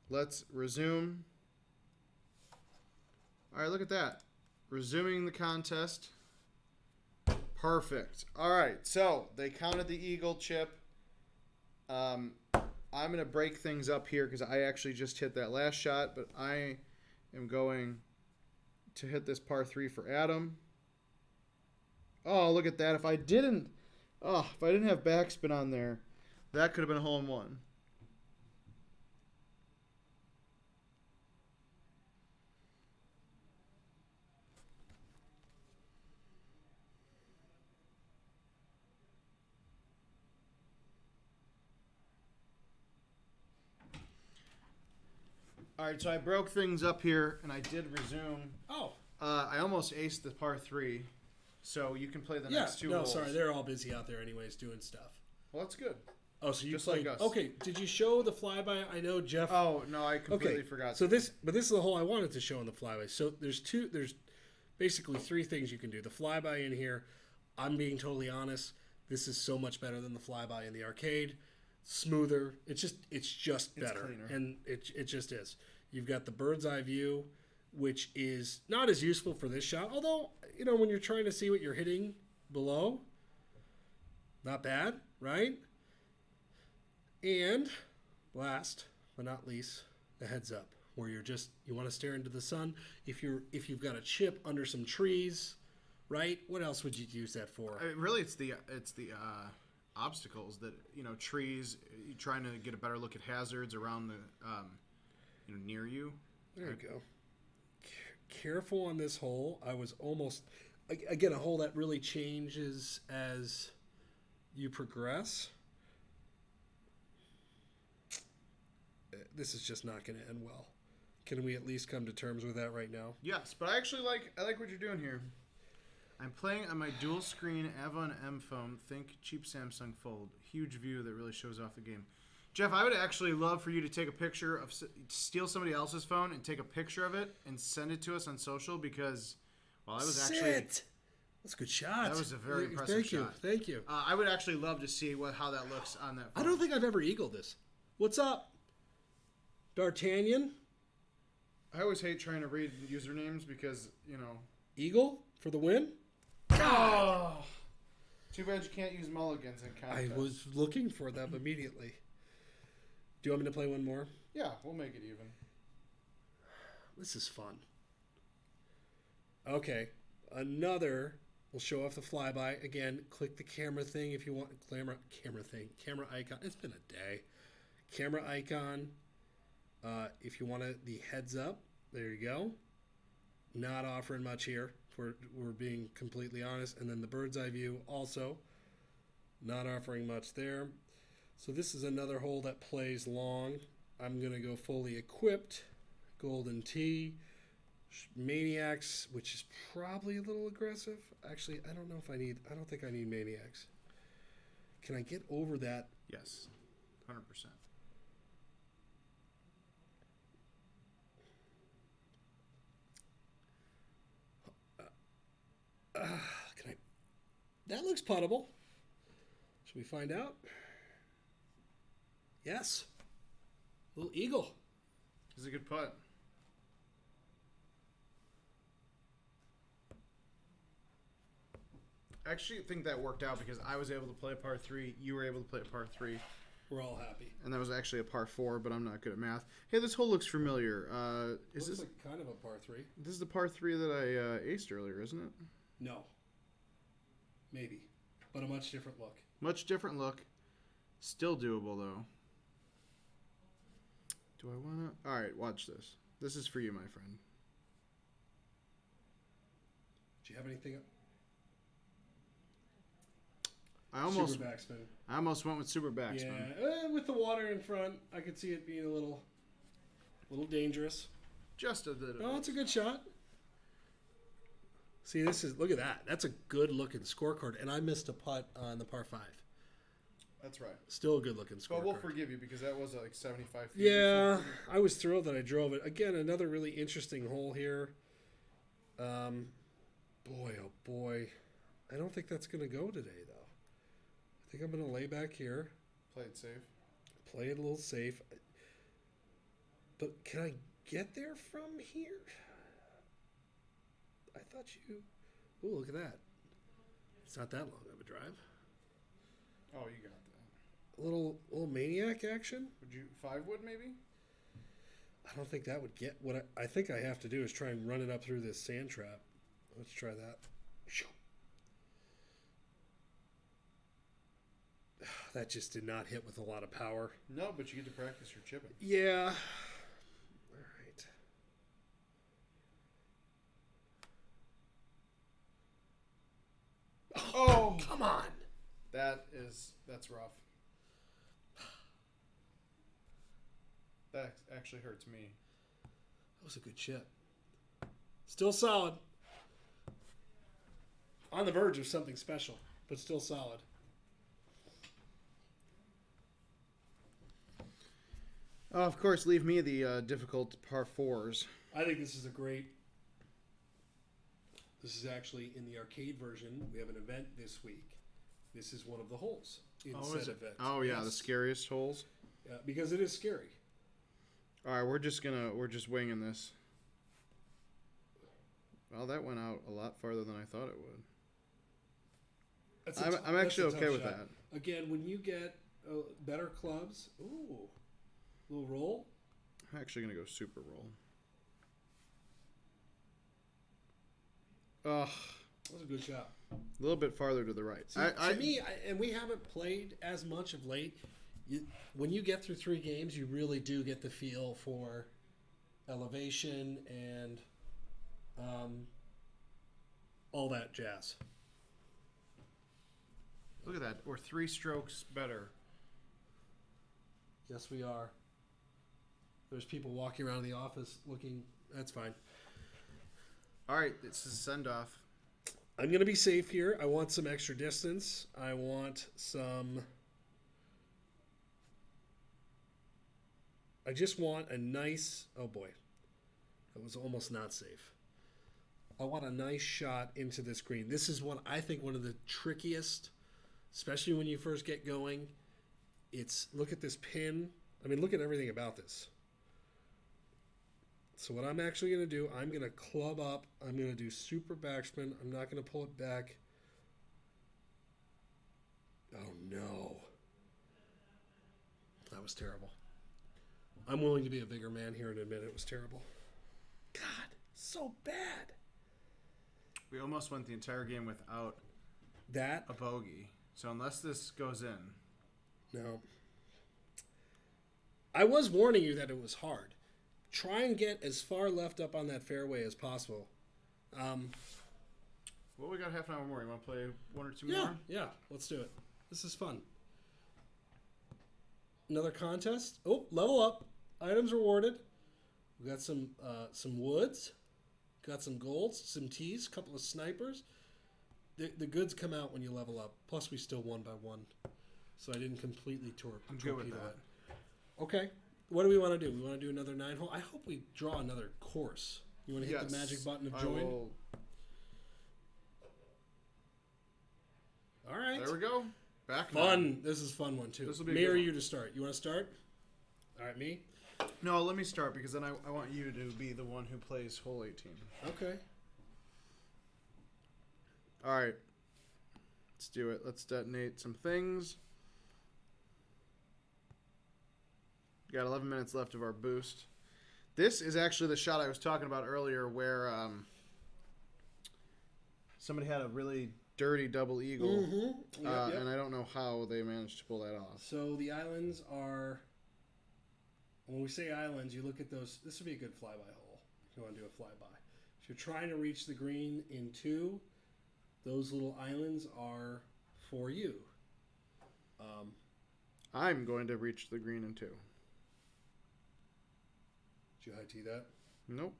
Let's resume. All right, look at that. Resuming the contest. Perfect. All right, so they counted the eagle chip. I'm going to break things up here because I actually just hit that last shot, but I am going to hit this par 3 for Adam. Oh, look at that. If I didn't have backspin on there, that could have been a hole in one. All right, so I broke things up here, and I did resume. Oh. I almost aced the par 3, so you can play the next two holes. Sorry, they're all busy out there anyways doing stuff. Well, that's good. Oh, so you Just played, like us. Okay, did you show the flyby? I know Jeff. Oh no, I completely forgot. So this is the hole I wanted to show on the flyby. So there's basically 3 things you can do. The flyby in here, I'm being totally honest, this is so much better than the flyby in the arcade. Smoother. It's just better. Cleaner. And it just is. You've got the bird's eye view, which is not as useful for this shot. Although, you know, when you're trying to see what you're hitting below, not bad, right? And last but not least, the heads up, where you want to stare into the sun. If you've got a chip under some trees, right? What else would you use that for? Really, it's the obstacles that, you know, trees. You're trying to get a better look at hazards around the near you. There you go. Careful on this hole. I was almost again a hole that really changes as you progress. This is just not going to end well. Can we at least come to terms with that right now? Yes, but I actually like what you're doing here. I'm playing on my dual screen Avon M phone. Think cheap Samsung Fold. Huge view that really shows off the game. Jeff, I would actually love for you to take a picture of, steal somebody else's phone and take a picture of it and send it to us on social because, well, I was actually. That's a good shot. That was a very impressive shot. Thank you. I would actually love to see how that looks on that phone. I don't think I've ever eagled this. What's up, D'Artagnan? I always hate trying to read usernames because, Eagle for the win? Oh! Too bad you can't use mulligans in contests. I was looking for them immediately. Do you want me to play one more? Yeah, we'll make it even. This is fun. Okay, another. We'll show off the flyby. Again, click the camera thing if you want. Camera icon. It's been a day. Camera icon. If you want the heads up, there you go. Not offering much here. We're being completely honest. And then the bird's eye view also. Not offering much there. So this is another hole that plays long. I'm going to go fully equipped. Golden Tee. Maniacs, which is probably a little aggressive. Actually, I don't think I need Maniacs. Can I get over that? Yes, 100%. Can I? That looks puttable. Should we find out? Yes. Little eagle. This is a good putt. I actually think that worked out because I was able to play a par 3. You were able to play a par 3. We're all happy. And that was actually a par 4, but I'm not good at math. Hey, this hole looks familiar. Is looks this like kind of a par 3? This is the par 3 that I aced earlier, isn't it? No. Maybe. But a much different look. Much different look. Still doable, though. Do I want to? All right, watch this. This is for you, my friend. Do you have anything? I almost Super backspin. I almost went with super backspin. Yeah, with the water in front, I could see it being a little dangerous. Just a little. Oh, it's a good shot. See, look at that. That's a good looking scorecard, and I missed a putt on the par 5. That's right. Still a good looking scorecard. But we'll forgive you because that was like 75 feet. Yeah, I was thrilled that I drove it. Again, another really interesting hole here. Boy, oh boy. I don't think that's going to go today, though. I think I'm going to lay back here. Play it safe. Play it a little safe. But can I get there from here? I thought you... Oh, look at that. It's not that long of a drive. Oh, you got that. A little maniac action? Would you 5-wood maybe? I don't think that would get... What I think I have to do is try and run it up through this sand trap. Let's try that. That just did not hit with a lot of power. No, but you get to practice your chipping. Yeah. All right. Oh, come on. That's rough. That actually hurts me. That was a good chip. Still solid. On the verge of something special, but still solid. Of course, leave me the difficult par 4s. I think this is a great... This is actually in the arcade version. We have an event this week. This is one of the holes in said event. Oh yeah, Yes. the scariest holes. Yeah, because it is scary. All right, we're just winging this. Well, that went out a lot farther than I thought it would. I'm actually okay with that. Again, when you get better clubs, little roll. I'm actually gonna go super roll. Ugh. That was a good shot. A little bit farther to the right. See, to me, and we haven't played as much of late, when you get through 3 games, you really do get the feel for elevation and all that jazz. Look at that. We're 3 strokes better. Yes, we are. There's people walking around the office looking. That's fine. All right, this is send off. I'm going to be safe here. I want some extra distance. I want some... I just want a nice... Oh, boy. That was almost not safe. I want a nice shot into this green. This is I think one of the trickiest, especially when you first get going. Look at this pin. I mean, look at everything about this. So what I'm actually going to do, I'm going to club up. I'm going to do super backspin. I'm not going to pull it back. Oh, no. That was terrible. I'm willing to be a bigger man here and admit it was terrible. God, so bad. We almost went the entire game without a bogey. So unless this goes in. No. I was warning you that it was hard. Try and get as far left up on that fairway as possible. Well, we got half an hour more. You want to play one or two Yeah, more? yeah. Let's do it. This is fun. Another contest. Oh, level up. Items rewarded. We got some woods. Got some golds, some tees, a couple of snipers. The goods come out when you level up. Plus, we still won by one. So I didn't completely torpedo I'm good with that. Okay. What do we want to do? We want to do another 9-hole? I hope we draw another course. You want to hit the magic button of join? All right. There we go. Back Fun. nine. This is a fun one, too. This will be Me or one. you to start? You want to start? All right, me? No, let me start because then I want you to be the one who plays hole 18. Okay. All right. Let's do it. Let's detonate some things. We got 11 minutes left of our boost. This is actually the shot I was talking about earlier where somebody had a really dirty double eagle. Mm-hmm. Yep. And I don't know how they managed to pull that off. So the islands are... When we say islands, you look at those. This would be a good flyby hole if you want to do a flyby. If you're trying to reach the green in 2, those little islands are for you. I'm going to reach the green in 2. Did you high tee that? Nope.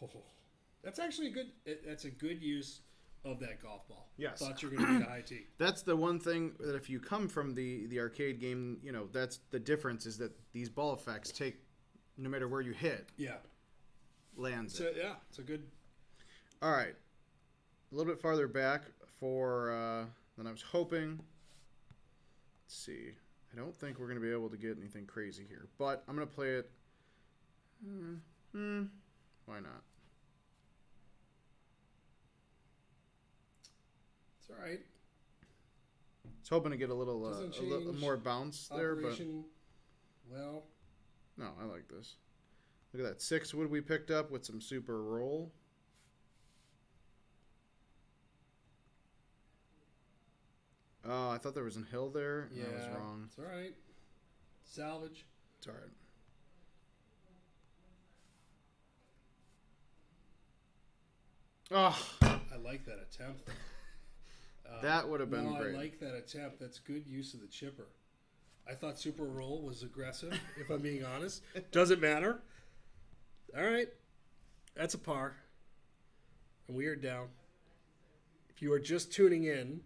Oh, that's actually a good. That's a good use of that golf ball. Yes. Thought you were going to need a high tee. That's the one thing that if you come from the arcade game, you know, that's the difference is that these ball effects take, no matter where you hit, Yeah. lands So it. yeah, it's a good. All right. A little bit farther back for than I was hoping. Let's see. I don't think we're going to be able to get anything crazy here, but I'm going to play it. Why not? It's all right. I was hoping to get a little Doesn't more bounce there, Operation, well, but no, I like this. Look at that 6 wood we picked up with some super roll. Oh, I thought there was a hill there. yeah, I was wrong. It's all right. Salvage. It's all right. Oh, I like that attempt. that would have been no, great. I like that attempt. That's good use of the chipper. I thought super roll was aggressive, if I'm being honest. Doesn't matter. All right. That's a par. And we are down. If you are just tuning in,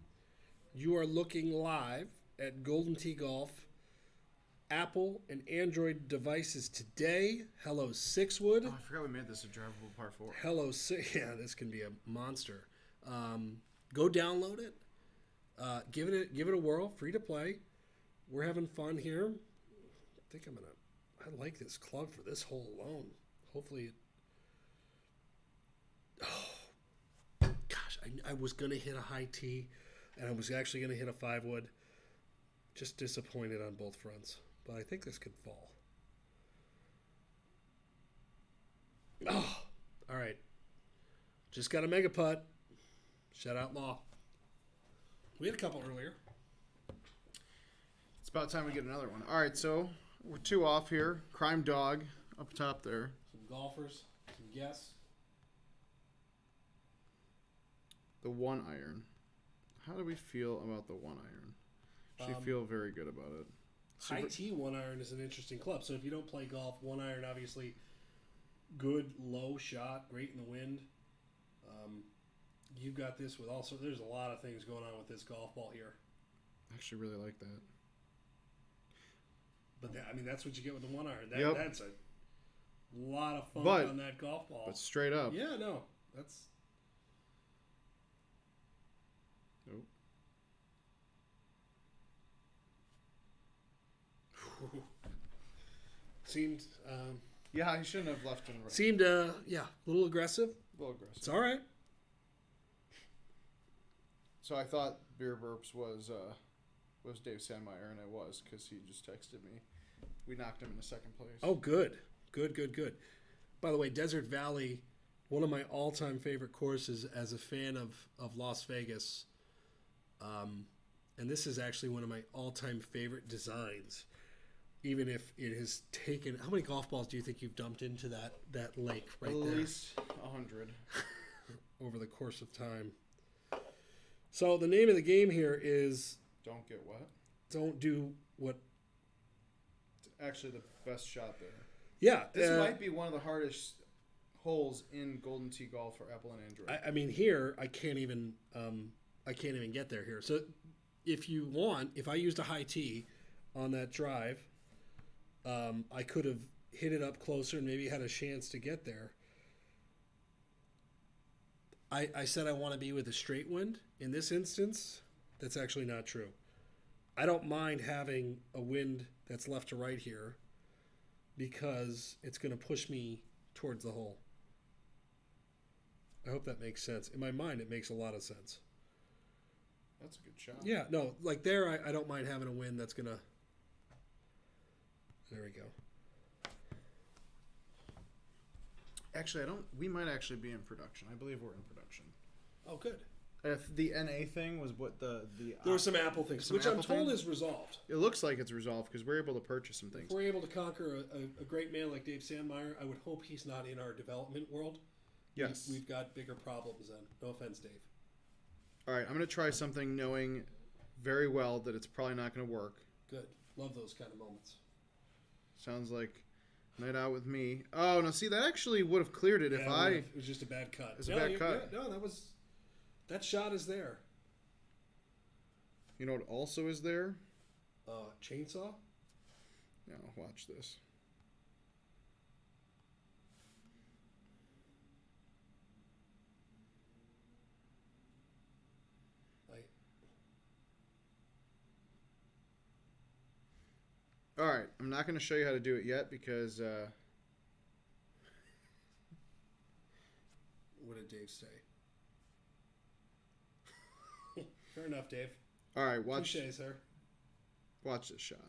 you are looking live at Golden Tee Golf, Apple and Android devices today. Hello, Sixwood. Oh, I forgot we made this a drivable par 4. Hello, yeah, this can be a monster. Go download it. Give it a whirl. Free to play. We're having fun here. I like this club for this hole alone. Hopefully, gosh, I was gonna hit a high tee, and I was actually gonna hit a 5-wood. Just disappointed on both fronts, but I think this could fall. Oh, all right. Just got a mega putt. Shout out Law. We had a couple earlier. It's about time we get another one. All right, so we're 2 off here. Crime Dog up top there. Some golfers, some guests. The 1 iron. How do we feel about the 1 iron? Actually feel very good about it. High tee 1 iron is an interesting club. So if you don't play golf, 1 iron obviously good low shot, great in the wind. you got this with also. There's a lot of things going on with this golf ball here. I actually really like that. But that's what you get with the 1 iron. That's a lot of funk on that golf ball. But straight up. Yeah, no, that's. Nope. Seemed. Yeah, he shouldn't have left and right. Seemed, a little aggressive. A little aggressive. It's all right. So I thought Beer Burps was Dave Sandmeyer, and it was because he just texted me. We knocked him into second place. Oh, good. Good. By the way, Desert Valley, one of my all-time favorite courses as a fan of Las Vegas. And this is actually one of my all-time favorite designs. Even if it has taken... How many golf balls do you think you've dumped into that lake right there? At least 100. Over the course of time. So the name of the game here is... Don't get wet. Don't do what... It's actually the best shot there. Yeah. This might be one of the hardest holes in Golden Tee Golf for Apple and Android. I mean, here, I can't even get there here. So if I used a high tee on that drive, I could have hit it up closer and maybe had a chance to get there. I said I want to be with a straight wind. In this instance, that's actually not true. I don't mind having a wind that's left to right here because it's going to push me towards the hole. I hope that makes sense. In my mind, it makes a lot of sense. That's a good shot. Yeah, no, like there, I don't mind having a wind that's going to... There we go. Actually, we might actually be in production. I believe we're in production. Oh, good. If the NA thing was what the there were some Apple things, which I'm told is resolved. It looks like it's resolved because we're able to purchase some things. If we're able to conquer a great man like Dave Sandmeyer, I would hope he's not in our development world. Yes. We've got bigger problems then. No offense, Dave. All right, I'm going to try something knowing very well that it's probably not going to work. Good. Love those kind of moments. Sounds like night out with me. Oh, no, see, that actually would have cleared it if It was just a bad cut. It was a bad cut. Yeah, no, that shot is there. You know what also is there? Chainsaw? No, watch this. All right, I'm not going to show you how to do it yet because... What did Dave say? Fair enough, Dave. All right, watch. Touché, sir. Watch this shot.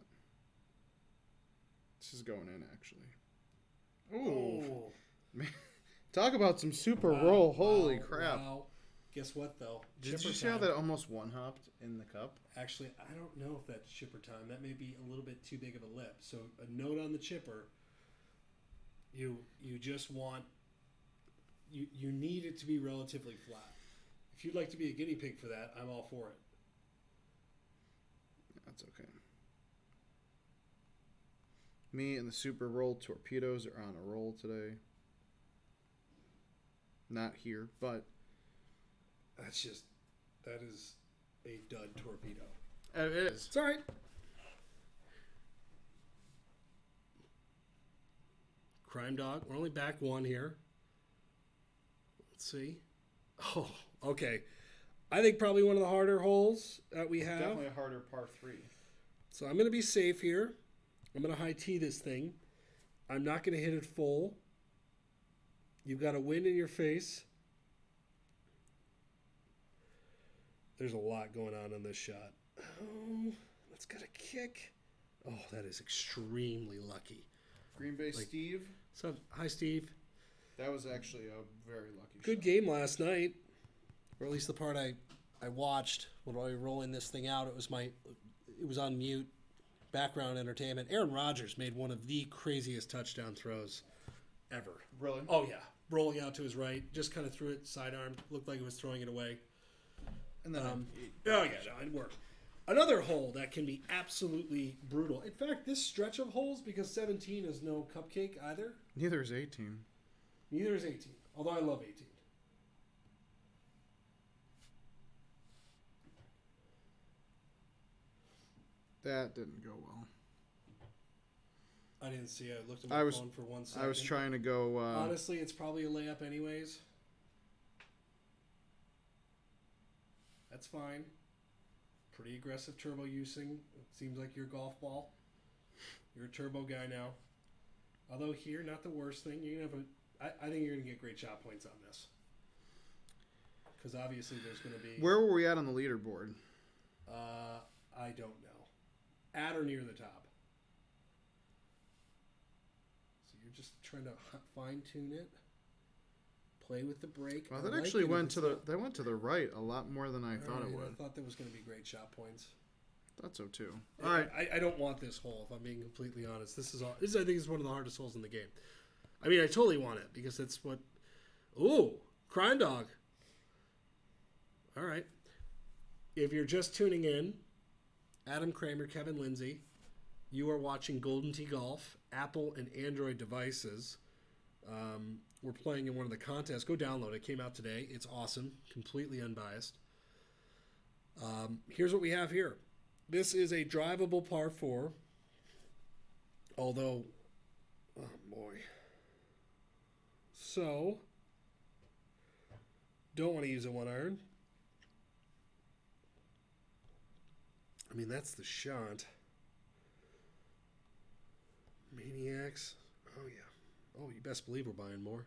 This is going in, actually. Ooh. Man, talk about some super roll. Holy crap. Wow. Guess what, though? Did you see how that almost one-hopped in the cup? Actually, I don't know if that's chipper time. That may be a little bit too big of a lip. So a note on the chipper, you just want... You need it to be relatively flat. If you'd like to be a guinea pig for that, I'm all for it. That's okay. Me and the Super Roll Torpedoes are on a roll today. Not here, but... That is a dud torpedo. It is. It's all right. Crime Dog. We're only back one here. Let's see. Oh, okay. I think probably one of the harder holes that we have. Definitely a harder par 3. So I'm going to be safe here. I'm going to high tee this thing. I'm not going to hit it full. You've got a wind in your face. There's a lot going on in this shot. Oh, that's got a kick. Oh, that is extremely lucky. Green Bay Steve. So, hi, Steve. That was actually a very lucky Good shot. game last night, or at least the part I watched when I was rolling this thing out. It was on mute, background entertainment. Aaron Rodgers made one of the craziest touchdown throws ever. Really? Oh yeah, rolling out to his right, just kind of threw it sidearmed. Looked like it was throwing it away. And then it worked. Another hole that can be absolutely brutal. In fact, this stretch of holes, because 17 is no cupcake either. Neither is 18. Neither is 18, although I love 18. That didn't go well. I didn't see it. I looked at my phone for 1 second. I was trying to go... Honestly, it's probably a layup anyways. That's fine. Pretty aggressive turbo using. It seems like your golf ball. You're a turbo guy now. Although here, not the worst thing. You're gonna have I think you're going to get great shot points on this. Because obviously there's going to be... Where were we at on the leaderboard? I don't know. At or near the top. So you're just trying to fine-tune it. Play with the brake. Well, that actually went to the right a lot more than I thought it would. I thought there was going to be great shot points. Thought so too. All right. I don't want this hole, if I'm being completely honest. This I think is one of the hardest holes in the game. I mean, I totally want it because that's what... Ooh, Crime Dog. All right. If you're just tuning in, Adam Kramer, Kevin Lindsay, you are watching Golden Tee Golf, Apple and Android devices. We're playing in one of the contests. Go download it. It came out today. It's awesome. Completely unbiased. Here's what we have here. This is a drivable par 4. Although, oh boy. So, don't want to use a 1-iron. I mean, that's the shot. Maniacs. Oh, yeah. Oh, you best believe we're buying more.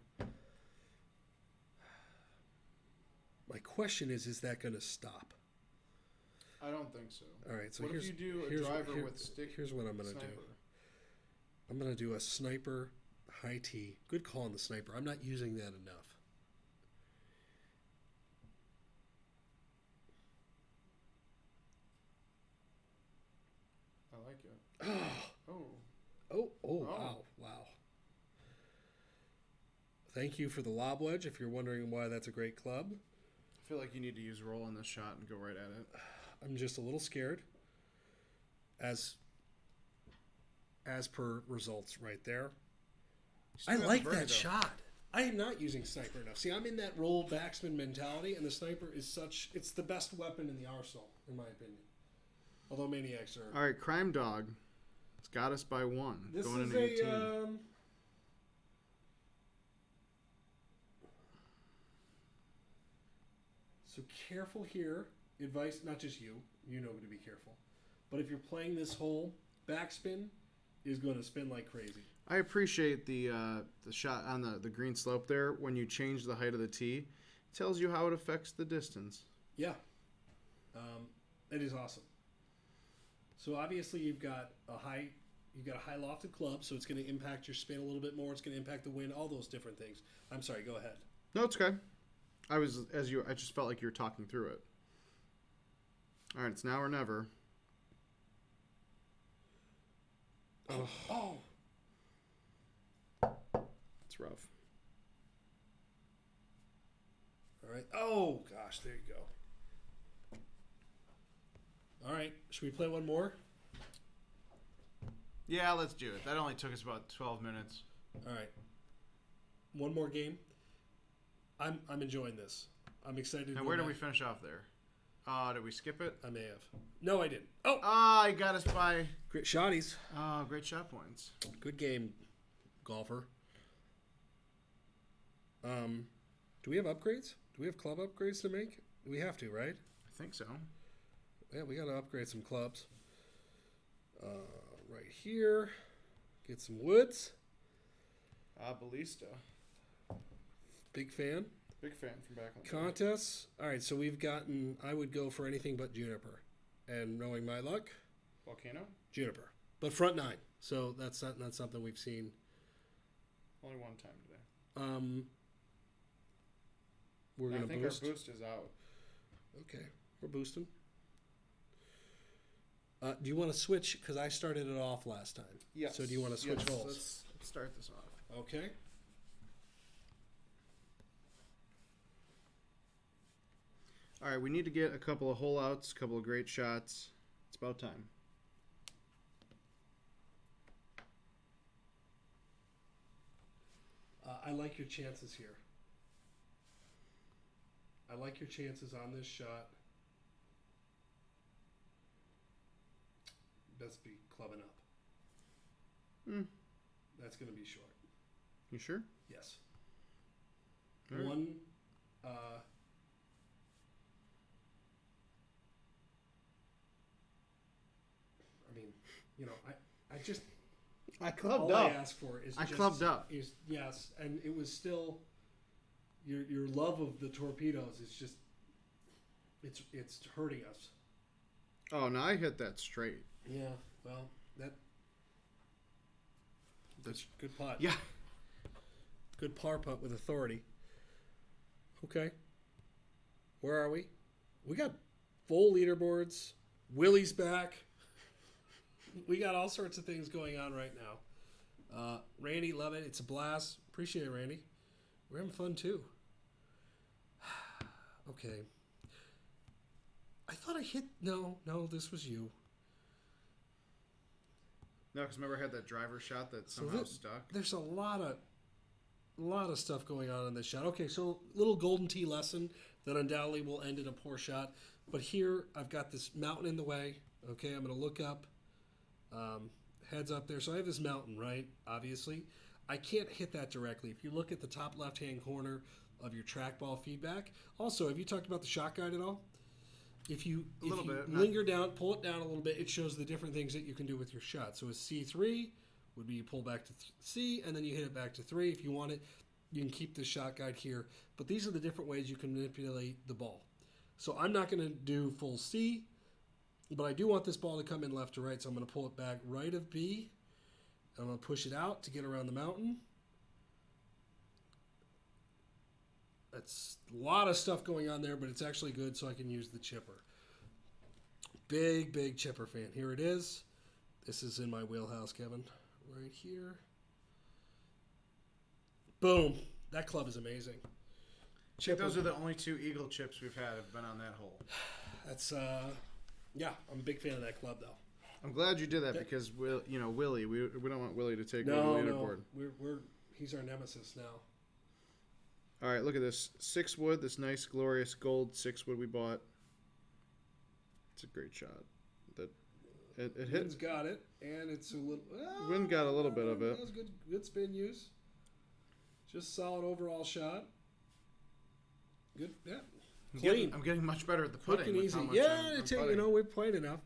My question is that going to stop? I don't think so. All right, so what if you do a driver with stick? Here's what I'm going to do. I'm going to do a sniper high tee. Good call on the sniper. I'm not using that enough. I like it. Oh, wow. Thank you for the lob wedge, if you're wondering why that's a great club. I feel like you need to use roll on this shot and go right at it. I'm just a little scared. As per results right there. I like that shot. I am not using sniper enough. See, I'm in that roll backsman mentality, and the sniper is it's the best weapon in the arsenal, in my opinion. Although maniacs are... All right, Crime Dog. It's got us by 1. This going is into 18. So careful here. Advice, not just you. You know to be careful. But if you're playing this hole, backspin is going to spin like crazy. I appreciate the shot on the green slope there. When you change the height of the tee, it tells you how it affects the distance. Yeah. It is awesome. So obviously you've got a high lofted club, so it's going to impact your spin a little bit more. It's going to impact the wind, all those different things. I'm sorry, go ahead. No, it's okay. I just felt like you were talking through it. All right, it's now or never. Oh. It's rough. All right. Oh, gosh, there you go. All right, should we play one more? Yeah, let's do it. That only took us about 12 minutes. All right. One more game. I'm enjoying this. I'm excited. And where did we finish off there? Did we skip it? I may have. No, I didn't. Oh! He got us by... Great shotties. Great shot points. Good game, golfer. Do we have upgrades? Do we have club upgrades to make? We have to, right? I think so. Yeah, we got to upgrade some clubs. Right here. Get some woods. Ballista. Big fan. Big fan from back on the Contests. All right, so we've gotten... I would go for anything but juniper. And knowing my luck... Volcano? Juniper. But front 9. So that's not something we've seen. Only one time today. We're going to boost. I think our boost is out. Okay, we're boosting. Do you want to switch? Because I started it off last time. Yes. So do you want to switch holes? Let's start this off. Okay. All right, we need to get a couple of hole outs, a couple of great shots. It's about time. I like your chances here. I like your chances on this shot. best be clubbing up. That's going to be short. You sure? Yes. All right. One. I mean, you know, I just. I clubbed all up. I ask for is I just, clubbed up. Is yes, and it was still your love of the torpedoes is just it's hurting us. Oh, no, I hit that straight. Yeah, well, that's good putt. Yeah. Good par putt with authority. Okay. Where are we? We got full leaderboards. Willie's back. We got all sorts of things going on right now. Randy, love it. It's a blast. Appreciate it, Randy. We're having fun too. Okay. I thought I hit. No, this was you. No, because remember I had that driver shot that somehow stuck? There's a lot of stuff going on in this shot. Okay, so little golden tee lesson that undoubtedly will end in a poor shot. But here I've got this mountain in the way. Okay, I'm going to look up. Heads up there. So I have this mountain, right? Obviously. I can't hit that directly. If you look at the top left-hand corner of your trackball feedback. Also, have you talked about the shot guide at all? If you linger down, pull it down a little bit, it shows the different things that you can do with your shot. So a C3 would be you pull back to C, and then you hit it back to 3. If you want it, you can keep the shot guide here. But these are the different ways you can manipulate the ball. So I'm not going to do full C, but I do want this ball to come in left to right, so I'm going to pull it back right of B, and I'm going to push it out to get around the mountain. That's a lot of stuff going on there, but it's actually good so I can use the chipper. Big chipper fan. Here it is. This is in my wheelhouse, Kevin. Right here. Boom. That club is amazing. Chipper. Those are the only 2 eagle chips we've had have been on that hole. That's, yeah, I'm a big fan of that club, though. I'm glad you did that because, Willie, we don't want Willie to take over the leaderboard. No, he's our nemesis now. All right, look at this 6 wood, this nice, glorious gold 6 wood we bought. It's a great shot. That it hit. Wynn's got it, and it's a little. Wynn got a little bit of it. That was good spin use. Just solid overall shot. Good, yeah. Clean. I'm getting much better at the putting. Quick and easy. Yeah, we've played enough.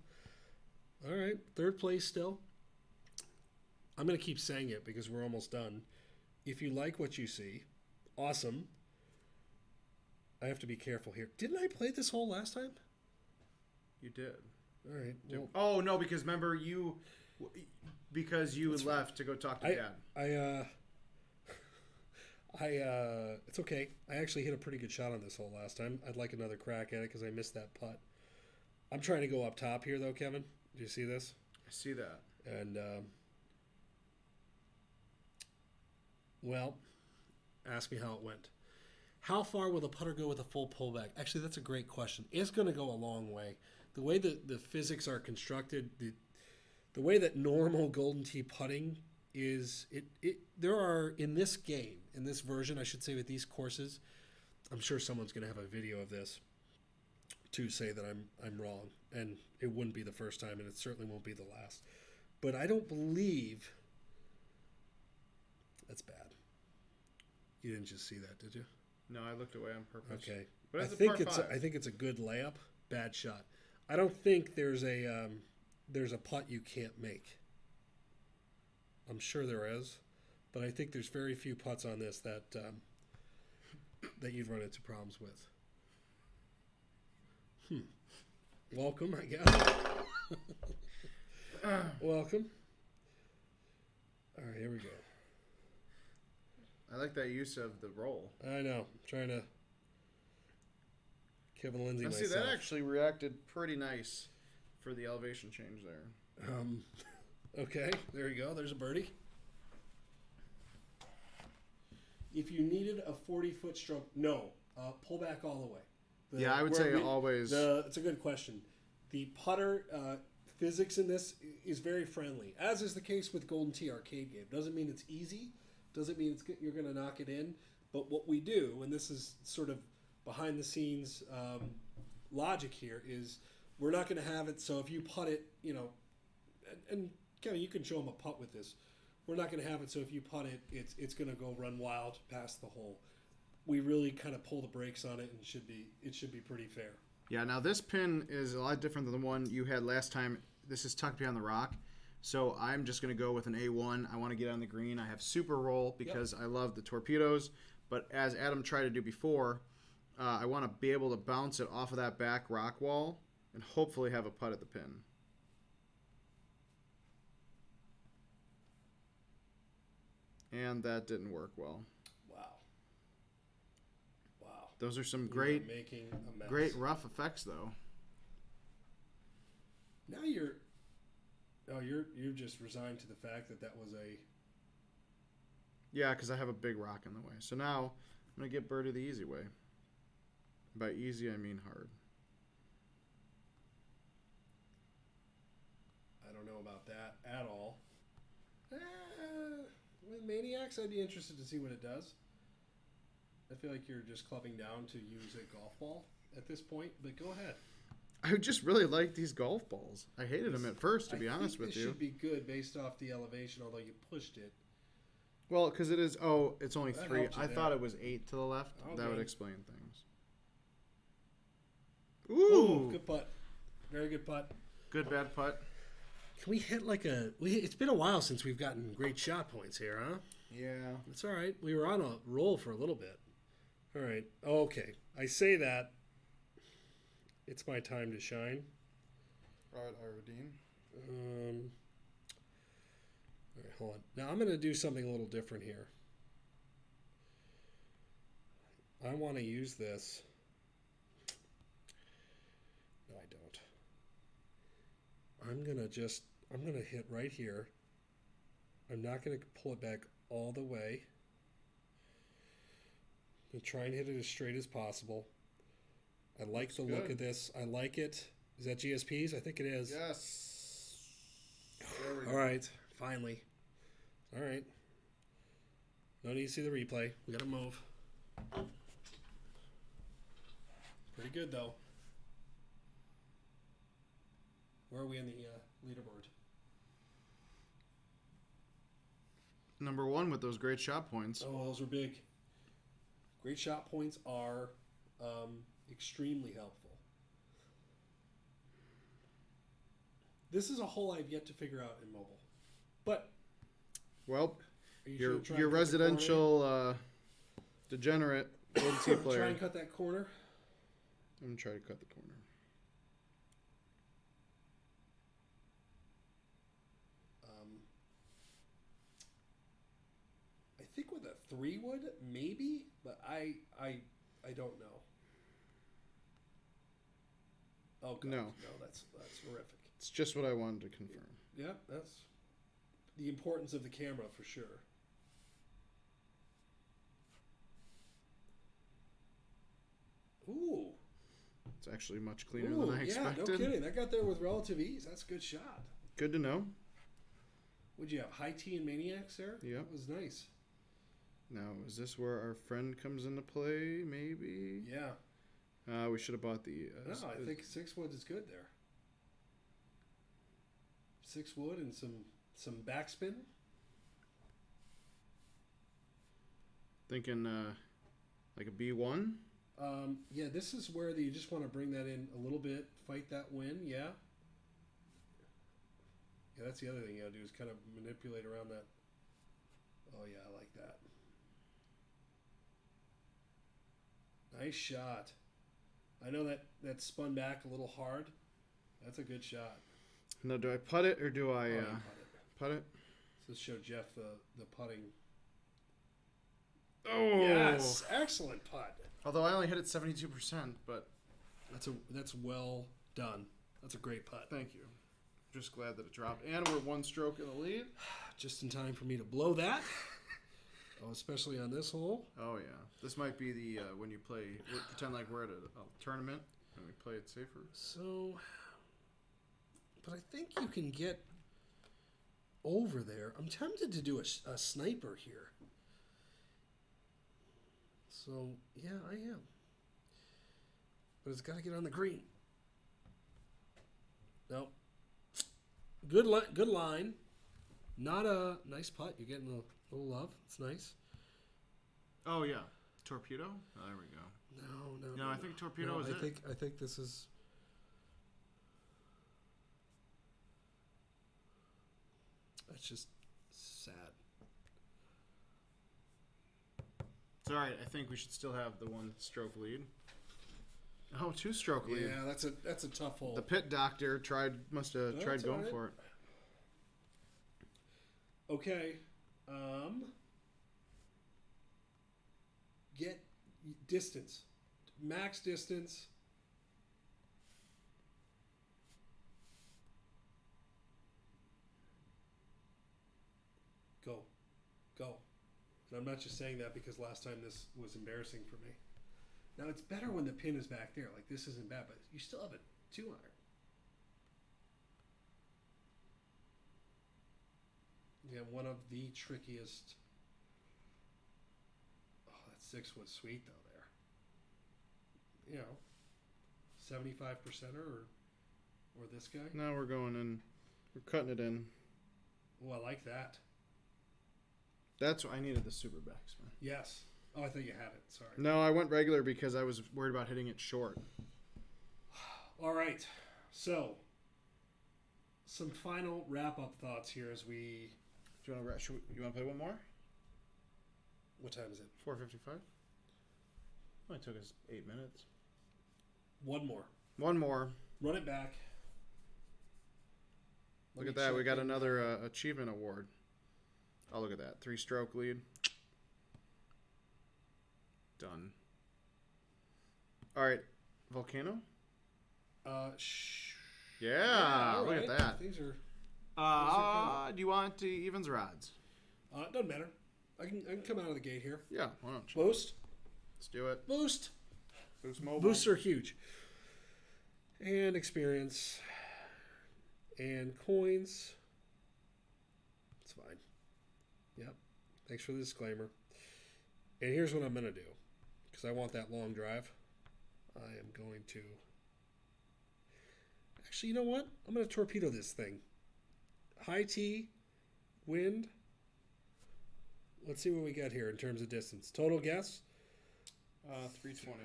All right, 3rd place still. I'm going to keep saying it because we're almost done. If you like what you see, awesome. I have to be careful here. Didn't I play this hole last time? You did. All right. Well, oh no, because remember you left to go talk to Dad. It's okay. I actually hit a pretty good shot on this hole last time. I'd like another crack at it because I missed that putt. I'm trying to go up top here though, Kevin. Do you see this? I see that. And well, ask me how it went. How far will the putter go with a full pullback? Actually, that's a great question. It's going to go a long way. The way that the physics are constructed, the way that normal golden tee putting is, there are, in this game, in this version, I should say, with these courses, I'm sure someone's going to have a video of this to say that I'm wrong. And it wouldn't be the first time, and it certainly won't be the last. But I don't believe that's bad. You didn't just see that, did you? No, I looked away on purpose. Okay. But I think it's a good layup. Bad shot. I don't think there's a putt you can't make. I'm sure there is, but I think there's very few putts on this that you'd run into problems with. Welcome, I guess. Welcome. All right, here we go. I like that use of the roll. I know. I'm trying to Kevin Lindsay myself. See, that actually reacted pretty nice for the elevation change there. Okay, there you go. There's a birdie. If you needed a 40-foot stroke, no. Pull back all the way. I would say always. It's a good question. The putter physics in this is very friendly, as is the case with Golden Tee Arcade Game. Doesn't mean it's easy. Doesn't mean you're going to knock it in. But what we do, and this is sort of behind-the-scenes logic here, is we're not going to have it so if you putt it, and Kevin, you can show them a putt with this. We're not going to have it so if you putt it, it's going to go run wild past the hole. We really kind of pull the brakes on it, and it should be pretty fair. Yeah, now this pin is a lot different than the one you had last time. This is tucked behind the rock. So I'm just going to go with an A1. I want to get on the green. I have super roll because I love the torpedoes. But as Adam tried to do before, I want to be able to bounce it off of that back rock wall and hopefully have a putt at the pin. And that didn't work well. Wow. Those are some great rough effects, though. Now you're just resigned to the fact that was a... Yeah, because I have a big rock in the way. So now I'm going to get birdie the easy way. By easy, I mean hard. I don't know about that at all. With Maniacs, I'd be interested to see what it does. I feel like you're just clubbing down to use a golf ball at this point, but go ahead. I just really like these golf balls. I hated them at first, to be honest with you. It should be good based off the elevation, although you pushed it. Well, because it is... Oh, it's only That 3. helps you I there. thought it was 8 to the left. Okay. That would explain things. Ooh, good putt. Very good putt. Good, bad putt. Can we hit it's been a while since we've gotten great shot points here, huh? Yeah. It's all right. We were on a roll for a little bit. All right. Okay. I say that. It's my time to shine. Robert Irodine. All right, hold on. Now I'm going to do something a little different here. I want to use this. No, I don't. I'm going to hit right here. I'm not going to pull it back all the way. I'm going to try and hit it as straight as possible. I like Looks the good. look of this. I like it. Is that GSPs? I think it is. Yes. There we go. All right. Finally. All right. No need to see the replay. We got to move. Pretty good, though. Where are we in the leaderboard? Number 1 with those great shot points. Oh, those are big. Great shot points are extremely helpful. This is a hole I've yet to figure out in mobile. But Well, are you your sure to try and cut the residential degenerate Golden Tee corner? Try player. and cut that corner. I'm going to try to cut the corner. I think with a 3 wood, maybe, but I don't know. Oh god, No. that's horrific. It's just what I wanted to confirm. Yeah, that's the importance of the camera for sure. Ooh. It's actually much cleaner than I expected. Yeah, no kidding. That got there with relative ease. That's a good shot. Good to know. Would you have high T and Maniacs there? Yeah. That was nice. Now, is this where our friend comes into play? Maybe. Yeah. We should have bought the. No, I think 6 wood is good there. 6 wood and some backspin. Thinking like a B1. Yeah, this is where you just want to bring that in a little bit, fight that wind. Yeah. Yeah, that's the other thing you gotta do is kind of manipulate around that. Oh yeah, I like that. Nice shot. I know that spun back a little hard. That's a good shot. Now, do I putt it or do I You putt it. putt it? So show Jeff the putting. Oh, Yes, excellent putt. Although I only hit it 72%, but That's well done. That's a great putt. thank you. Just glad that it dropped, and we're 1 stroke in the lead. Just in time for me to blow that. Oh, especially on this hole. Oh yeah, this might be the when you pretend like we're at a tournament and we play it safer. So, but I think you can get over there. I'm tempted to do a sniper here. So, yeah, I am. But it's got to get on the green. Nope. Good line. Not a nice putt. You're getting a little love. It's nice. Oh yeah, torpedo. Oh, there we go. No. I think torpedo is it. I think this is. That's just sad. It's all right. I think we should still have the 1-stroke lead. Oh, 2-stroke lead. Yeah, that's a tough hole. The pit doctor must have tried going for it. Okay. Get distance. Max distance. Go. And I'm not just saying that because last time this was embarrassing for me. Now, it's better when the pin is back there. Like, this isn't bad, but you still have a 2-iron. Yeah, one of the trickiest. Oh, that 6 was sweet, though, there. 75%er or this guy. Now we're going in. We're cutting it in. Oh, I like that. That's why I needed the super backspin. Yes. Oh, I thought you had it. Sorry. No, I went regular because I was worried about hitting it short. All right. So, some final wrap-up thoughts here as we... Do you want to play one more? What time is it? 4:55. Only took us 8 minutes. One more. One more. Run it back. Look at that. We got another achievement award. Oh, look at that. 3-stroke lead. Done. All right. Volcano? Yeah, look at that. These are... Do you want the evens or odds? Doesn't matter. I can come out of the gate here. Yeah, why don't you? Boost. Let's do it. Boost. Boost mobile. Boosts are huge. And experience. And coins. It's fine. Yep. Thanks for the disclaimer. And here's what I'm going to do. Because I want that long drive. I am going to... Actually, you know what? I'm going to torpedo this thing. High tee. Wind. Let's see what we got here in terms of distance. Total guess? 320.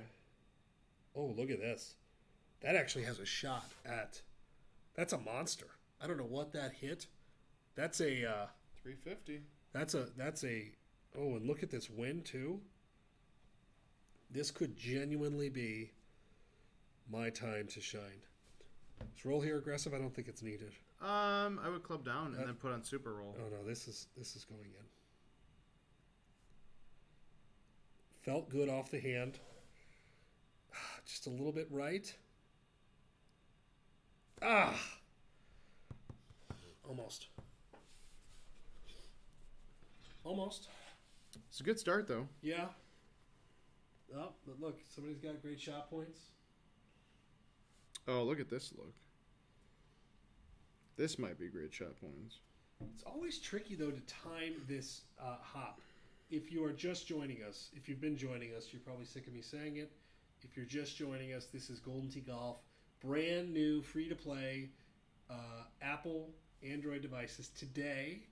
Oh, look at this. That actually has a shot at... That's a monster. I don't know what that hit. That's a... 350. That's a... Oh, and look at this wind, too. This could genuinely be my time to shine. Is roll here aggressive? I don't think it's needed. I would club down and then put on super roll. Oh, no, this is going in. Felt good off the hand. Just a little bit right. Almost. It's a good start, though. Yeah. Oh, but look, somebody's got great shot points. Oh, look at this look. This might be great shot points. It's always tricky, though, to time this hop. If you are just joining us, if you've been joining us, you're probably sick of me saying it. If you're just joining us, this is Golden Tee Golf. Brand new, free-to-play Apple Android devices today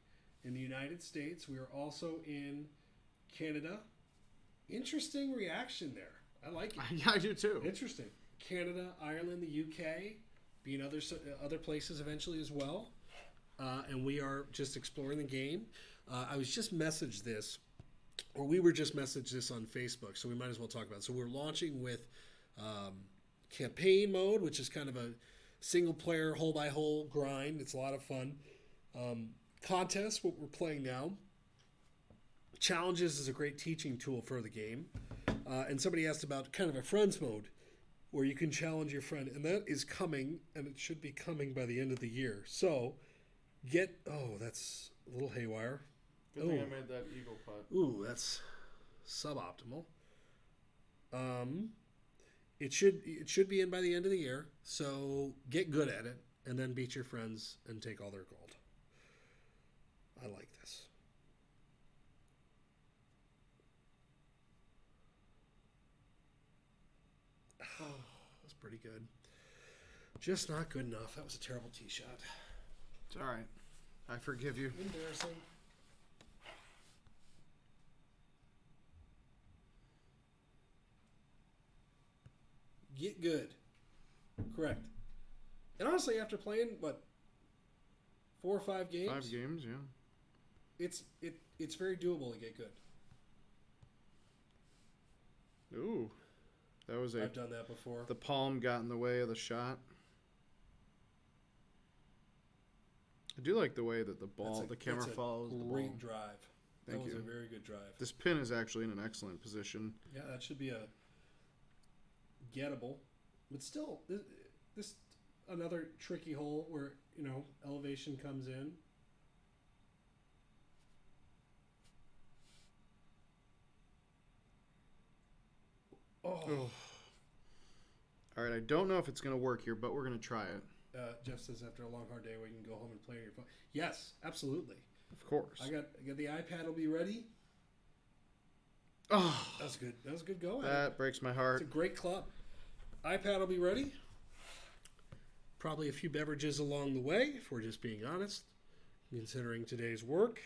in the United States. We are also in Canada. Interesting reaction there. I like it. Yeah, I do too. Interesting. Canada, Ireland, the UK, being other places eventually as well. And we are just exploring the game. I was just messaged this, or we were just messaged this on Facebook, so we might as well talk about it. So we're launching with campaign mode, which is kind of a single-player, hole-by-hole grind. It's a lot of fun. Contest, what we're playing now. Challenges is a great teaching tool for the game. And somebody asked about kind of a friends mode where you can challenge your friend. And that is coming, and it should be coming by the end of the year. So that's a little haywire. Good thing I made that eagle putt. Ooh, that's suboptimal. It should be in by the end of the year. So get good at it, and then beat your friends and take all their gold. I like this. Oh, that's pretty good. Just not good enough. That was a terrible tee shot. It's all right. I forgive you. Embarrassing. Get good. Correct. And honestly, after playing, 4 or 5 games? 5 games, yeah. It's very doable to get good. Ooh. That was I've done that before. The palm got in the way of the shot. I do like the way that the camera follows the ball. Great drive. Thank you. That was a very good drive. This pin is actually in an excellent position. Yeah, that should be a gettable. But still, this another tricky hole where, elevation comes in. Oh. All right, I don't know if it's going to work here, but we're going to try it. Jeff says after a long, hard day, we can go home and play on your phone. Yes, absolutely. Of course. I got the iPad will be ready. Oh, that's good. That was good going. That breaks my heart. It's a great club. iPad will be ready. Probably a few beverages along the way, if we're just being honest, considering today's work.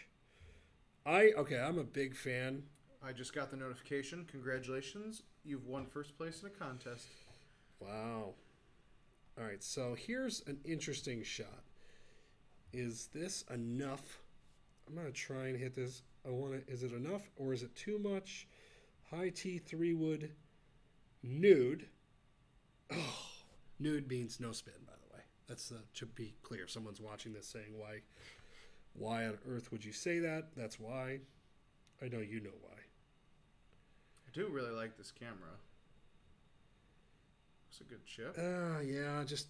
I'm a big fan. I just got the notification. Congratulations. You've won first place in a contest. Wow. All right, so here's an interesting shot. Is this enough? I'm going to try and hit this. Is it enough or is it too much? High T 3-wood nude. Oh, nude means no spin, by the way. That's to be clear. Someone's watching this saying, why on earth would you say that? That's why. I know you know why. I do really like this camera. It's a good chip. Yeah, just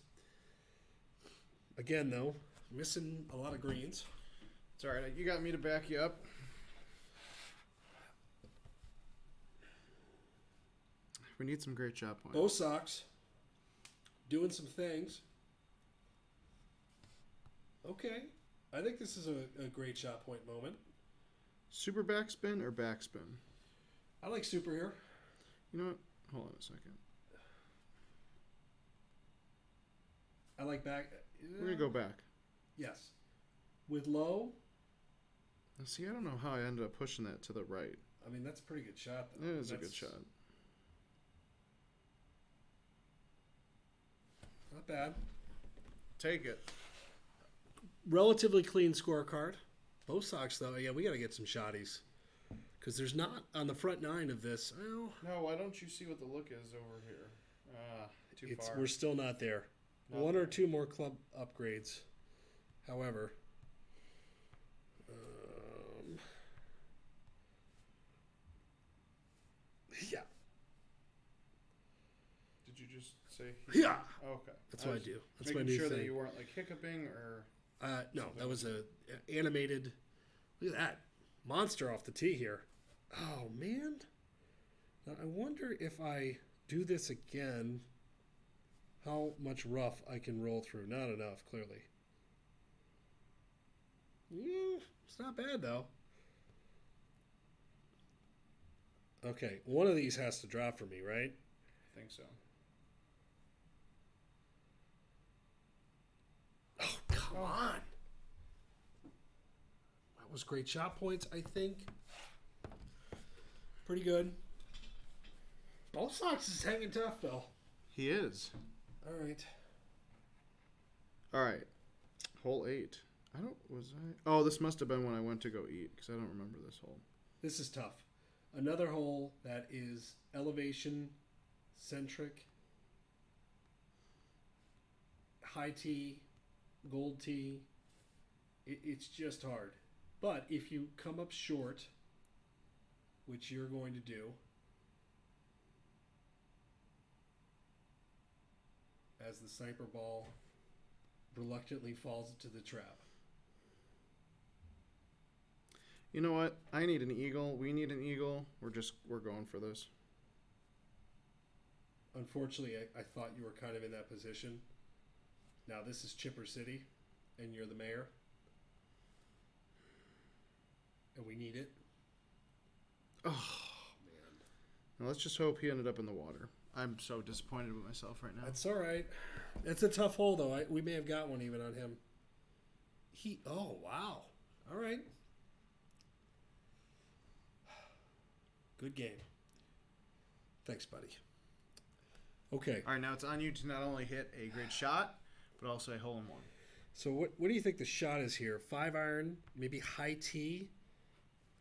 again though, missing a lot of greens. It's all right. You got me to back you up. We need some great shot points. Both socks doing some things. Okay, I think this is a great shot point moment. Super backspin or backspin? I like super here. You know what? Hold on a second. I like back. We're going to go back. Yes. With low. See, I don't know how I ended up pushing that to the right. I mean, that's a pretty good shot, though. It is a good shot. Not bad. Take it. Relatively clean scorecard. Both socks, though. Yeah, we got to get some shotties. Because there's not on the front 9 of this. Well, no, why don't you see what the look is over here? Too far. We're still not there. Not 1 or 2 more club upgrades. However, yeah. Did you just say? Yeah. Oh, okay. That's what I do. That's my making new sure thing. that you weren't like hiccuping or. No, that was a animated. Look at that monster off the tee here. Oh man! Now I wonder if I do this again, how much rough I can roll through. Not enough, clearly. Yeah, it's not bad though. Okay, one of these has to drop for me, right? I think so. Oh, come on. That was great shot points, I think. Pretty good. Both socks is hanging tough, though. He is. All right. All right. Hole 8. Oh, this must have been when I went to go eat because I don't remember this hole. This is tough. Another hole that is elevation centric. High tee, gold tee. It's just hard. But if you come up short, which you're going to do, as the sniper ball reluctantly falls into the trap. You know what? I need an eagle. We need an eagle. We're going for this. Unfortunately, I thought you were kind of in that position. Now this is Chipper City, and you're the mayor. And we need it. Oh, man. Now let's just hope he ended up in the water. I'm so disappointed with myself right now. That's all right. It's a tough hole, though. We may have got one even on him. Oh, wow. All right. Good game. Thanks, buddy. Okay. All right, now it's on you to not only hit a great shot, but also a hole-in-one. So what do you think the shot is here? 5-iron, maybe high tee.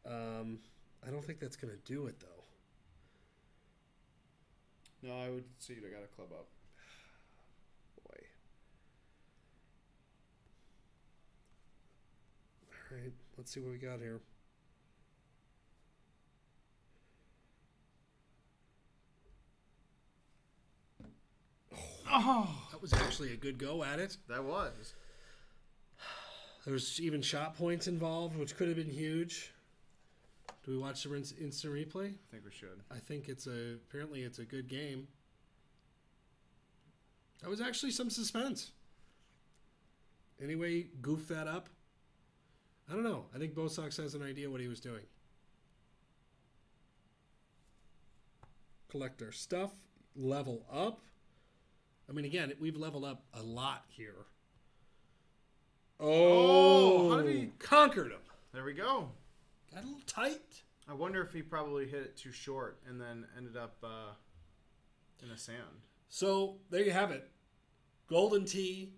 I don't think that's going to do it, though. No, I would say you got a club up. Boy. All right, let's see what we got here. Oh, That was actually a good go at it. that was. There was even shot points involved, which could have been huge. Do we watch the instant replay? I think we should. I think apparently it's a good game. That was actually some suspense. Anyway, goof that up. I don't know. I think Bo Sox has an idea what he was doing. Collect our stuff. Level up. I mean, again, we've leveled up a lot here. Oh, how did he... conquered him. There we go. Got a little tight. I wonder if he probably hit it too short and then ended up in the sand. So there you have it. Golden Tee,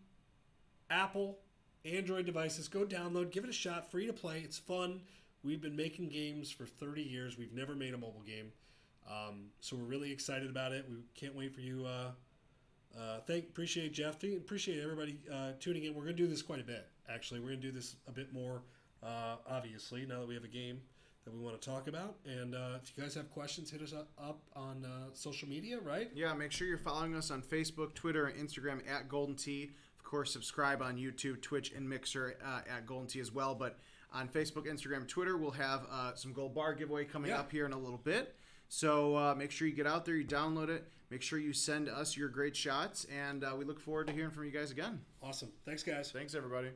Apple, Android devices. Go download, give it a shot. Free to play. It's fun. We've been making games for 30 years. We've never made a mobile game. So we're really excited about it. We can't wait for you. Appreciate Jeff. Appreciate everybody tuning in. We're going to do this quite a bit, actually. We're going to do this a bit more, obviously, now that we have a game that we want to talk about. And if you guys have questions, hit us up on social media, right? Yeah, make sure you're following us on Facebook, Twitter, and Instagram at Golden Tee. Of course, subscribe on YouTube, Twitch, and Mixer at Golden Tee as well. But on Facebook, Instagram, Twitter, we'll have some gold bar giveaway coming up here in a little bit. So make sure you get out there, you download it. Make sure you send us your great shots, and we look forward to hearing from you guys again. Awesome. Thanks, guys. Thanks, everybody.